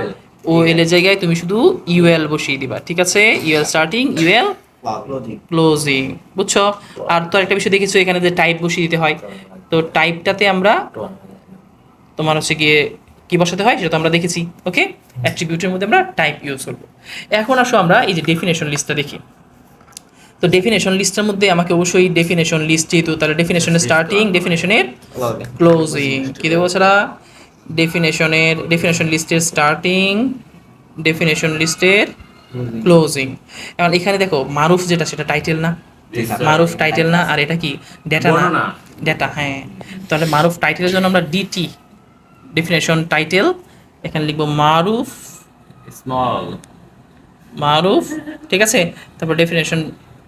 ওএল এর জায়গায় তুমি শুধু ইউএল বসিয়ে দিবা। ঠিক আছে, ইউএল স্টার্টিং, ইউএল ক্লোজিং, বুঝছো? আর তো একটা বিষয় দেখেছো এখানে যে টাইপ বসিয়ে দিতে হয়, তো টাইপটাতে আমরা তোমার হচ্ছে গিয়ে কি বসাতে হয় সেটা তো আমরা দেখেছি। ওকে, অ্যাট্রিবিউটের মধ্যে আমরা টাইপ ইউজ করব। এখন আসো আমরা এই যে ডেফিনেশন লিস্টটা দেখি। তো ডেফিনেশন লিস্টের মধ্যে আমাকে অবশ্যই ডেফিনেশন লিস্ট, যেহেতু তাহলে ডেফিনেশনের স্টার্টিং, ডেফিনেশনের ক্লোজিং। কি দেবো সেটা? ডেফিনেশন লিস্টের স্টার্টিং, ডেফিনেশন লিস্টের ক্লোজিং। এখন এখানে দেখো মারুফ যেটা সেটা টাইটেল না, মারুফ টাইটেল না, আর এটা কি ডেটা না, ডেটা। হ্যাঁ তাহলে মারুফ টাইটেলের জন্য আমরা ডিটি, ডেফিনেশন টাইটেল, এখানে লিখবো মারুফ, স্মল মারুফ। ঠিক আছে, তারপর ডেফিনেশন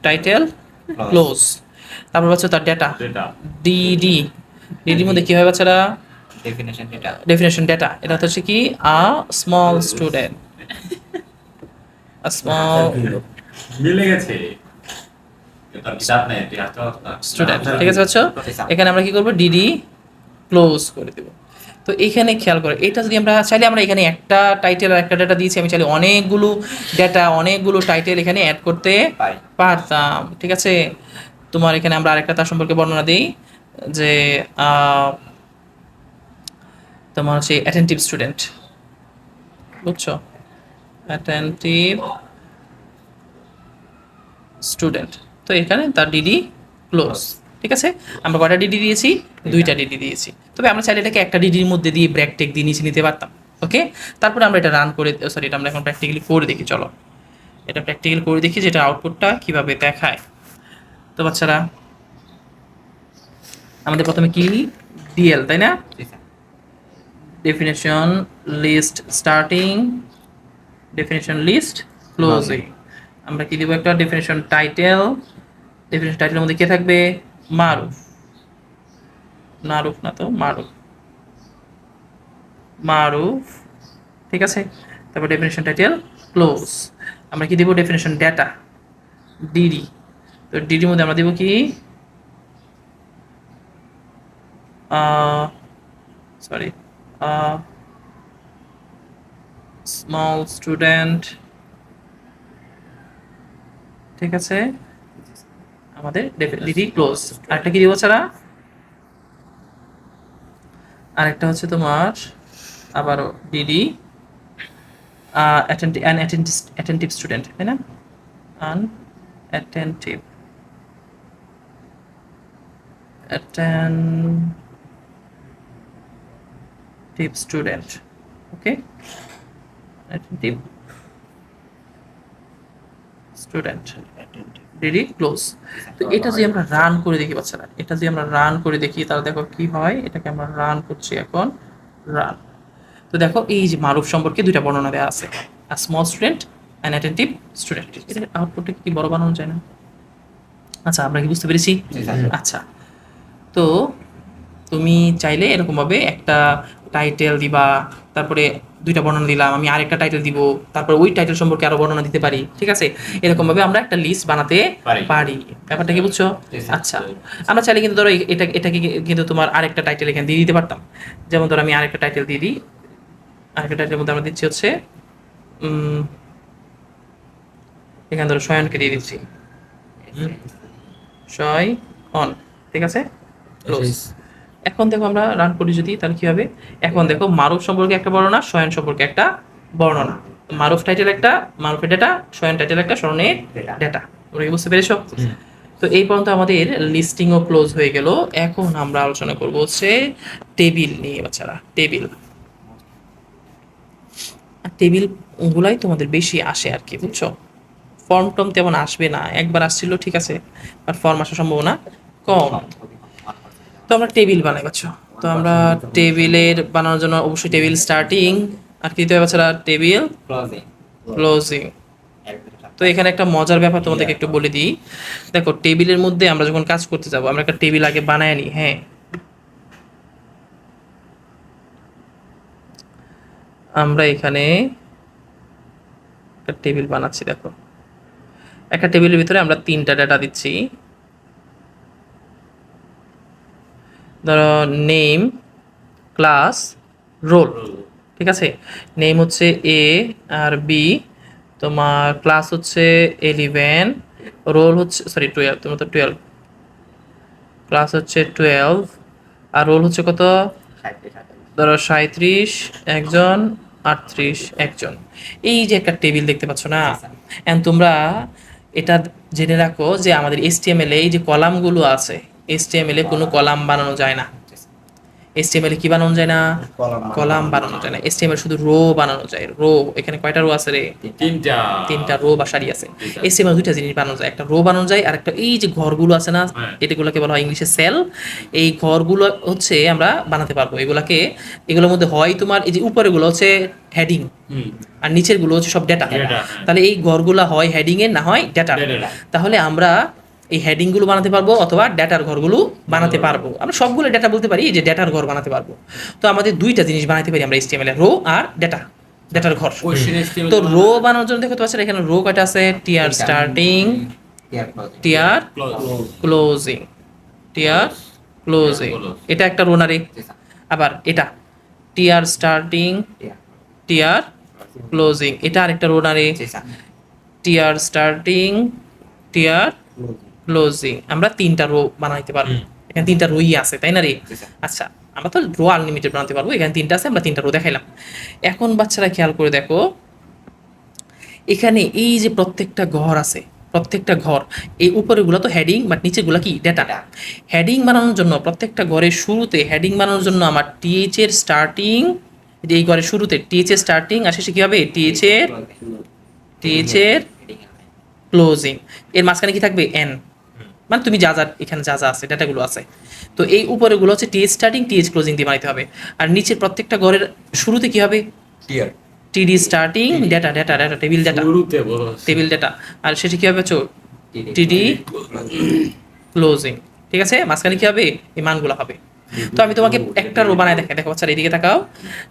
টাইটেল ক্লোজ, তারপর হচ্ছে তার ডেটা, ডিডি। ডিডির মধ্যে কি হয় বাচ্চারা? Definition data. ডেফিনেশন ডেটা, এটা হচ্ছে কি আ স্মল স্টুডেন্ট, স্মল মিলে গেছে। এটা কিতাব নেই, এটা আসলে স্টুডেন্ট। ঠিক আছে বাচ্চা, এখানে আমরা কি করবো, ডিডি ক্লোজ করে দেব। তো এইখানে খেয়াল করো, এটা যদি আমরা চাইলে, আমরা এখানে একটা টাইটেল আর একটা ডেটা দিয়েছি, আমি চাইলে অনেকগুলো ডেটা, অনেকগুলো টাইটেল এখানে অ্যাড করতে পারতাম। ঠিক আছে, তোমার এখানে আমরা আরেকটা তার সম্পর্কে বর্ণনা দিই, যে তোমার হচ্ছে অ্যাটেন্টিভ স্টুডেন্ট, বুঝছো? Attentive student. তো এখানে তার ডিডি ক্লোজ। ঠিক আছে, আমরা কয়টা ডিডি দিয়েছি? দুইটা ডিডি দিয়েছি। তবে আমরা চাইলে এটাকে একটা ডিডির মধ্যে দিয়ে ব্র্যাক টেক দিয়ে নিচে নিতে পারতাম। ওকে, তারপরে আমরা এটা রান করে, সরি, এটা আমরা এখন প্র্যাকটিক্যালি করে দেখি। চলো এটা প্র্যাকটিক্যাল করে দেখি যেটা আউটপুটটা কিভাবে দেখায়। তো বাচ্চারা, আমাদের প্রথমে কি ডিএল, তাই না? জি sir. Definition list starting, definition list closing. আমরা কি দিব? একটা ডেফিনেশন টাইটেল। ডেফিনেশন টাইটেলের মধ্যে কে থাকবে? মারুফ, মারুফ না তো মারুফ, মারুফ। ঠিক আছে, তারপর ডেফিনেশন টাইটেল ক্লোজ। আমরা কি দিব? Definition data, DD. তো ডিডির মধ্যে আমরা দিব কি? Sorry, small student. ঠিক আছে, আমাদের ডিডি ক্লোজ। আরেকটা কি দিব ছাড়া? আরেকটা হচ্ছে তোমার আবারও ডিডি অ্যাটেন্টিভ স্টুডেন্ট, তাই না? Attentive student. Okay, attentive student, DD close. তো এটা যদি আমরা রান করে দেখি বাচ্চারা, এটা যদি আমরা রান করে দেখি তাহলে দেখো কি হয়। এটাকে আমরা রান করছি এখন, রান। তো দেখো এই যে মারুফ সম্পর্কে দুইটা বর্ণনা দেওয়া আছে, a small student and attentive student. এটা আউটপুটটা কি বড় বানানো যায় না? আচ্ছা, আমরা কি বুঝতে পেরেছি? জি স্যার। আচ্ছা, তো তুমি চাইলে এরকমভাবে একটা টাইটেল দিবা, তারপরে দুইটা বর্ণনা দিলাম, আমি আরেকটা টাইটেল দিব, তারপর ওই টাইটেল সম্পর্কে আরো বর্ণনা দিতে পারি। ঠিক আছে, এরকমভাবে আমরা একটা লিস্ট বানাতে পারি। ব্যাপারটা কি বুঝছো? আচ্ছা, আমরা চাইলে কিন্তু ধরো এটাকে কিন্তু তোমার আরেকটা টাইটেল এখানে দিয়ে দিতে পারতাম। যেমন ধরো আমি আরেকটা টাইটেল দিয়ে দিই। আরেকটা টাইটেলের মধ্যে আমরা দিচ্ছি হচ্ছে এখানে ধরো শয়নকে দিয়ে দিচ্ছি, শয় অন। ঠিক আছে, ক্লোজ। এখন দেখো আমরা রান করি যদি, তাহলে কি হবে? এখন দেখো মারুফ সম্পর্কে একটা বর্ণনা, শয়ন সম্পর্কে একটা বর্ণনা। মারুফ টাইটেল একটা, মারুফের ডেটা, শয়ন টাইটেল একটা, শরণের ডেটা। তোমরা কি বুঝতে পেরেছো? তো এই পর্যন্ত আমাদের লিস্টিংও ক্লোজ হয়ে গেল। এখন আমরা আলোচনা করব হচ্ছে টেবিল নিয়ে বাচ্চারা। টেবিল গুলাই তোমাদের বেশি আসে আর কি, বুঝছো? ফর্ম টম তেমন আসবে না, একবার আসছিল ঠিক আছে, বাট ফর্ম আসার সম্ভাবনা কম। তো আমরা টেবিল বানাই বাচ্চা। তো আমরা টেবিলের বানানোর জন্য অবশ্যই টেবিল স্টার্টিং আর কি দিতে হবে বাচ্চারা? Table closing. ক্লোজিং। তো এখানে একটা মজার ব্যাপার তোমাদেরকে একটু বলে দিই। দেখো, টেবিলের মধ্যে আমরা যখন কাজ করতে যাব, আমরা একটা টেবিল আগে বানায় নিই। হ্যাঁ, আমরা এখানে একটা টেবিল বানাচ্ছি। দেখো, একটা টেবিলের ভিতরে আমরা তিনটা ডেটা দিচ্ছি। ধরো নেম, ক্লাস, রোল। ঠিক আছে, নেম হচ্ছে এ আর বি, তোমার ক্লাস হচ্ছে 11, রোল হচ্ছে 12, তোমার তো 12, ক্লাস হচ্ছে 12 আর রোল হচ্ছে কত? ধরো 37 একজন, 38 একজন। এই যে একটা টেবিল দেখতে পাচ্ছ না? এন্ড তোমরা এটা জেনে রাখো যে আমাদের HTML এ এই যে কলামগুলো আছে, HTML এ কোনো কলাম বানানো যায় না। HTML এ কি বানানো যায় না? কলাম বানানো যায় না। HTML শুধু রো বানানো যায়। রো, এখানে কয়টা রো আছে রে? তিনটা রো বা সারি আছে। HTML দুইটা জিনিস বানানো যায়, একটা রো বানানো যায় আর একটা এই যে ঘরগুলো আছে না, এটাগুলোকে বলা হয় ইংলিশে সেল। এই ঘরগুলো হচ্ছে আমরা বানাতে পারবো। এগুলোর মধ্যে হয় তোমার এই যে উপরেগুলো হচ্ছে হেডিং আর নিচের গুলো হচ্ছে সব ডেটা। তাহলে এই ঘরগুলো হয় হেডিং এর, না হয় ডেটা। তাহলে আমরা এই হেডিং গুলো বানাতে পারবো অথবা ডেটার ঘরগুলো বানাতে পারবো। আমরা সবগুলো ডেটা বলতে পারি, যে ডেটার ঘর বানাতে পারবো। তো আমাদের দুইটা জিনিস বানাতে পারি আমরা HTML এর, রো আর ডেটার ঘর। তো রো বানানোর জন্য দেখো তো আছে এখানে রো কয়টা আছে? TR starting, TR closing, TR closing. এটা একটা রো না রে? আবার এটা টিআর স্টার্টিং, টিআর ক্লোজিং, এটা আরেকটা রো না রে? TR starting, TR closing. আমরা তিনটা রো বানাইতে পারবো। এখানে তিনটা রোই আছে, তাই না রে? আচ্ছা, আমরা তো রো আনলিমিটেড বানাতে পারবো। এখানে তিনটা আছে, আমরা তিনটা রো দেখাইলাম। এখন বাচ্চারা খেয়াল করে দেখো, এখানে এই যে প্রত্যেকটা ঘর আছে, প্রত্যেকটা ঘর, এই উপরেগুলো তো হেডিং বাট নিচেগুলো কি ডেটা। হেডিং বানানোর জন্য প্রত্যেকটা ঘরের শুরুতে হেডিং বানানোর জন্য আমার টিএইচ এর স্টার্টিং, এই ঘরের শুরুতে টিএইচ এর স্টার্টিং আর শেষে কি হবে টিএইচ এর ক্লোজিং, এর মাঝখানে কি থাকবে এন, মানে তুমি যা যা এখানে যা যা আছে ডেটাগুলো আছে। তো এই উপরেগুলো হচ্ছে টিএইচ স্টার্টিং টিএইচ ক্লোজিং দিয়ে বানাইতে হবে। আর নিচের প্রত্যেকটা ঘরের শুরুতে কি হবে টিয়ার টিডি starting data data data table data শুরুতে বলো টেবিল ডেটা, আর শেষে কি হবে টিডি ক্লোজিং। ঠিক আছে, মাঝখানে কি হবে এই মানগুলো হবে। তো আমি তোমাকে একটা রো বানায় দেখাই, দেখো বাচ্চা এদিকে তাকাও,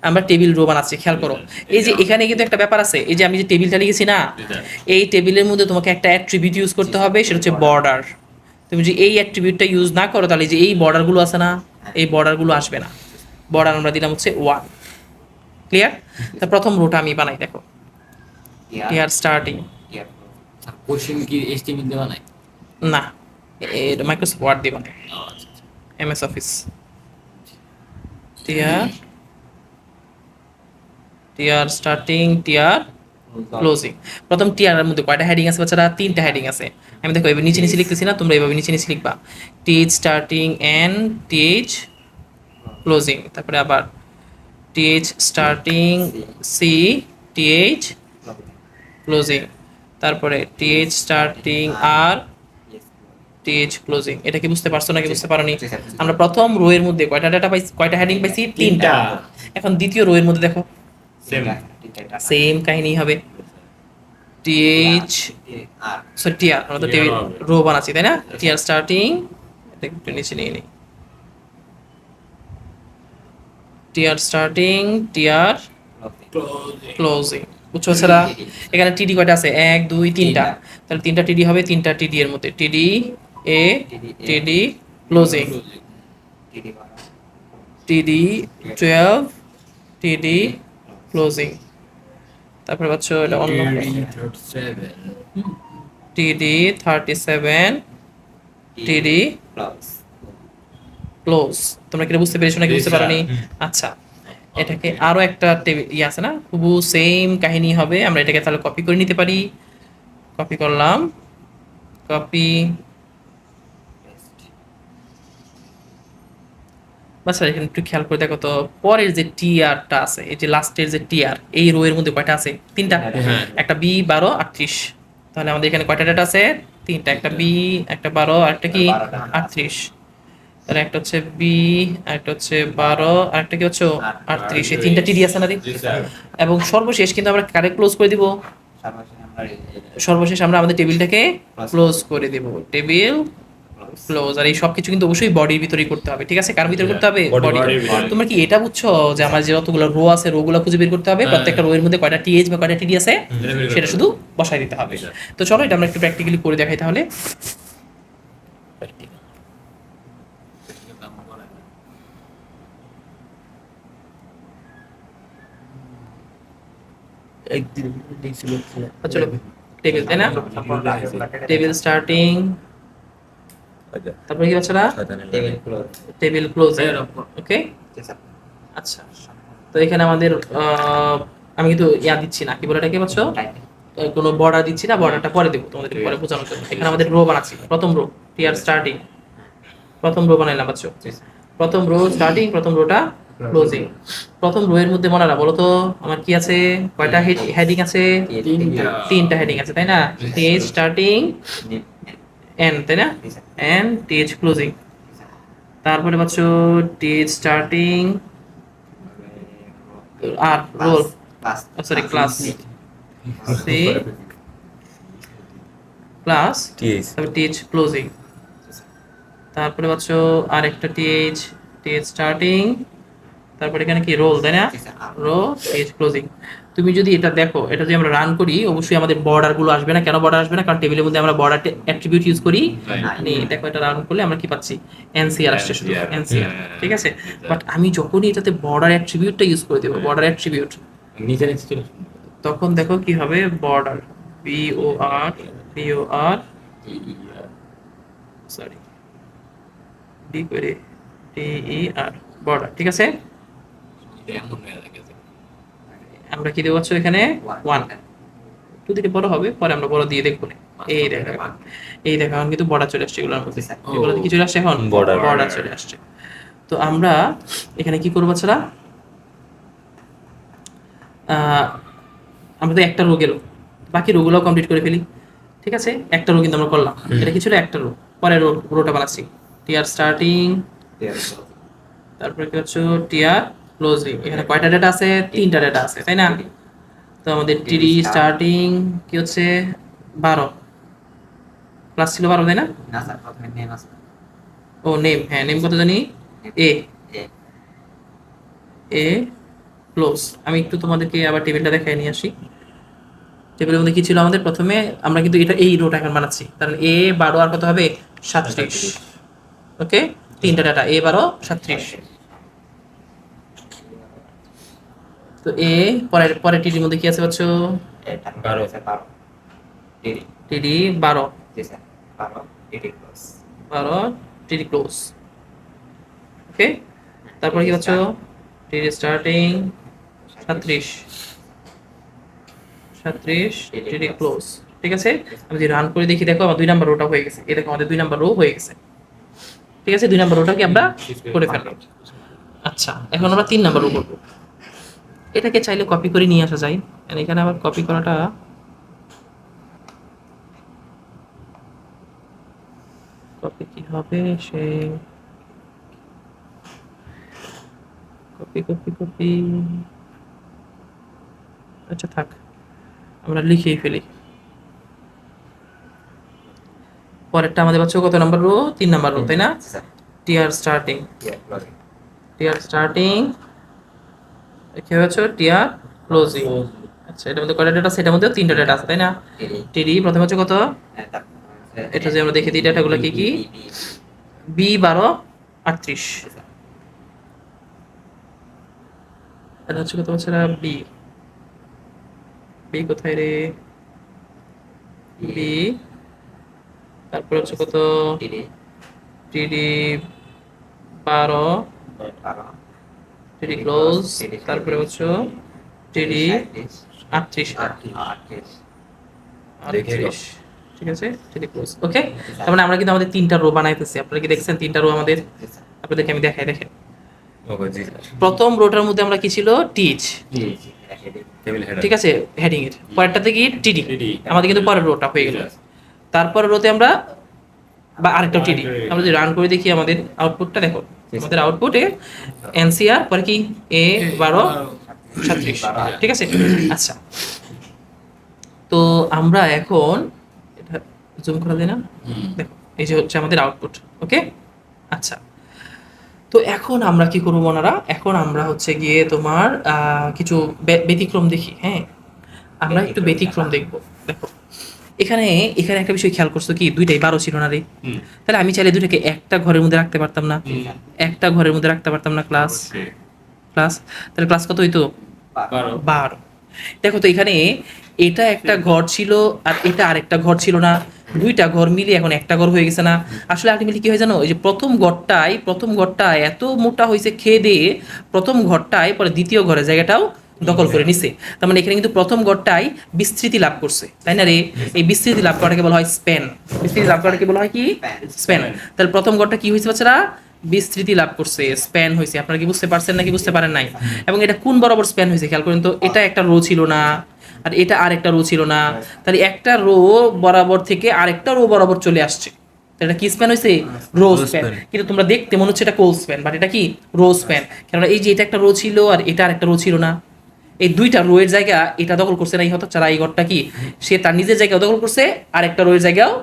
আমরা টেবিল রো বানাচ্ছি, খেয়াল করো। এই যে এখানে কিন্তু একটা ব্যাপার আছে, এই যে আমি যে টেবিলটা লিখেছি না, এই টেবিলের মধ্যে তোমাকে একটা অ্যাট্রিবিউট ইউজ করতে হবে, সেটা হচ্ছে বর্ডার। তুমি যদি এই অ্যাট্রিবিউটটা ইউজ না করো তাহলে যে এই বর্ডারগুলো আছে না, এই বর্ডারগুলো আসবে না। বর্ডার আমরা দিলাম হচ্ছে 1। ক্লিয়ার? তা প্রথম রোটা আমি বানাই, দেখো টিয়ার স্টার্টিং, কোশ্চেন কি এসটিএমএল দেওয়া নাই? না এটা মাইক্রোসফট ওয়ার্ড দিয়ে বানাই, আচ্ছা আচ্ছা। MS Office. Tier starting tier closing. প্রথম টিয়ারের মধ্যে কয়টা হেডিং আছে বাচ্চারা? 3টা হেডিং আছে। আমি দেখো এবার নিচে নিচে লিখতেছি না, তোমরা এভাবে নিচে নিচে লিখবা, TH starting and TH closing, তারপরে আবার টিএইচ স্টার্টিং সি টিএইচ ক্লোজিং, তারপরে টিএইচ স্টার্টিং আর টিএইচ ক্লোজিং। এটা কি বুঝতে পারছো নাকি বুঝতে পারোনি? আমরা প্রথম রো এর মধ্যে কয়টা ডেটা পাইছি, কয়টা হেডিং পাইছি? 3টা। এখন দ্বিতীয় রো এর মধ্যে দেখো সেম কাহিনী হবে, টিএইচ সরি টিআর, আমরা তো টেবিল রো বানাচ্ছি তাই না? টিআর স্টার্টিং, এটা একটু নিচে নিয়ে নিই, টিআর স্টার্টিং টিআর ক্লোজিং। বুঝছো ছাড়া এখানে টিডি কয়টা আছে? 1 2 3টা, তাহলে 3টা টিডি হবে, 3টা টিডি এর মধ্যে টিডি এ টিডি ক্লোজিং, টিডি 12 টিডি ক্লোজিং। তারপরে পাচ্ছ এটা অন্য টিডি 37 টিডি ক্লোজ। তোমরা কি এটা বুঝতে পেরেছো নাকি বুঝতে পারোনি? আচ্ছা, এটাকে আরো একটা টেবিল আছে না, খুব সেম কাহিনী হবে। আমরা এটাকে তাহলে কপি করে নিতে পারি, কপি করলাম, কপি আচ্ছা এখানে একটু খেয়াল করে দেখো তো, পরের যে টিআরটা আছে, এই যে লাস্টের যে টিআর, এই রো এর মধ্যে কয়টা আছে? 3টা। একটা বি 12 38, তাহলে আমাদের এখানে কয়টা ডেটা আছে? 3টা, একটা বি, একটা 12 আর একটা কি 38। তাহলে একটা হচ্ছে বি, একটা হচ্ছে 12 আর একটা কি হচ্ছে 38। এই 3টা টিডি আছে না দি? এবং সর্বশেষ কিন্তু আমরা কারে ক্লোজ করে দিব? সর্বশেষ আমরা আমাদের টেবিলটাকে ক্লোজ করে দেব, টেবিল ক্লোজ। আর এই সবকিছু কিন্তু অবশ্যই বডির ভিতরেই করতে হবে, ঠিক আছে? কার ভিতরে করতে হবে? বডি। তোমরা কি এটা বুঝছো যে আমার যে যতগুলো রো আছে, রো গুলো খুঁজে বের করতে হবে, প্রত্যেকটা রো এর মধ্যে কয়টা টিএইচ বা কয়টা টিডি আছে সেটা শুধু বসাই দিতে হবে। তো চলো এটা আমরা একটু প্র্যাকটিক্যালি করে দেখাই তাহলে। চলো টেবিল তাই না, টেবিল স্টার্টিং, তারপরে কি বাচ্চারা টেবিল ক্লোজ। ওকে আচ্ছা, তো এখানে আমাদের আমি কিন্তু ইয়া দিচ্ছি না, কি বলে এটাকে বাচ্চা, কোনো বর্ডার দিচ্ছি না, বর্ডারটা পরে দেবো তোমাদের পরে বোঝানোর জন্য। এখানে আমাদের রো বানাচ্ছি, প্রথম রো টিআর স্টার্টিং, প্রথম রো বানাইলাম বাচ্চা, প্রথম রো স্টার্টিং, প্রথম রোটা ক্লোজিং। প্রথম রো এর মধ্যে মনে বলো তো আমার কি আছে, কয়টা হেডিং আছে? 3টা হেডিং আছে তাই না? টিএইচ স্টার্টিং এন তাই না, এন টিএইচ ক্লোজিং। তারপরে পাচ্ছ টিএইচ স্টার্টিং আর roll, sorry class C class, তারপর টিএইচ ক্লোজিং। তারপরে পাচ্ছ আর একটা টিএইচ, টিএইচ স্টার্টিং, তারপরে এখানে কি রোল তাই না, রো টিএইচ ক্লোজিং। তুমি যদি এটা দেখো, এটা যদি আমরা রান করি, অবশ্যই আমাদের বর্ডার গুলো আসবে না। কেন বর্ডার আসবে না? কারণ টেবিলের মধ্যে আমরা বর্ডার অ্যাট্রিবিউট ইউজ করি। দেখো এটা রান করলে আমরা কি পাচ্ছি? এনসিআর আসছে শুধু, এনসিআর। ঠিক আছে, বাট আমি যখনই এটাতে বর্ডার অ্যাট্রিবিউটটা ইউজ করে দেবো, বর্ডার অ্যাট্রিবিউট, নিচে নিচে চলে তখন দেখো কি হবে, বর্ডার BOR সরি ডি করে TER বর্ডার। ঠিক আছে, এমন হয়ে গেছে। আমরা কি দেবো এখানে 1, একটু দিকে বড় হবে, পরে আমরা বড় দিয়ে দেখবো। এই দেখো এই দেখো এখন কিন্তু বর্ডার চলে আসছে এগুলোর মধ্যে। স্যার। এগুলোতে কি চলে আসছে এখন? Border. বর্ডার চলে আসছে। তো আমরা এখানে কি করবো বাচ্চারা? আমরা তো একটা রো গেল, বাকি রোগুলো কমপ্লিট করে ফেলি। ঠিক আছে, একটা রো কিন্তু আমরা করলাম, এটা কি ছিল? একটা রো। পরে রোটা বানাচ্ছি টিআর স্টার্টিং, তারপরে কি হচ্ছে টিআর ক্লোজিং। এখানে কয়টা ডেটা আছে? 3টা ডেটা আছে, তাই না? তো আমাদের টিডি স্টার্টিং কি হচ্ছে 12 ক্লাস ছিল 12, তাই না? না স্যার, প্রথমে নেম আছে। ও নেম, হ্যাঁ নেম কত জানি? এ এ এ ক্লোজ। আমি একটু তোমাদেরকে আবার টেবিলটা দেখাই নিয়ে আসি। টেবিলের মধ্যে কি ছিল আমাদের? প্রথমে আমরা কিন্তু এটা এই রোটা এখন বানাচ্ছি, কারণ এ 12 আর কত হবে? 37। ওকে, 3টা ডাটা এ 12 37। তো এ পরে পরে টিডির মধ্যে কি আছে বাচ্চো? এটা 12 স্যার 12 টিডি। টিডি 12 জি স্যার 12 টিডি ক্লোজ। 12 টিডি ক্লোজ। ওকে, তারপরে কি বাচ্চো? টিডি স্টার্টিং 37 টিডি ক্লোজ। ঠিক আছে, আমি যদি রান করে দেখি, দেখো আমার 2 নাম্বার রোটা হয়ে গেছে। এই দেখো আমাদের 2 নাম্বার রো হয়ে গেছে। ঠিক আছে, 2 নাম্বার রোটা কি আমরা করে ফেললাম। আচ্ছা, এখন আমরা 3 নাম্বার রো করবো। এটাকে চাইলে কপি করে নিয়ে আসা যায়, আর এখানে আবার কপি করাটা কপি কি হবে? সে কপি কপি কপি, আচ্ছা থাক, আমরা লিখেই ফেলি। পরেরটা আমাদের বাচ্চা কত নাম্বার রো? 3 নাম্বার রো, তাই না? জি sir. TR starting, TR closing. TR starting কি হচ্ছে? TR closing. আচ্ছা, এটার মধ্যে কয়টা ডেটা আছে? এটার মধ্যে 3টা ডেটা আছে, তাই না? টিডি। টিডি প্রথমে হচ্ছে কত? এটা যে আমরা দেখে দিই ডেটাগুলো কি কি? বি 12 38। এটা হচ্ছে কত বাচ্চারা? বি, বি কোথায় রে? বি, তারপর হচ্ছে কত? টিডি টিডি 12 12 টিডি ক্লোজ, তারপরে হচ্ছে টিডি 38 দেখে নাও। 38। ঠিক আছে, টিডি ক্লোজ। ওকে, তার মানে আমরা কিন্তু আমাদের 3টা রো বানাইতেছি। আপনারা কি দেখছেন 3টা রো আমাদের? আপনাদেরকে আমি দেখাই, দেখেন। ওকে জি স্যার। প্রথম রোটার মধ্যে আমরা কি ছিল? Teach, table header. ঠিক আছে, হেডিং এর পরেরটাতে কি? টিডি। আমাদের কিন্তু পরের রোটা হয়ে গেল। তারপরে রোতে আমরা বা আরেকটা টিডি। আমরা যদি রান করে দেখি আমাদের আউটপুটটা দেখো। আমাদের আউটপুটে এনসিআর পরে কি? এ 12 37। ঠিক আছে, আচ্ছা। তো আমরা এখন এটা জুম করা যায় না? দেখো এই যে হচ্ছে আমাদের আউটপুট। ওকে, আচ্ছা। তো এখন আমরা কি করবো ওনারা? এখন আমরা হচ্ছে গিয়ে তোমার কিছু ব্যতিক্রম দেখি। হ্যাঁ, আমরা একটু ব্যতিক্রম দেখবো। দেখো এখানে এখানে একটা বিষয় খেয়াল করছো কি? 2টাই 12 ছিল না রে? তাহলে আমি চাইলে 2টাকে একটা ঘরের মধ্যে রাখতে পারতাম না? একটা ঘরের মধ্যে রাখতে পারতাম না? ক্লাস ক্লাস তাহলে ক্লাস কত হইতো? 12। দেখো তো এখানে এটা একটা ঘর ছিল আর এটা আরেকটা ঘর ছিল না? 2টা ঘর মিলিয়ে এখন একটা ঘর হয়ে গেছে না? আসলে আলটিমেটলি কি হয় জানো? ওই যে প্রথম ঘরটা এত মোটা হয়েছে খেয়ে দিয়ে, প্রথম ঘরটায় পরে দ্বিতীয় ঘরের জায়গাটাও দখল করে নিছে। তার মানে এখানে কিন্তু প্রথম ঘরটাই বিস্তৃতি লাভ করছে, তাই না রে? এই বিস্তৃতি লাভ করাটাকে বলা হয় স্প্যান। বিস্তৃতি লাভ করাটাকে বলা হয় কি? স্প্যান। তাহলে প্রথম ঘরটা কি হয়েছে বাচ্চারা? বিস্তৃতি লাভ করছে, স্প্যান হয়েছে। আপনারা কি বুঝতে পারছেন নাকি বুঝতে পারেন নাই? এবং এটা কোন বরাবর স্প্যান হয়েছে খেয়াল করেন তো। এটা একটা রো ছিল না, আর এটা আরেকটা রো ছিল না। তাহলে একটা রো বরাবর থেকে আরেকটা রো বরাবর চলে আসছে। এটা কি স্প্যান হয়েছে? Rho span. কিন্তু তোমরা দেখতে মনে হচ্ছে এটা কোল স্প্যান, বাট এটা কি? Rho span. কেননা এই যে এটা একটা রো ছিল আর এটা আরেকটা রো ছিল না, এই 2টা রো এর জায়গা এটা দখল করছে না? এই হতো চারা এই ঘরটা কি সে তার নিজের জায়গাও দখল করছে, আরেকটা রো এর জায়গাও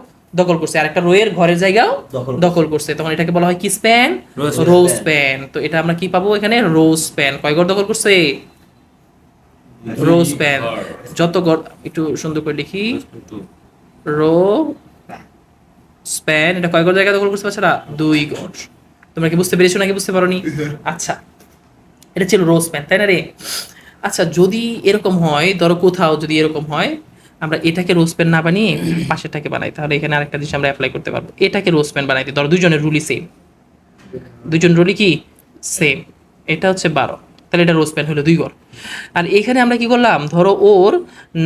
দখল করছে, আরেকটা রো এর ঘরের জায়গাও দখল করছে। তখন এটাকে বলা হয় কি? Span, rho span. তো এটা আমরা কি পাবো এখানে? Rho span. কয় ঘর দখল করছে? Rho span. যত ঘর, একটু সুন্দর করে লিখি, রো স্প্যান। এটা কয় ঘর জায়গা দখল করছে বাচ্চারা? 2 ঘর। তোমরা কি বুঝতে পেরেছো নাকি বুঝতে পারোনি? আচ্ছা, এটা ছিল রো স্প্যান, তাই না রে? আচ্ছা, যদি এরকম হয়, ধরো কোথাও যদি এরকম হয়, আমরা এটাকে রো স্প্যান না বানিয়ে পাশেরটাকে বানাই, তাহলে এখানে আরেকটা জিনিস আমরা অ্যাপ্লাই করতে পারবো। এটাকে রো স্প্যান বানাইতে ধরো দুইজনের রুলই সেম, দুইজন রুলই কি সেম। এটা হচ্ছে 12, তাহলে এটা রো স্প্যান হলো 2 ঘর। আর এখানে আমরা কি করলাম? ধরো ওর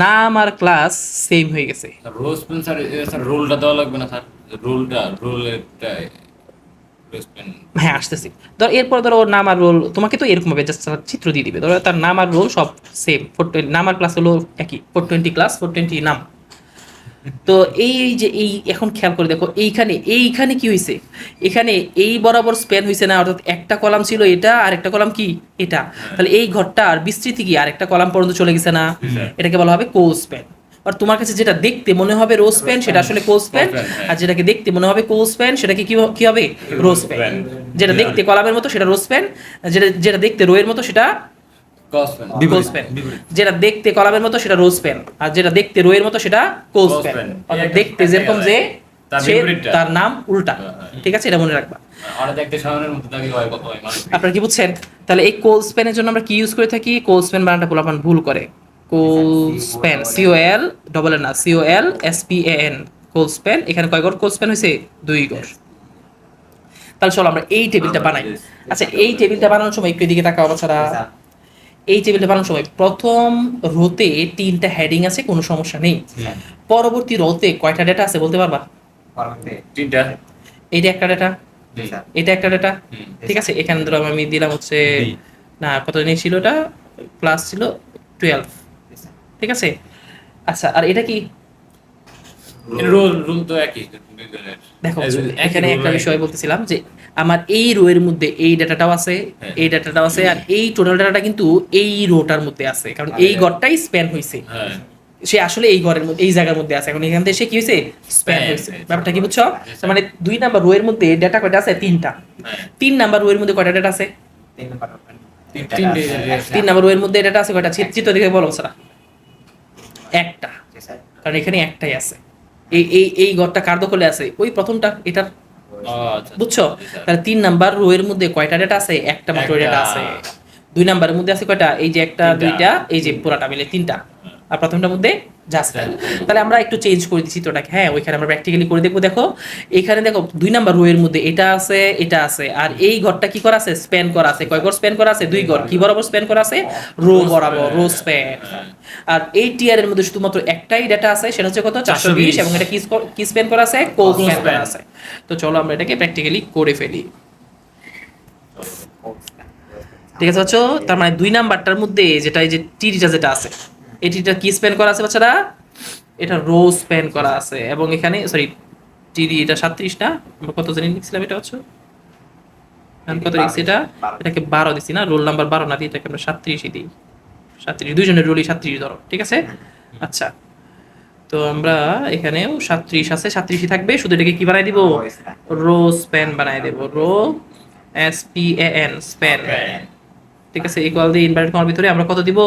নাম আর ক্লাস সেম হয়ে গেছে। রোজ পেন স্যার, স্যার রোলটা দেওয়া লাগবে না স্যার? রোলেরটা রোজ পেন। হ্যাঁ আসতেছি। ধর এরপর ধরো ওর নাম আর রোল তোমাকে তো এরকম ভাবে জাস্ট চিত্র দিয়ে দিবে। ধরো তার নাম আর রোল সব সেম, 420 নাম আর ক্লাস হলো একই, 420 ক্লাস 420 নাম। তো এই যে এই এখন খেয়াল করে দেখো এইখানে কি হয়েছে, এখানে এই বরাবর স্প্যান হয়েছে না, অর্থাৎ একটা কলাম ছিল এটা আর একটা কলাম কি এটা, তাহলে এই ঘরটা আর বিস্তৃতি কি আর একটা কলাম পর্যন্ত চলে গেছে না, এটাকে বলা হবে কোল স্প্যান। আর তোমার কাছে যেটা দেখতে মনে হবে রো স্প্যান সেটা আসলে কোল স্প্যান, আর যেটাকে দেখতে মনে হবে কোল স্প্যান সেটাকে কি হবে রো স্প্যান। যেটা দেখতে কলামের মতো সেটা রো স্প্যান, যেটা দেখতে রো এর মতো সেটা ক্রস পেন। কোল স্প্যান, যেটা দেখতে কলামের মতো সেটা রো স্প্যান, আর যেটা দেখতে রো এর মতো সেটা কোল স্প্যান। অর্থাৎ দেখতে যেরকম যে তার সে বিপরীতটা। তার নাম উল্টা। হ্যাঁ। ঠিক আছে, এটা মনে রাখবা। আমরা দেখতে সামনের মতো থাকি হয় কত হয় মানুষ। আপনারা কি বুঝছেন? তাহলে এই কোল স্প্যানের জন্য আমরা কি ইউজ করে থাকি? কোল স্প্যান বানানটা পোলাপান ভুল করে। কোল স্প্যান COL ডবল এন না, COL SPAN কোল স্প্যান। এখানে কয় গড় কোল স্প্যান হয়েছে? 2 গড়। তাহলে চলো আমরা এই টেবিলটা বানাই। আচ্ছা এই টেবিলটা বানানোর সময় একটু এদিকে তাকাও বাচ্চারা। এই টেবিলটা বানানোর সময় প্রথম রোতে 3টা হেডিং আছে, কোনো সমস্যা নেই। পরবর্তী রোতে কয়টা ডেটা আছে বলতে পারবা? তিনটা। এইটা একটা ডেটা, জি। এটা একটা ডেটা। হুম। ঠিক আছে, এখানে ধরো আমি দিলাম হচ্ছে না কত দিন ছিল, এটা ক্লাস ছিল 12। ঠিক আছে, আচ্ছা আর এটা কি? রোল তো একই। দেখো একই এখানে rule, একটা একই। বিষয় বলতেছিলাম যে আমার এই রো এর মধ্যে এই ডাটাটাও আছে, হ্যাঁ। এই ডাটাটাও আছে, আর এই টোটাল ডাটাটা কিন্তু এই রোটার মধ্যে আছে, কারণ এই ঘরটাই স্প্যান হয়েছে। হ্যাঁ। সে আসলে এই ঘরের মধ্যে এই জায়গার মধ্যে আছে, এখন এখান থেকে সে কি হয়েছে স্প্যান Span হয়েছে। হয়েছে। ব্যাপারটা কি বুঝছো? Yes, sir. তার মানে 2 নাম্বার রো এর মধ্যে ডাটা কয়টা আছে? 3টা। হ্যাঁ। 3 নাম্বার রো এর মধ্যে কয়টা ডাটা আছে? তিনটে। 3 নাম্বার রো এর মধ্যে ডাটা আছে কয়টা? চিত্র দেখে বলো স্যার। একটা, কারণ এখানে একটাই আছে। এই ঘরটা কার দখলে আছে? ওই প্রথমটা এটার। আচ্ছা। বুঝছো? জি, স্যার। তাহলে 3 নাম্বার রো এর মধ্যে কয়টা ডেটা আছে? একটা মাত্র একটা। ডেটা আছে। 2 নাম্বারের মধ্যে আছে কয়টা? এই যে একটা, তিনটা। দুইটা, এই যে পুরাটা মিলে 3টা। আর প্রথমটার মধ্যে জাস্ট। তাহলে আমরা একটু চেঞ্জ করে দিচ্ছি চিত্রটাকে। হ্যাঁ ওইখানে আমরা প্র্যাকটিক্যালি করে দেখবো। দেখো এখানে দেখো 2 নাম্বার রো এর মধ্যে এটা আছে, এটা আছে, আর এই ঘরটা কি করা আছে? স্প্যান করা আছে। কয় ঘর স্প্যান করা আছে? 2 ঘর। কি বরাবর স্প্যান করা আছে? রো বরাবর, রো স্প্যান। আর এই টিয়ার এর মধ্যে শুধুমাত্র একটাই ডেটা আছে, সেটা হচ্ছে কত? 420, এবং এটা কি স্প্যান করা আছে? কোল স্প্যান করা আছে। তো চলো আমরা এটাকে প্র্যাকটিক্যালি করে ফেলি। ঠিক আছে বাচ্চা? তার মানে 2 নাম্বারটার মধ্যে যেটা এই যে টিটা যেটা আছে, এই টিটা কি স্প্যান করা আছে বাচ্চারা? এটা রো স্প্যান করা আছে, এবং এখানে সরি টিডি এটা 37 না, আমরা কত জানি লিখছিলাম এটা হচ্ছে আমি কত লিখছি এটা? এটাকে 12 দিছি না, রোল নাম্বার 12 না দিয়ে এটাকে আমরা 37 দিই। 37 দুইজনের রোলই 37 ধরো। ঠিক আছে, আচ্ছা তো আমরা এখানেও 37 আছে, 37ই থাকবে, শুধু এটাকে কি বানাই দিব? রো স্প্যান বানাই দেব। Rho SPAN span. ঠিক আছে, ইকুয়াল দিয়ে ইনভার্টেড কমার ভিতরে আমরা কত দিব?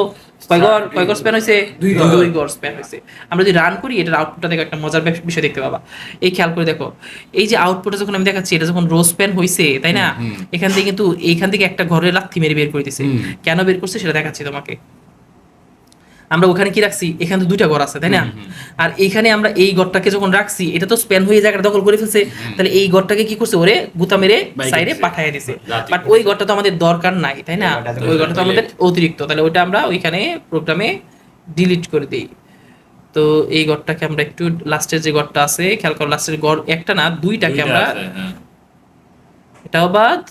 কয় ঘর স্প্যান হইছে? 2 ঘর স্প্যান হইছে। আমরা যদি রান করি এটার আউটপুটটা দেখো, একটা মজার বিষয় দেখতে পাবা। এই খেয়াল করে দেখো, এই যে আউটপুটটা যখন আমি দেখাচ্ছি এটা যখন রো স্প্যান হইছে, তাই না? এখান থেকে কিন্তু এইখান থেকে একটা ঘরে লাথি মেরে বের করে দিছে। কেন বের করছে সেটা দেখাচ্ছি তোমাকে। আমরা ওখানে কি রাখছি? এখানে তো 2টা ঘর আছে, তাই না? আর এইখানে আমরা এই ঘরটাকে যখন রাখছি, এটা তো স্প্যান হয়ে জায়গাটা দখল করে ফেলছে, তাহলে এই ঘরটাকে কি করছে? ওরে গুতা মেরে সাইডে পাঠিয়ে দিছে। বাট ওই ঘরটা তো আমাদের দরকার নাই, তাই না? ওই ঘরটা তো আমাদের অতিরিক্ত, তাহলে ওইটা আমরা ওইখানে প্রোগ্রামে ডিলিট করে দিই। তো এই ঘরটাকে আমরা একটু লাস্টের যে ঘরটা আছে খেয়াল করো, লাস্টের ঘর একটা না 2টাকে আমরা, এটাও বাদ,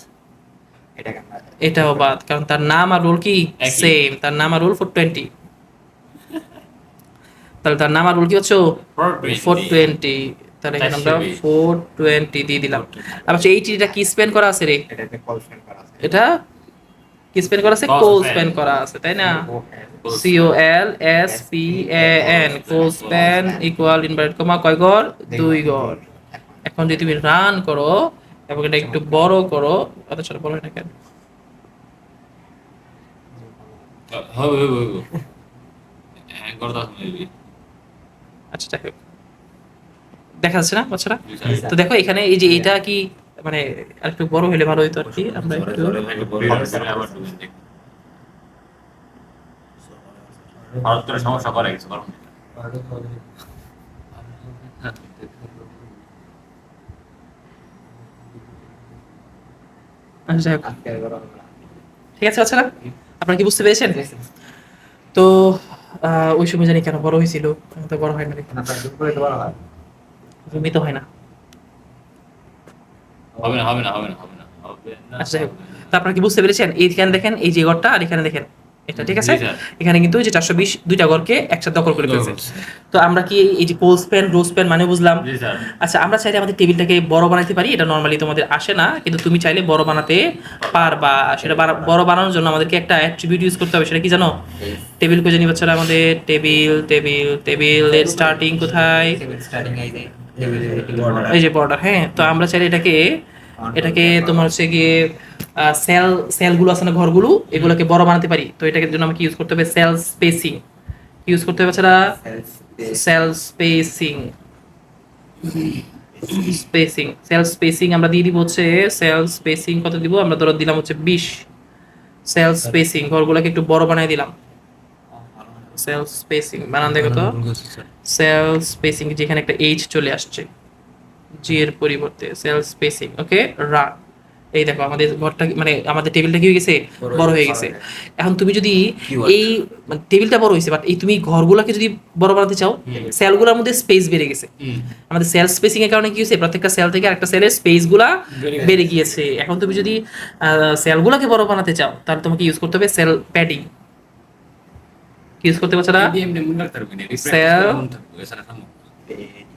এটাও বাদ, কারণ তার নাম আর রোল কি সেম। তার নাম আর রোল 420, তাহলে তার নাম আর রোল কি হচ্ছে? 420। তাহলে এখানে আমরা 420 দিয়ে দিলাম। আবার এই টিটা কি স্পেন করা আছে রে? এটা কি স্পেন করা আছে? কোল স্পেন করা আছে, তাই না? COLSPAN কোল স্পেন ইকুয়াল ইনভার্টেড কমা কয় ঘর? 2 ঘর। এখন যদি তুমি রান করো এবং এটা একটু বড় করো, কত ছোট বড় হয় না কেন? আচ্ছা যাই হোক, দেখা যাচ্ছে না বাচ্চারা? তো দেখো এখানে এই যে এটা কি মানে আরেকটু বড় হলে ভালো হতো আর কি। আমরা একটু সমস্যা করে কিছু কারণ আচ্ছা যাই হোক, ঠিক আছে বাচ্চারা, আপনারা কি বুঝতে পেরেছেন? তো ওই সময় জানি কেন বড় হয়েছিল, এখন তো বড় হয় না রে। আপনার দুপুরে তো বলা হয় জমি তো হয় না। হবে না, হবে না, হবে না, হবে না, হবে না, আচ্ছা যাই হোক, হবে না। তো আপনারা কি বুঝতে পেরেছেন? এইখানে দেখেন এই যে ঘরটা, আর এখানে দেখেন এটা, ঠিক আছে? জি, স্যার। এখানে কিন্তু ওই যে 420 দুইটা ঘরকে একসাথে দখল করে ফেলছে। করছে। তো আমরা কি এই যে কোল স্প্যান রো স্প্যান মানে বুঝলাম। জি, স্যার। আচ্ছা, আমরা চাইলে আমাদের টেবিলটাকে বড় বানাতে পারি, এটা নর্মালি তোমাদের আসে না, কিন্তু তুমি চাইলে বড় বানাতে পারবা। সেটা বড় বানানোর জন্য আমাদেরকে একটা অ্যাট্রিবিউট ইউজ করতে হবে, সেটা কি জানো? টেবিল খুঁজে নিয়ে বাচ্চারা, আমাদের টেবিলের স্টার্টিং কোথায়? স্টার্টিং এই যে এই যে বর্ডার। হ্যাঁ, তো আমরা চাইলে এটাকে তোমার হচ্ছে গিয়ে সেলগুলো আছে না, ঘরগুলো, এগুলোকে বড় বানাতে পারি। তো এটাকে জন্য আমাকে ইউজ করতে হবে সেল স্পেসিং, ইউজ করতে হবে বাচ্চারা সেল স্পেসিং। সেল স্পেসিং আমরা দিয়ে দিব হচ্ছে, সেল স্পেসিং কত দিব আমরা? ধরো দিলাম হচ্ছে 20। সেল স্পেসিং ঘরগুলোকে একটু বড় বানাই দিলাম। সেল স্পেসিং বানান দেখো তো, সেল স্পেসিং যেখানে একটা এইচ চলে আসছে জি এর পরিবর্তে, সেল স্পেসিং। ওকে, রান। এই দেখো আমাদের ঘরটা মানে আমাদের টেবিলটা কি হয়ে গেছে? বড় হয়ে গেছে। এখন তুমি যদি এই টেবিলটা বড় হয়েছে, বাট এই তুমি ঘরগুলোকে যদি বড় বানাতে চাও, সেলগুলোর মধ্যে স্পেস বেড়ে গেছে। আমাদের সেল স্পেসিং এর কারণে কি হয়েছে? প্রত্যেকটা সেল থেকে আরেকটা সেলের স্পেসগুলা বেড়ে গিয়েছে। এখন তুমি যদি সেলগুলোকে বড় বানাতে চাও, তাহলে তোমাকে ইউজ করতে হবে সেল প্যাডিং। ইউজ করতে পারছো না? এমনি মনে রাখতে পারবেন, এটি Cell- practice করে মনে থাকবে, এছাড়া সম্ভব না।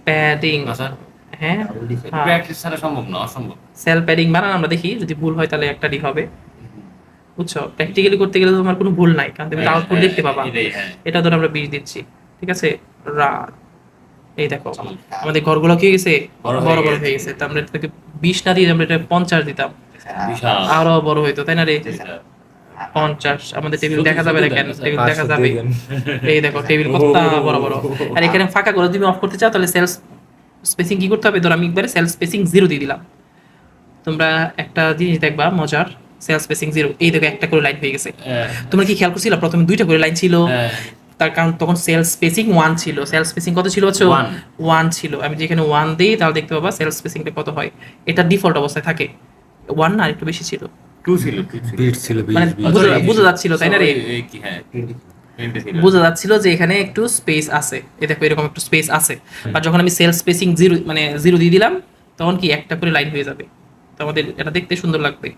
প্যাডিং। না, স্যার? হ্যাঁ, Practice ছাড়া সম্ভব না, অসম্ভব। সেল প্যাডিং বানান, আমরা দেখি যদি ভুল হয় তাহলে একটা ডি হবে। বুঝছো? প্র্যাকটিক্যালি করতে গেলে তোমার কোনো ভুল নাই, কারণ তুমি হ্যাঁ, আউটপুট দেখতে পাবা। এটাই, হ্যাঁ। এটা ধরো আমরা 20 দিচ্ছি, ঠিক আছে? রান। এই দেখো আমাদের ঘরগুলো কি হয়ে গেছে? বড় বড় হয়ে বড় হয়ে গেছে। তো আমরা এটাকে 20 না দিয়ে আমরা এটা 50 দিতাম, বিশাল। আরো বড় হইতো, তাই না রে? এটা 50 আমাদের টেবিল শুধু- দেখা যাবে শুধু দেখেন, দেখেন, টেবিল দেখা 500 যাবে। দিবেন। এই দেখো টেবিল কত বড় বড়। আর এখানে ফাঁকা করে তুমি অফ করতে চাও, তাহলে সেলস স্পেসিং কি করতে হবে? ধরো আমি একবারে সেল স্পেসিং 0 দিয়ে দিলাম। তোমরা একটা জিনিস দেখবা মজার, সেল স্পেসিং 0, এই দেখো একটা করে লাইন হয়ে গেছে। হ্যাঁ, তোমরা কি খেয়াল করছিলে প্রথমে 2টা করে লাইন ছিল? হ্যাঁ। তার কারণ তখন সেল স্পেসিং 1 ছিল। সেল স্পেসিং কত ছিল? হচ্ছে 1 1 ছিল। আমি যেখানে 1 দেই তাহলে দেখতে পাবা সেল স্পেসিংটা কত হয়। এটা ডিফল্ট অবস্থায় থাকে 1 না, একটু বেশি ছিল, 2 ছিল, 2 ছিল। বিট ছিল মানে বোঝা যাচ্ছিল, তাই না রে? এই কি, হ্যাঁ, 20 ছিল। বোঝা যাচ্ছিল যে এখানে একটু স্পেস আছে। এই দেখো এরকম একটু স্পেস আছে। আর যখন আমি সেল স্পেসিং 0 মানে 0 দিয়ে দিলাম, তখন কি একটা করে লাইন হয়ে যাবে। তো আমাদের এটা দেখতে সুন্দর লাগবে।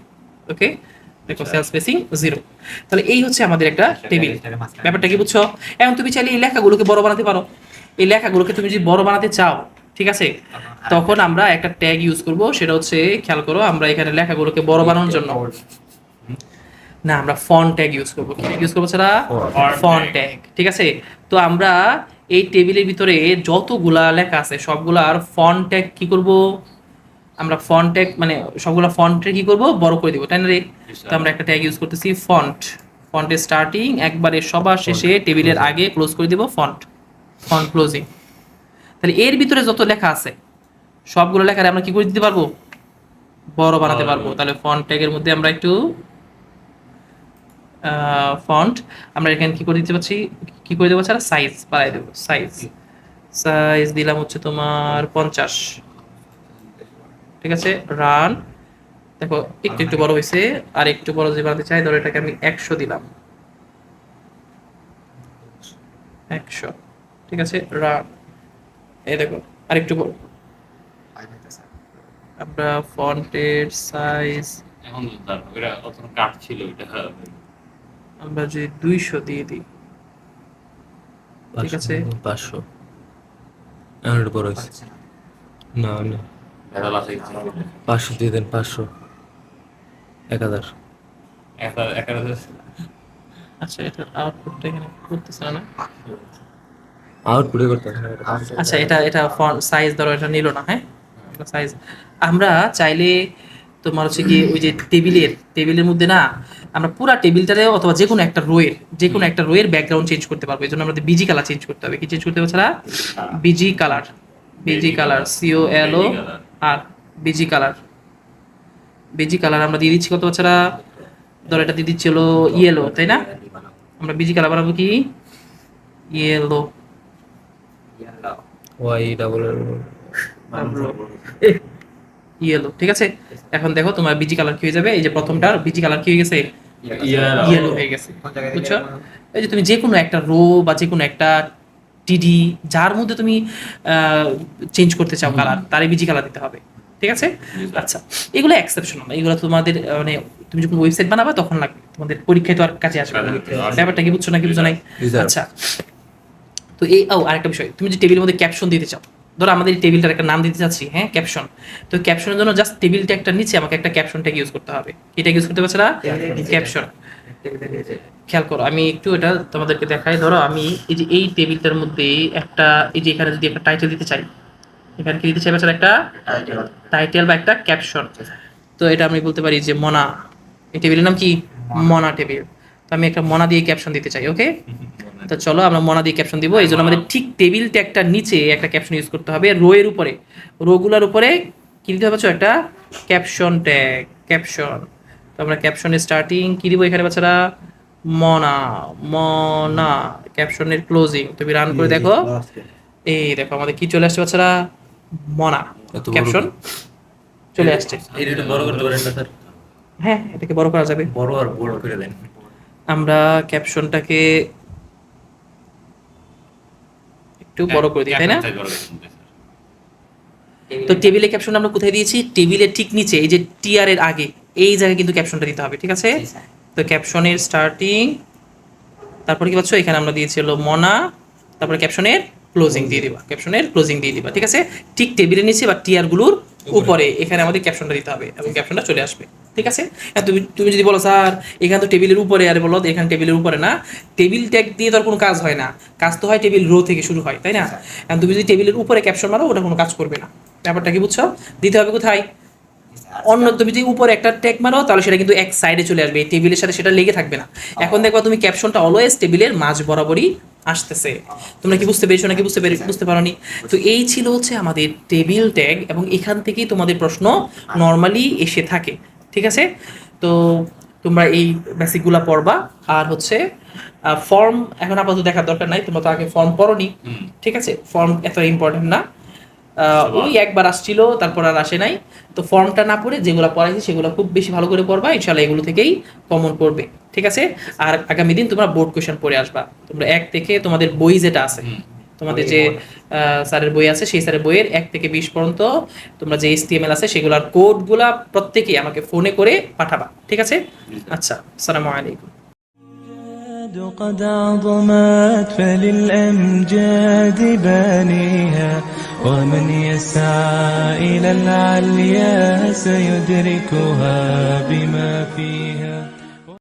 ওকে, দেখো সেল স্পেসিং 0। তাহলে এই হচ্ছে আমাদের একটা টেবিল। ব্যাপারটা কি বুঝছো? এখন তুমি চাইলে এই লেখাগুলোকে বড় বানাতে পারো। এই লেখাগুলোকে তুমি যদি বড় বানাতে চাও, ঠিক আছে, তখন আমরা একটা ট্যাগ ইউজ করব, সেটা হচ্ছে, খেয়াল করো, আমরা এখানে লেখাগুলোকে বড় বানানোর জন্য না আমরা ফন্ট ট্যাগ ইউজ করব। কি ইউজ করব সেটা? ফন্ট ট্যাগ, ঠিক আছে? তো আমরা এই টেবিলের ভিতরে যতগুলা লেখা আছে সবগুলার ফন্ট ট্যাগ কি করব? আমরা ফন্ট ট্যাগ মানে সবগুলা ফন্টে কি করব? বড় করে দিব, তাই না রে? তো আমরা একটা ট্যাগ ইউজ করতেছি ফন্ট। ফন্টের স্টার্টিং একবারে সবার শেষে টেবিলের আগে ক্লোজ করে দিব ফন্ট ক্লোজিং। তাহলে এর ভিতরে যত লেখা আছে সবগুলো লেখারে আমরা কি করে দিতে পারবো? বড় বানাতে পারবো। তাহলে ফন্ট ট্যাগের মধ্যে আমরা একটু ফন্ট আমরা এখানে কি করে দিতে পারছি? কি করে দেবো স্যার? সাইজ বাড়াই দেবো। সাইজ দিলাম হচ্ছে তোমার 50, ঠিক আছে? রান। দেখো একটু একটু বড় হয়েছে, আর একটু বড় যদি বানাতে চাই, ধরো এটাকে আমি 100 দিলাম, 100, ঠিক আছে? রান। এই দেখো আর একটু বড়। আমরা ফন্টের সাইজ এখন তো স্যার ওটা অত কাট ছিল, এটা আমরা যদি 200 দিয়ে দিই, ঠিক আছে? 500 এখন একটু বড় হয়েছে। না না ভেজাল আছে। 500 দিয়ে দেন, 500 1000। একটা আচ্ছা, এটা আউটপুটটা এখানে করতেছে না। আউটপুটে করতে হবে। আচ্ছা, এটা ফন্ট সাইজ ধরো এটা নিল না। হ্যাঁ, সাইজ আমরা চাইলে তোমার হচ্ছে কি ওই যে টেবিলের মধ্যে না আমরা পুরো টেবিলটারে অথবা যে কোনো একটা রোয়ের ব্যাকগ্রাউন্ড চেঞ্জ করতে পারবো। এই জন্য আমাদের বিজি কালার চেঞ্জ করতে হবে। কি চেঞ্জ করতে হবে ছাড়া? বিজি কালার COLO আর বিজি কালার আমরা দিয়ে দিচ্ছি কত ছাড়া? ধরো এটা দিয়ে দিচ্ছি হলো ইয়েলো, তাই না? আমরা বিজি কালার বানাবো কি? ইয়েলো, ইয়েলো, ঠিক আছে? এখন দেখো তোমার বিজি কালার কি হয়ে যাবে? এই যে প্রথমটার বিজি কালার কি হয়ে গেছে? ইয়েলো হয়ে গেছে, কোন জায়গায় বুঝছো? দিলে এই যে তুমি যে কোনো একটা রো বা যে কোনো একটা টিডি যার মধ্যে তুমি চেঞ্জ করতে চাও কালার, তার বিজি কালার দিতে হবে, ঠিক আছে? আচ্ছা, এগুলো এক্সেপশনাল, এগুলো তোমাদের মানে তুমি যখন ওয়েবসাইট বানাবে তখন লাগবে, তোমাদের পরীক্ষায় তো আর কাজে আসবে না। ব্যাপারটা কি বুঝছো নাকি বুঝো নাই? আচ্ছা, তো এই আরেকটা বিষয়, তুমি যে টেবিলের মধ্যে ক্যাপশন দিতে চাও, ধরো আমাদের এই টেবিলটার একটা নাম দিতে চাচ্ছি, হ্যাঁ ক্যাপশন, তো ক্যাপশনের জন্য জাস্ট টেবিলটা একটা নিচে আমাকে একটা ক্যাপশন ট্যাগ ইউজ করতে হবে। এটা ইউজ করতে পারছে না, ক্যাপশন। খেয়াল করো, আমি একটু এটা তোমাদেরকে দেখাই। ধরো আমি এই যে এই টেবিলটার মধ্যে একটা, এই যে এখানে যদি একটা টাইটেল দিতে চাই, এখানে কি দিতে চাই বাচ্চারা? একটা টাইটেল বা একটা ক্যাপশন। তো এটা আমি বলতে পারি যে মনা, এই টেবিলের নাম কি? মনা টেবিল। তো আমি একটা মনা দিয়ে ক্যাপশন দিতে চাই, ওকে? তো চলো আমরা মনা দিয়ে ক্যাপশন দিব। এই জন্য আমাদের ঠিক টেবিল ট্যাগটার নিচে একটা ক্যাপশন ইউজ করতে হবে, রো এর উপরে, রোগুলার উপরে কি দিতে হবে? একটা ক্যাপশন ট্যাগ, ক্যাপশন। তো আমরা ক্যাপশনের স্টার্টিং কি দিব এখানে বাচ্চারা? মনা, মনা। ক্যাপশনের ক্লোজিং তুমি রান করে দেখো, এই দেখো আমাদের কি চলে আসছে বাচ্চারা? মনা ক্যাপশন চলে আসছে। এটা একটু বড় করতে পারেন না স্যার? হ্যাঁ, এটাকে বড় করা যাবে। বড় আর বোল্ড করে দেন। আমরা ক্যাপশনটাকে একটু বড় করে দিই, তাই না? তো টেবিলে ক্যাপশন আমরা কোথায় দিয়েছি? টেবিলের ঠিক নিচে, এই যে টিআর এর আগে এই জায়গায় কিন্তু ক্যাপশনটা দিতে হবে, ঠিক আছে? তো ক্যাপশনের স্টার্টিং, তারপরে কি পাচ্ছ এখানে আমরা দিয়েছি হলো মনা, তারপরে ক্যাপশনের ক্লোজিং দিয়ে দিবা, ক্যাপশনের ক্লোজিং দিয়ে দিবা, ঠিক আছে? ঠিক টেবিলের নিচে বা টিআর গুলোর উপরে এখানে আমাদের ক্যাপশনটা দিতে হবে এবং ক্যাপশনটা চলে আসবে, ঠিক আছে? আর তুমি তুমি যদি বলো স্যার এখানে তো টেবিলের উপরে, আরে বলো এখানে টেবিলের উপরে না, টেবিল ট্যাগ দিয়ে তো আর কোনো কাজ হয় না, কাজ তো হয় টেবিল রো থেকে শুরু হয়, তাই না? আর তুমি যদি টেবিলের উপরে ক্যাপশন মারো ওটা কোনো কাজ করবে না। ব্যাপারটা কি বুঝছো? দিতে হবে কোথায়? অন্য, তুমি যদি উপরে একটা ট্যাগ মারো তাহলে সেটা কিন্তু এক সাইডে চলে আসবে, এই টেবিলের সাথে সেটা লেগে থাকবে না। এখন দেখবা তুমি ক্যাপশনটা অলওয়েজ টেবিলের মাঝ বরাবরই আসতেছে। তোমরা কি বুঝতে পেরেছো নাকি বুঝতে পারোনি? তো এই ছিল হচ্ছে আমাদের টেবিল ট্যাগ, এবং এখান থেকেই তোমাদের প্রশ্ন নর্মালি এসে থাকে, ঠিক আছে? তো তোমরা এই বেসিকগুলা পড়বা। আর হচ্ছে ফর্ম এখন আপাতত দেখার দরকার নাই, তোমরা তো আগে ফর্ম পড়োনি, ঠিক আছে? ফর্ম এত ইম্পর্টেন্ট না, ওই একবার আসছিল তারপর আর আসে নাই। তো ফর্মটা না পড়ে যেগুলো পড়াইছি সেগুলো খুব বেশি ভালো করে পড়বা, ইনশাআল্লাহ এগুলো থেকেই কমন পড়বে, ঠিক আছে? আর আগামী দিন তোমরা বোর্ড কোয়েশ্চেন পড়ে আসবা। তোমরা 1 থেকে তোমাদের বই যেটা আছে, তোমাদের যে স্যারের বই আছে সেই স্যারের বইয়ের 1 থেকে 20 পর্যন্ত তোমরা যে HTML আছে সেগুলোর কোডগুলা প্রত্যেকেই আমাকে ফোনে করে পাঠাবা, ঠিক আছে? আচ্ছা, আসসালামু আলাইকুম। قد عظمت فللأمجاد بانيها، ومن يسعى إلى العليا سيدركها بما فيها.